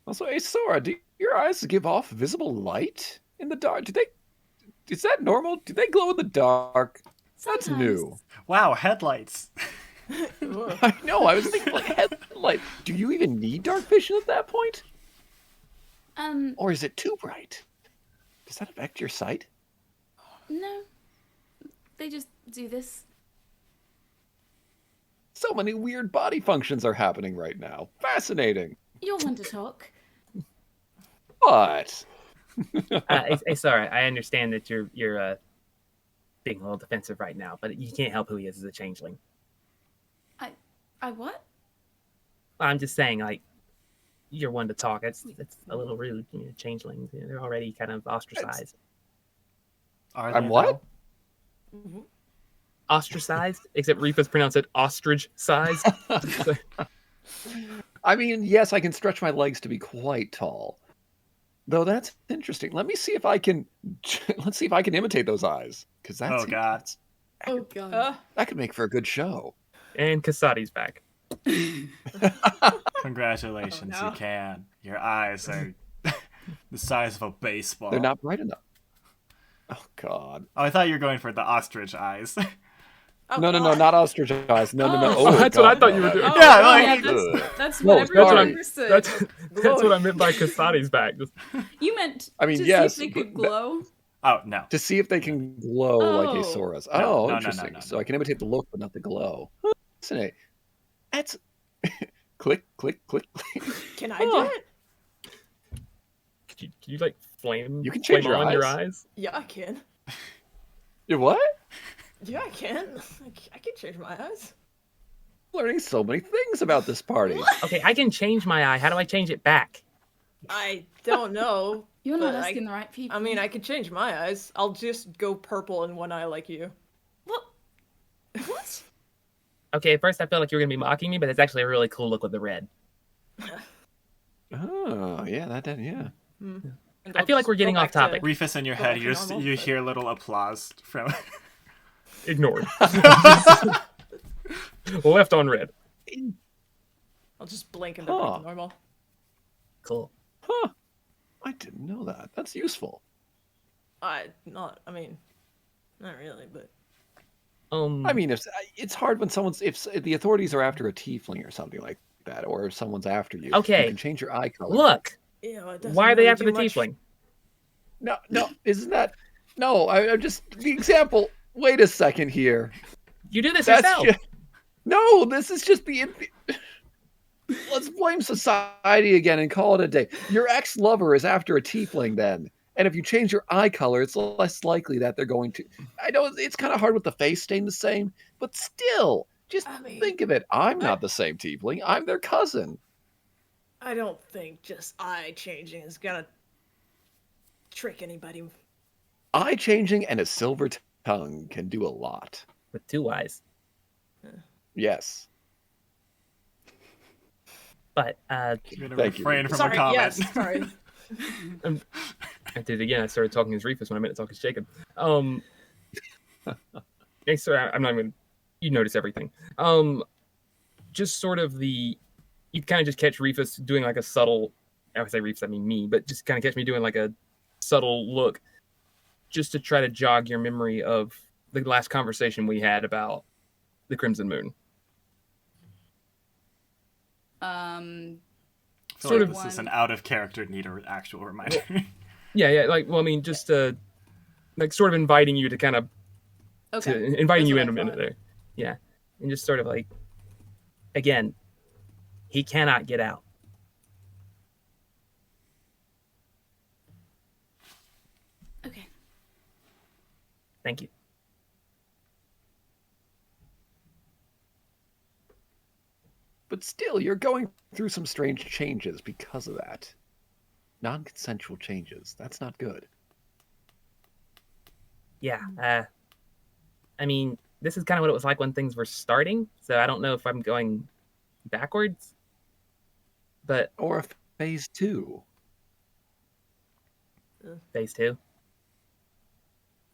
Also, Aeseora, do your eyes give off visible light in the dark? Is that normal? Do they glow in the dark? That's Sometimes. new. Wow, headlights. Ugh. I know, I was thinking like headlight. Do you even need dark vision at that point? Or is it too bright? Does that affect your sight? No. They just do this. So many weird body functions are happening right now. Fascinating. You're one to talk. What? Sorry, I understand that you're being a little defensive right now, but you can't help who he is as a changeling. I what? I'm just saying, like, you're one to talk. It's a little rude. Changelings, they're already kind of ostracized. Are I'm they, what? though? Ostracized, except Reefus pronounced it ostrich-sized. So, I mean, yes, I can stretch my legs to be quite tall. Though that's interesting. Let's see if I can imitate those eyes. Because that's Oh god. Oh god. that could make for a good show. and Kasadi's back. Congratulations, Oh, no. you can. Your eyes are the size of a baseball. They're not bright enough. Oh God. Oh, I thought you were going for the ostrich eyes. Oh, No, God. not ostrich eyes. No. Oh. Oh, That's God, what I thought you no, were doing. Oh, Yeah, Yeah, like- that's No, what everyone sorry. understood. That's what I meant by Kasadi's back. Just, You meant I mean, to yes, see if they could but glow? Oh no. To see if they can glow like Oh. Aeseora's. No, Oh, no, interesting. no. So I can imitate the look, but not the glow. Fascinating. That's click, click, click, click. Can I do it? can you like flame? You can change flame your on your eyes? eyes. Yeah, I can. You what? Yeah, I can. I can change my eyes. learning so many things about this party. Okay, I can change my eye. How do I change it back? I don't know. You're not but asking the right people. I mean, I could change my eyes. I'll just go purple in one eye like you. What? What? Okay, at first I felt like you were gonna be mocking me, but it's actually a really cool look with the red. Oh, yeah, yeah. And I I'll feel like just we're getting go off back to- topic. Reefus in your Go head, back you to normal, you but- hear a little applause from. Ignored. Left on red. I'll just blink and go back Huh. to normal. Cool. Huh. I didn't know that. That's useful. I mean, not really, but I mean, if it's hard when if the authorities are after a tiefling or something like that, or if someone's after you, Okay. you can change your eye color. Look, you know, it doesn't why are they really after the do much. tiefling? No, isn't that? No, I'm just the example. Wait a second here. You do this That's yourself. just, no, this is just the. Let's blame society again and call it a day. Your ex-lover is after a tiefling then. And if you change your eye color, it's less likely that they're going to. I know it's kind of hard with the face staying the same, but still, just I mean, think of it. I'm not the same tiefling. I'm their cousin. I don't think just eye changing is gonna trick anybody. Eye changing and a silver tongue can do a lot. With 2 eyes. Yes. But I'm gonna Thank you, refrain Reefus. from a Sorry, comment. yes, sorry. I did it again. I started talking as Reefus when I meant to talk as Jacob. Hey, sorry, I'm not even. You notice everything. Just sort of you kind of just catch Reefus doing like a subtle. I would say Reefus, I mean me, but just kind of catch me doing like a subtle look, just to try to jog your memory of the last conversation we had about the Crimson Moon. I feel Sort like of this is one- an out of character, need an actual reminder. Yeah. Like, well, I mean, just like sort of inviting you to kind of Okay. inviting That's you what in I a minute thought. there. Yeah. And just sort of like, again, he cannot get out. Okay. Thank you. But still, you're going through some strange changes because of that. Non-consensual changes. That's not good. Yeah. I mean, this is kind of what it was like when things were starting. So I don't know if I'm going backwards. But Or phase 2. phase 2.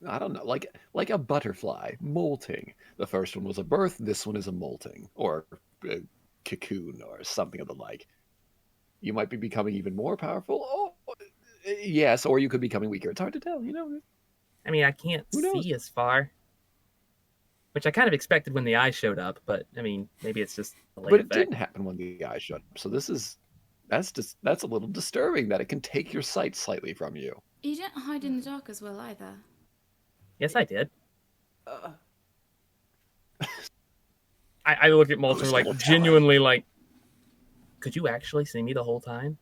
I don't know, like a butterfly molting. The first one was a birth. This one is a molting or a cocoon or something of the like. You might be becoming even more powerful. Oh, yes, or you could be becoming weaker. It's hard to tell, you know. I mean, I can't Who knows? see as far, which I kind of expected when the eye showed up. But I mean, maybe it's just a late But it effect. didn't happen when the eye shut up. So that's a little disturbing that it can take your sight slightly from you. You didn't hide in the dark as well either. Yes, I did. Uh, I look at Maltor Who's like gonna tell him? genuinely like, could you actually see me the whole time?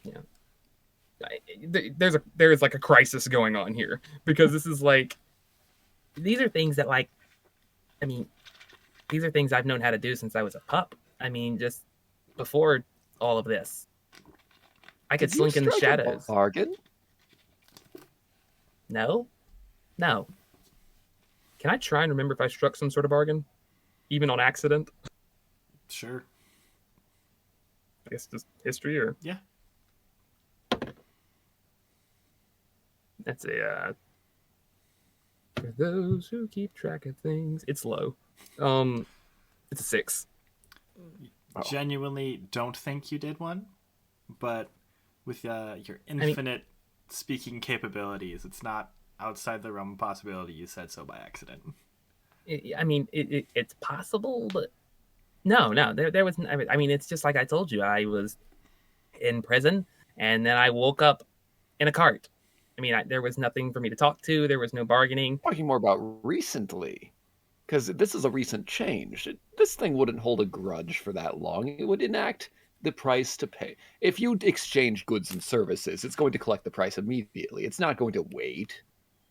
yeah. There's like a crisis going on here because this is like, these are things that like, I mean, these are things I've known how to do since I was a pup. I mean, just before all of this, I could Did you slink in the strike a shadows. bargain? No. Can I try and remember if I struck some sort of bargain, even on accident? Sure. I guess just history or Yeah. that's a for those who keep track of things. It's low. It's a 6. Oh. Genuinely don't think you did one, but with your infinite speaking capabilities, it's not outside the realm of possibility you said so by accident. It's possible, but no. There was. I mean, it's just like I told you. I was in prison, and then I woke up in a cart. I mean, there was nothing for me to talk to. There was no bargaining. Talking more about recently, because this is a recent change. This thing wouldn't hold a grudge for that long. It would enact the price to pay. If you exchange goods and services, it's going to collect the price immediately. It's not going to wait.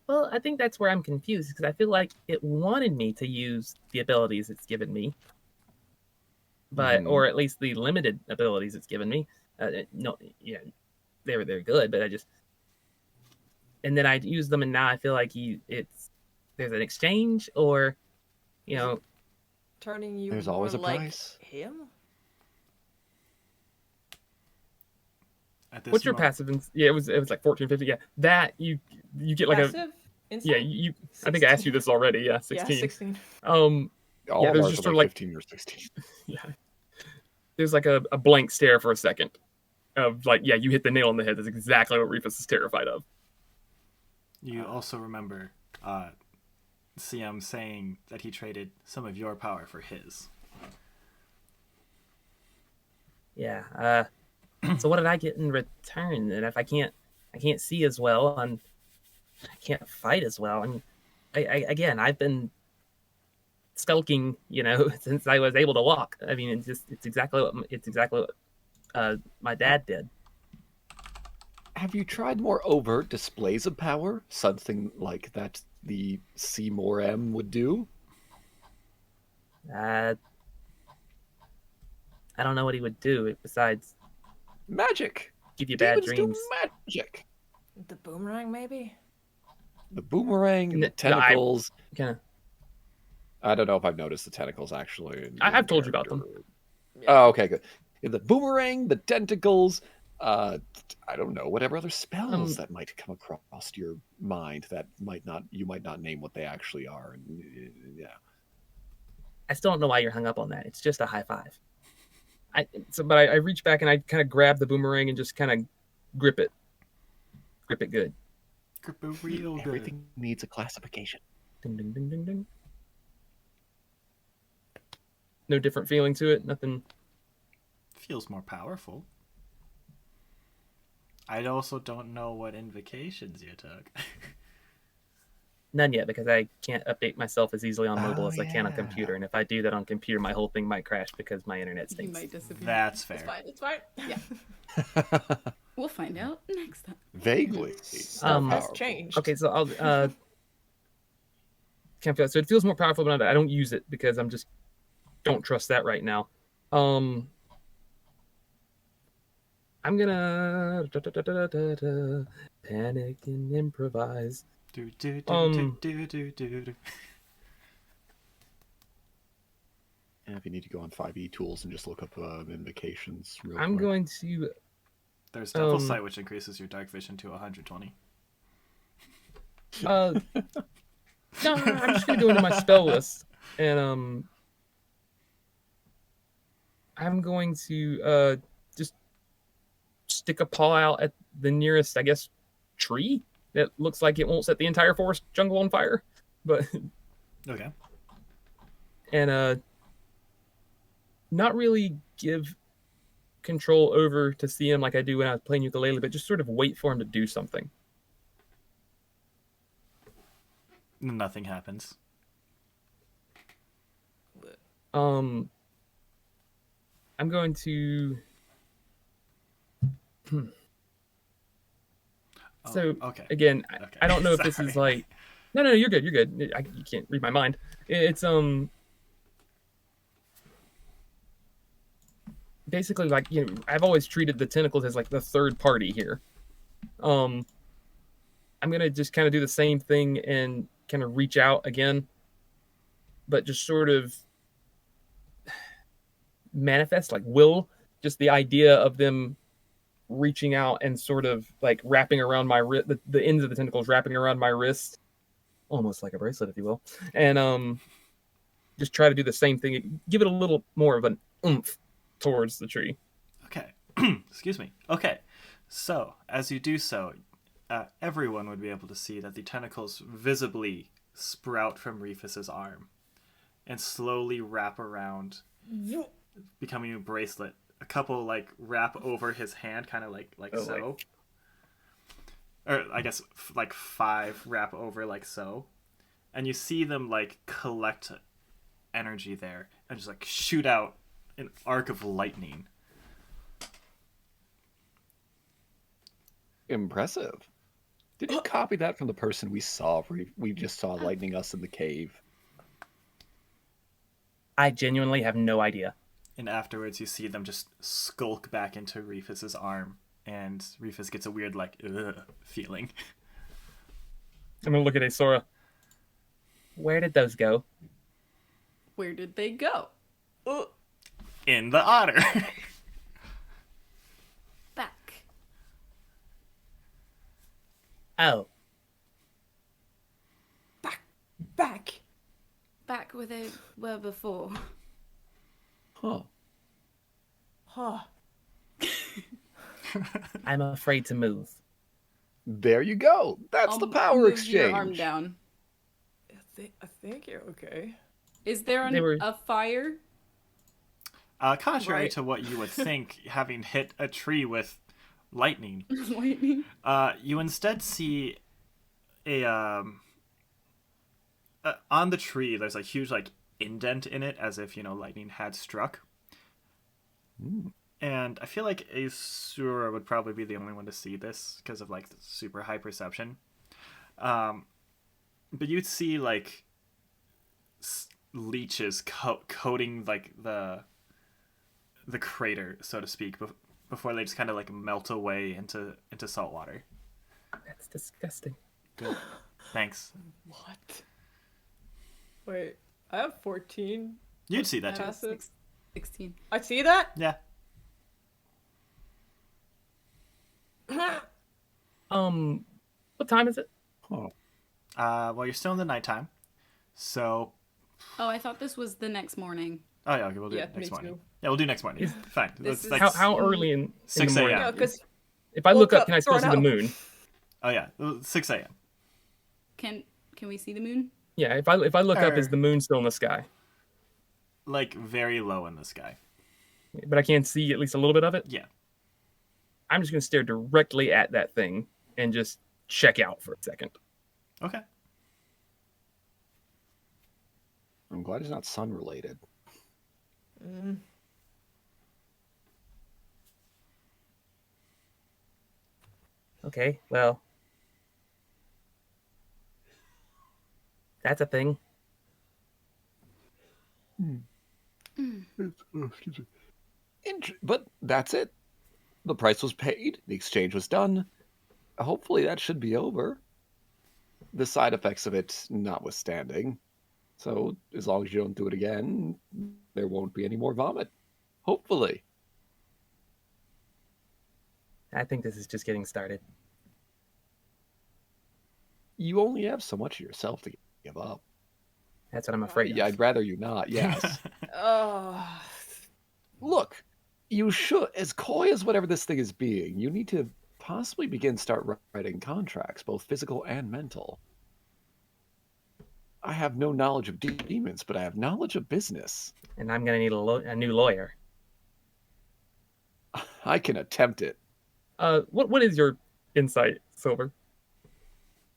Well, I think that's where I'm confused because I feel like it wanted me to use the abilities it's given me, but or at least the limited abilities it's given me. No, yeah, they're good, but I just and then I use them, and now I feel like there's an exchange, or you know, turning you There's more always a like price. him. At this what's your moment, passive? Yeah, it was like 1450. Yeah, that you get like Passive a insight. you. I think I asked you this already. Yeah, 16. Yeah, 16. All Yeah, of there's ours just are sort like of like 15 or 16. yeah, there's like a blank stare for a second of like, yeah, you hit the nail on the head. That's exactly what Reefus is terrified of. you also remember CM saying that he traded some of your power for his. Yeah. So what did I get in return? And if I can't see as well, and I can't fight as well. And again, I've been skulking, since I was able to walk. I mean, it's exactly what my dad did. Have you tried more overt displays of power? Something like that the Seymour M would do? I don't know what he would do besides Magic! give you bad Demons dreams. do magic! The boomerang, maybe? The boomerang, the No, tentacles. Kinda, I don't know if I've noticed the tentacles, actually. I've told you about them. Oh, okay, good. The boomerang, the tentacles, I don't know, whatever other spells that might come across your mind that you might not name what they actually are. Yeah. I still don't know why you're hung up on that. It's just a high five. But I reach back and I kind of grab the boomerang and just kind of grip it good. Grip it real good. Everything needs a classification. Ding, ding, ding, ding, ding. No different feeling to it. Nothing. Feels more powerful. I also don't know what invocations you took. None yet, because I can't update myself as easily on mobile as I can on computer. And if I do that on computer, my whole thing might crash because my internet You stinks. might disappear. That's fair. It's fine. Yeah. We'll find out next time. Vaguely. Stuff has Powerful. changed. Okay, so I'll can't feel it. So it feels more powerful, but I don't use it because I'm just don't trust that right now. I'm gonna panic and improvise. Do, do, do, do, do, do, do. And if you need to go on 5e tools and just look up invocations real I'm quick. going to. There's Devil Sight, which increases your dark vision to 120. No, I'm just gonna go into my spell list, and I'm going to just stick a paw out at the nearest, I guess, tree that looks like it won't set the entire forest jungle on fire, but Okay. and not really give control over to CM like I do when I was playing ukulele, but just sort of wait for him to do something. Nothing happens. I'm going to. So okay. again, Okay. I don't know if this Sorry. is like. No, you're good. You're good. You can't read my mind. It's basically like I've always treated the tentacles as like the third party here. I'm gonna just kind of do the same thing and kind of reach out again, but just sort of manifest like will just the idea of them reaching out and sort of like wrapping around my wrist, the ends of the tentacles wrapping around my wrist, almost like a bracelet, if you will, and just try to do the same thing. Give it a little more of an oomph towards the tree. Okay. Excuse me. Okay. So, as you do so, everyone would be able to see that the tentacles visibly sprout from Reefus's arm and slowly wrap around, becoming a bracelet. A couple like wrap over his hand, kind of like so. Or I guess like 5 wrap over like so. And you see them like collect energy there and just like shoot out an arc of lightning. Impressive. Did you copy that from the person we saw? We just saw lightning us in the cave. I genuinely have no idea. And afterwards, you see them just skulk back into Reefus's arm, and Reefus gets a weird, like, ugh feeling. I'm gonna look at Aeseora. Where did those go? Where did they go? In the otter. Back. Oh, Back. Back where they were before. Huh. Huh. I'm afraid to move. There you go. That's the power move exchange. Your arm down. I think you're okay. Is there a fire? Contrary Right. to what you would think, having hit a tree with lightning, Lightning. you instead see a on the tree. There's a huge like indent in it, as if lightning had struck. And I feel like Aeseora would probably be the only one to see this because of like the super high perception. But you'd see like leeches coating like the crater, so to speak, before they just kind of like melt away into salt water. That's disgusting. Good. Thanks. What? Wait, I have 14. You'd see that too. Passive. 16. I see that? Yeah. What time is it? Oh. Well, you're still in the nighttime, so. Oh, I thought this was the next morning. Oh yeah, okay, we'll do Yeah, it next me morning. too. Yeah, we'll do next morning. Fine. This is- How early in 6 the morning? a.m. Yeah, because If I look Woke up, can I up, still see the thrown moon? Oh yeah, 6 a.m. Can we see the moon? Yeah, if I look up, is the moon still in the sky? Like very low in the sky. But I can see at least a little bit of it. Yeah. I'm just gonna stare directly at that thing and just check out for a second. Okay. I'm glad it's not sun related. Okay, well, that's a thing. But that's it. The price was paid. The exchange was done. Hopefully that should be over. The side effects of it notwithstanding. So as long as you don't do it again, there won't be any more vomit. Hopefully. I think this is just getting started. You only have so much of yourself to give up. That's what I'm afraid Yeah, of. I'd rather you not, yes. Oh, Look, you should, as coy as whatever this thing is being, you need to possibly start writing contracts, both physical and mental. I have no knowledge of demons, but I have knowledge of business. And I'm gonna need a new lawyer. I can attempt it. What is your insight, Silver?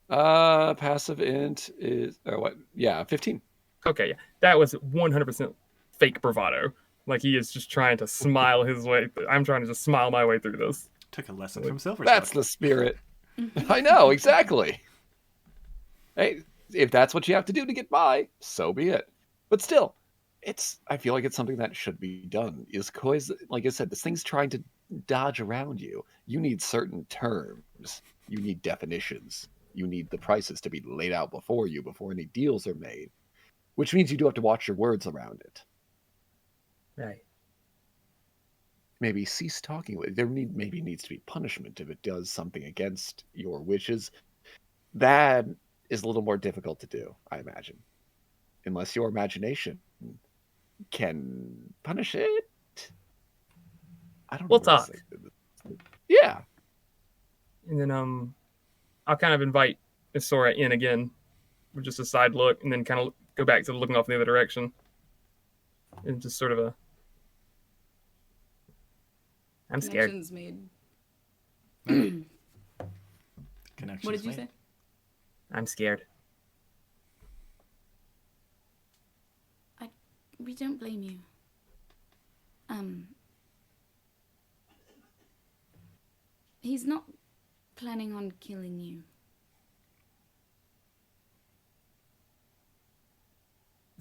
Passive int is what? Yeah, 15. Okay, yeah, that was 100% fake bravado. Like he is just trying to smile his way. I'm trying to just smile my way through this. Took a lesson from Silver. That's the spirit. I know, exactly. Hey, if that's what you have to do to get by, so be it. But still, I feel like it's something that should be done. Is Koi's, like I said, this thing's trying to dodge around you. You need certain terms. You need definitions. You need the prices to be laid out before you before any deals are made. Which means you do have to watch your words around it. Right. Maybe cease talking with it. Maybe needs to be punishment if it does something against your wishes. That is a little more difficult to do, I imagine. Unless your imagination can punish it. I don't know. We'll talk. Yeah. And then I'll kind of invite Aeseora in again with just a side look, and then kind of go back to looking off the other direction, and just sort of a. I'm scared. Connections made. Connections What did you made. say? I'm scared. We don't blame you. He's not planning on killing you.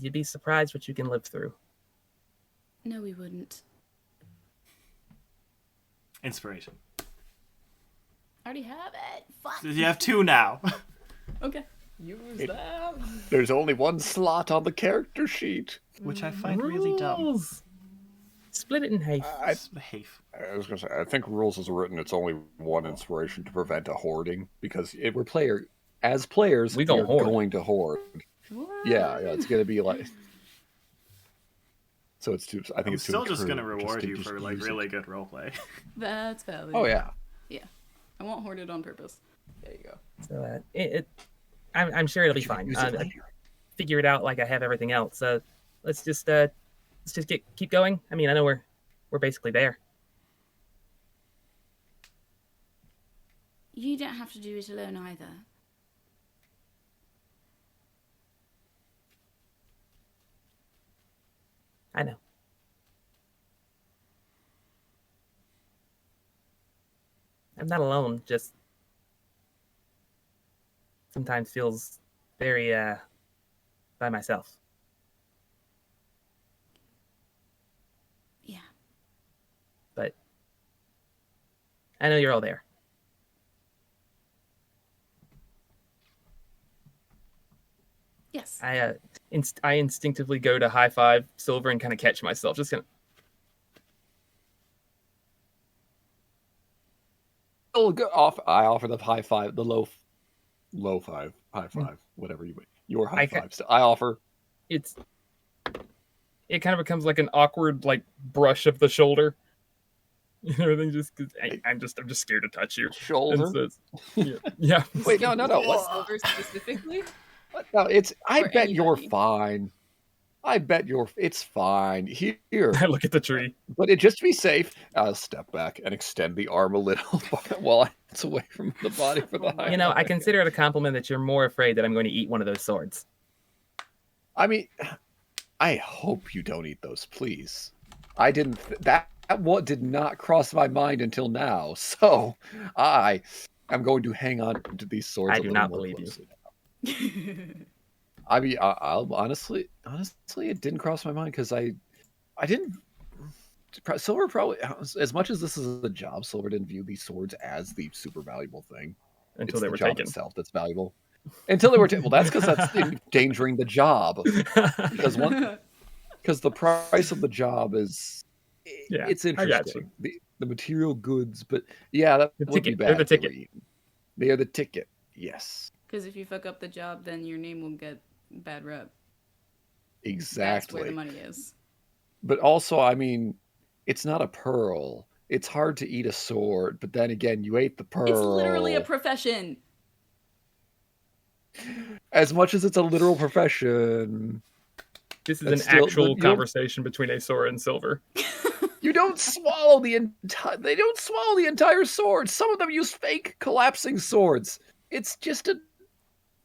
you'd be surprised what you can live through. No, we wouldn't. Inspiration. I already have it. Fuck. You have 2 now. Okay. Use them. There's only one slot on the character sheet. Which I find really dumb. Rules. Split it in half. I was gonna say, I think rules is written. It's only one inspiration to prevent a hoarding because if we're players, we gonna hoard. going to hoard. What? Yeah, it's gonna be like. So it's too. I think I'm it's still just gonna reward you for like really good roleplay. That's valid. Oh yeah. Yeah. I won't hoard it on purpose. There you go. So I'm sure it'll be fine. Figure it out like I have everything else. Let's just keep going. I mean, I know we're basically there. You don't have to do it alone either. I know. I'm not alone, just sometimes feels very by myself. Yeah. But I know you're all there. Yes. I instinctively go to high five Sylvyre and kind of catch myself. Just gonna. I offer the high five, the low five, high five, whatever your high five. I offer. It kind of becomes like an awkward like brush of the shoulder. Everything just cause I'm just scared to touch you. Shoulder. So yeah. Wait, no. What? Sylvyre specifically? No, I Or bet you're anybody. fine. It's fine. Here. I look at the tree. But just to be safe, I'll step back and extend the arm a little while it's away from the body for the high. I consider it a compliment that you're more afraid that I'm going to eat one of those swords. I mean, I hope you don't eat those, please. I didn't. That what did not cross my mind until now. So I am going to hang on to these swords. I do not believe you. I mean, I'll honestly, it didn't cross my mind because I didn't. Sylvyre probably, as much as this is a job, Sylvyre didn't view these swords as the super valuable thing. Until It's they the were job taken. itself that's valuable. Until they were taken. Well, that's because that's endangering the job. Because the price of the job is, Yeah, it's I got interesting. The material goods, but yeah, that The would be ticket. bad. They're the ticket. They are the ticket. Yes, Because if you fuck up the job, then your name will get bad rep. exactly. That's where the money is. But also, I mean, it's not a pearl. It's hard to eat a sword, but then again, you ate the pearl. It's literally a profession. As much as it's a literal profession, This is That's an still- actual you don't- conversation between Aeseora and Sylvyre. you don't swallow the entire. They don't swallow the entire sword. Some of them use fake collapsing swords. It's just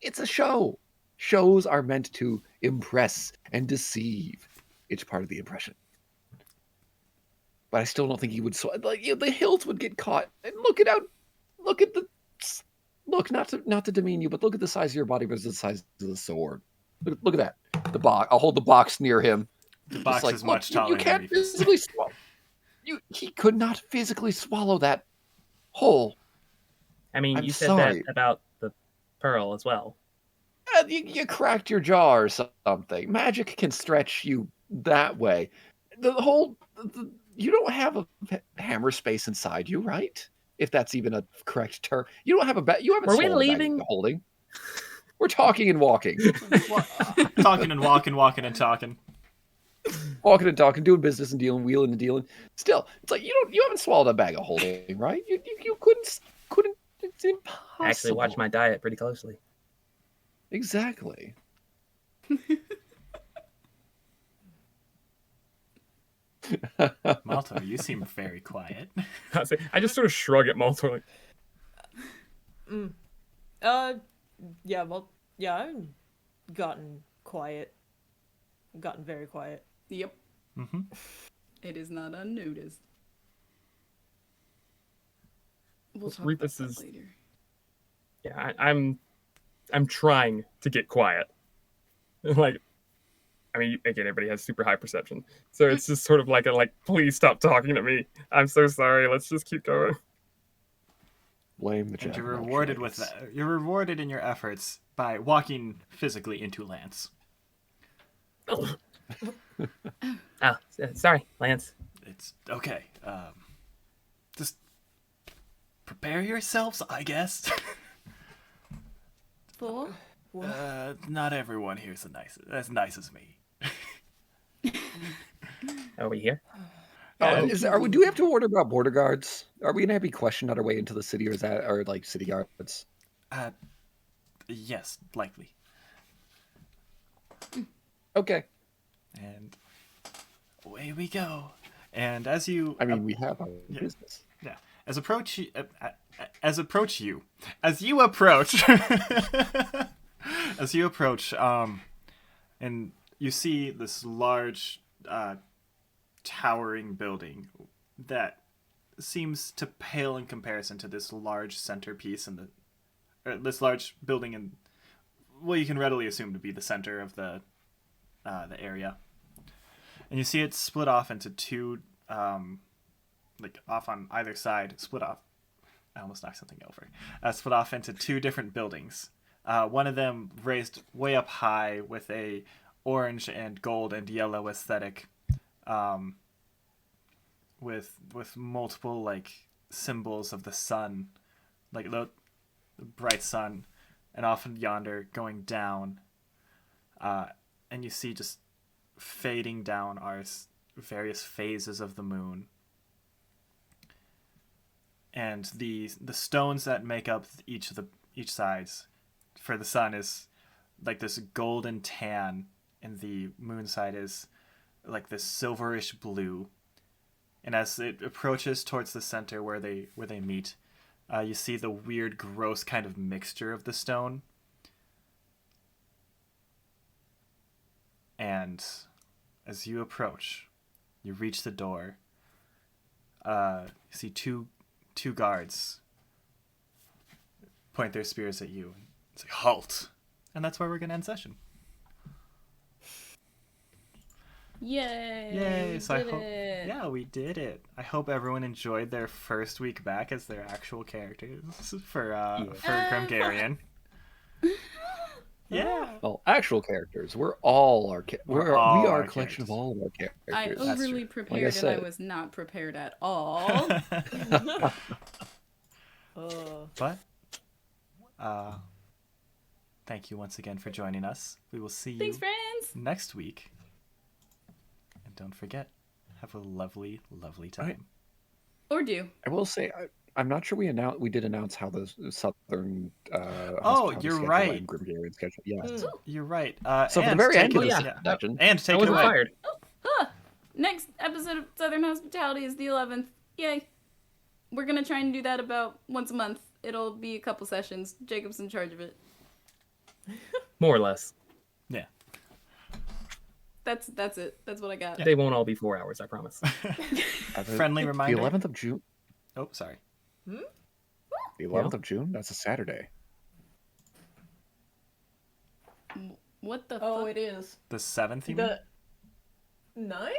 it's a show. Shows are meant to impress and deceive. It's part of the impression. But I still don't think he would. The hilt would get caught. And look at the. Look, not to demean you, but look at the size of your body versus the size of the sword. Look at that. The box. I'll hold the box near him. The box is much taller You can't than Reefus. physically swallow. He could not physically swallow that whole. I mean, I'm you said sorry. that about the pearl as well. You cracked your jaw or something. Magic can stretch you that way. You don't have a hammer space inside you, right? If that's even a correct term. You don't have you haven't Were we swallowed a bag leaving? you're holding. We're talking and walking. Talking and walking and talking. Walking and talking, doing business and dealing, wheeling and dealing. Still, it's like you haven't swallowed a bag of holding, right? You couldn't. It's impossible. I actually watch my diet pretty closely. Exactly. Maltor, you seem very quiet. I just sort of shrug at Maltor like, Yeah, well, yeah, I've gotten quiet. Gotten very quiet. Yep. Mm-hmm. It is not unnoticed. We'll talk Reefus about that is- later. yeah, I'm trying to get quiet. Like, I mean, again, everybody has super high perception, so it's just sort of like please stop talking to me. I'm so sorry. Let's just keep going. Blame the And jack. you're rewarded with that. You're rewarded in your efforts by walking physically into Lance. Oh, sorry, Lance. It's okay. Just prepare yourselves, I guess. For? Not everyone here's as nice as me. Are we here? Do we have to order about border guards? Are we gonna be questioned on our way into the city, or like city guards? Yes, likely. Okay. And away we go. And as you, I mean, we have our business. yeah, as you approach, as you approach, and you see this large, towering building that seems to pale in comparison to this large centerpiece and this large building in, well, you can readily assume to be the center of the area. And you see it split off into two, like off on either side, split off. I almost knocked something over. Split off into two different buildings. One of them raised way up high with a orange and gold and yellow aesthetic, with multiple like symbols of the sun, like the bright sun, and often yonder going down. And you see just fading down are various phases of the moon, and the stones that make up each sides for the sun is like this golden tan, and the moon side is like this silverish blue. And as it approaches towards the center where they meet, you see the weird, gross kind of mixture of the stone. And as you approach, you reach the door. You see two guards point their spears at you. It's like, halt! And that's where we're going to end session. Yay! Yay! So I did hope, it. yeah, we did it. I hope everyone enjoyed their first week back as their actual characters for Grimgarian. Yeah. Well, actual characters. We're all our. We are our a collection of all of our characters. I overly prepared, and I said. was not prepared at all. But, thank you once again for joining us. We will see you Thanks, friends. next week. And don't forget, have a lovely, lovely time. Right. Or do. I will say, I'm not sure we did announce how the Southern. You're right. And Grimgarian schedule. Yes. You're right. So for and the very take end of it- this yeah. session, And I take it wasn't away. fired. Next episode of Southern Hospitality is the 11th. Yay. We're going to try and do that about once a month. It'll be a couple sessions. Jacob's in charge of it. More or less. Yeah. That's it. That's what I got. They won't all be 4 hours, I promise. Friendly reminder. The 11th of June. Oh, sorry. The 11th of June. That's a Saturday. What the Oh, fuck? it is. The 7th, you mean? The 9th?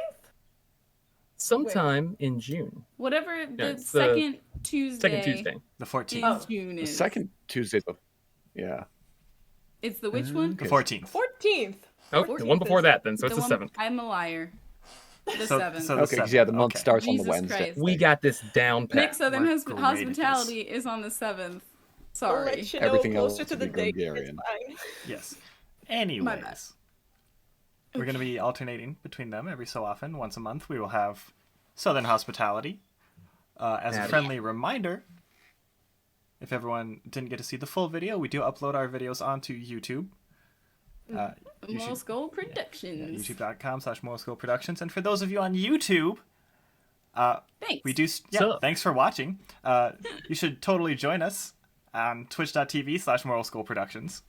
Sometime in June. Whatever the it's the second Tuesday. Second Tuesday. The in 14th. June The is. second Tuesday. Yeah. It's the which one? The 14th. 14th. Oh, the one before that then, so it's the one- 7th. I'm a liar. The So- 7th. so the Okay, 'cause, yeah, the month Okay. starts on Jesus the Wednesday. Christ. We got this down pat. Nick Southern We're great at this. Hospitality is on the 7th. I'll Sorry. let you know Everything closer else to will the be date. Grimgarian. It's fine. Yes. bad. Anyways, we're going to be alternating between them every so often. Once a month, we will have Southern Hospitality. As a Howdy. friendly reminder, if everyone didn't get to see the full video, we do upload our videos onto YouTube. You Moral should- Skull Productions. YouTube.com/moralschoolproductions. And for those of you on YouTube, Thanks. we do. Yeah, Sup? thanks for watching. You should totally join us on twitch.tv/moralschoolproductions.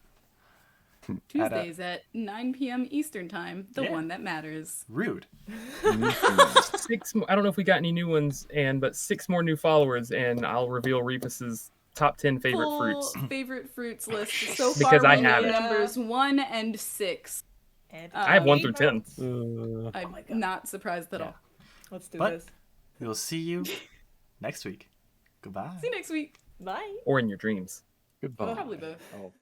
Tuesdays at 9 p.m. Eastern Time, the Yeah. one that matters. Rude. 6 more, I don't know if we got any new ones, but 6 more new followers, and I'll reveal Reefus's top 10 favorite Full fruits. favorite fruits list. So Because far, I we have know it. numbers 1 and 6. I have 1 through 10. I'm not surprised at all. Let's do But- this. We'll see you next week. Goodbye. See you next week. Bye. Or in your dreams. Goodbye. Probably both. Oh.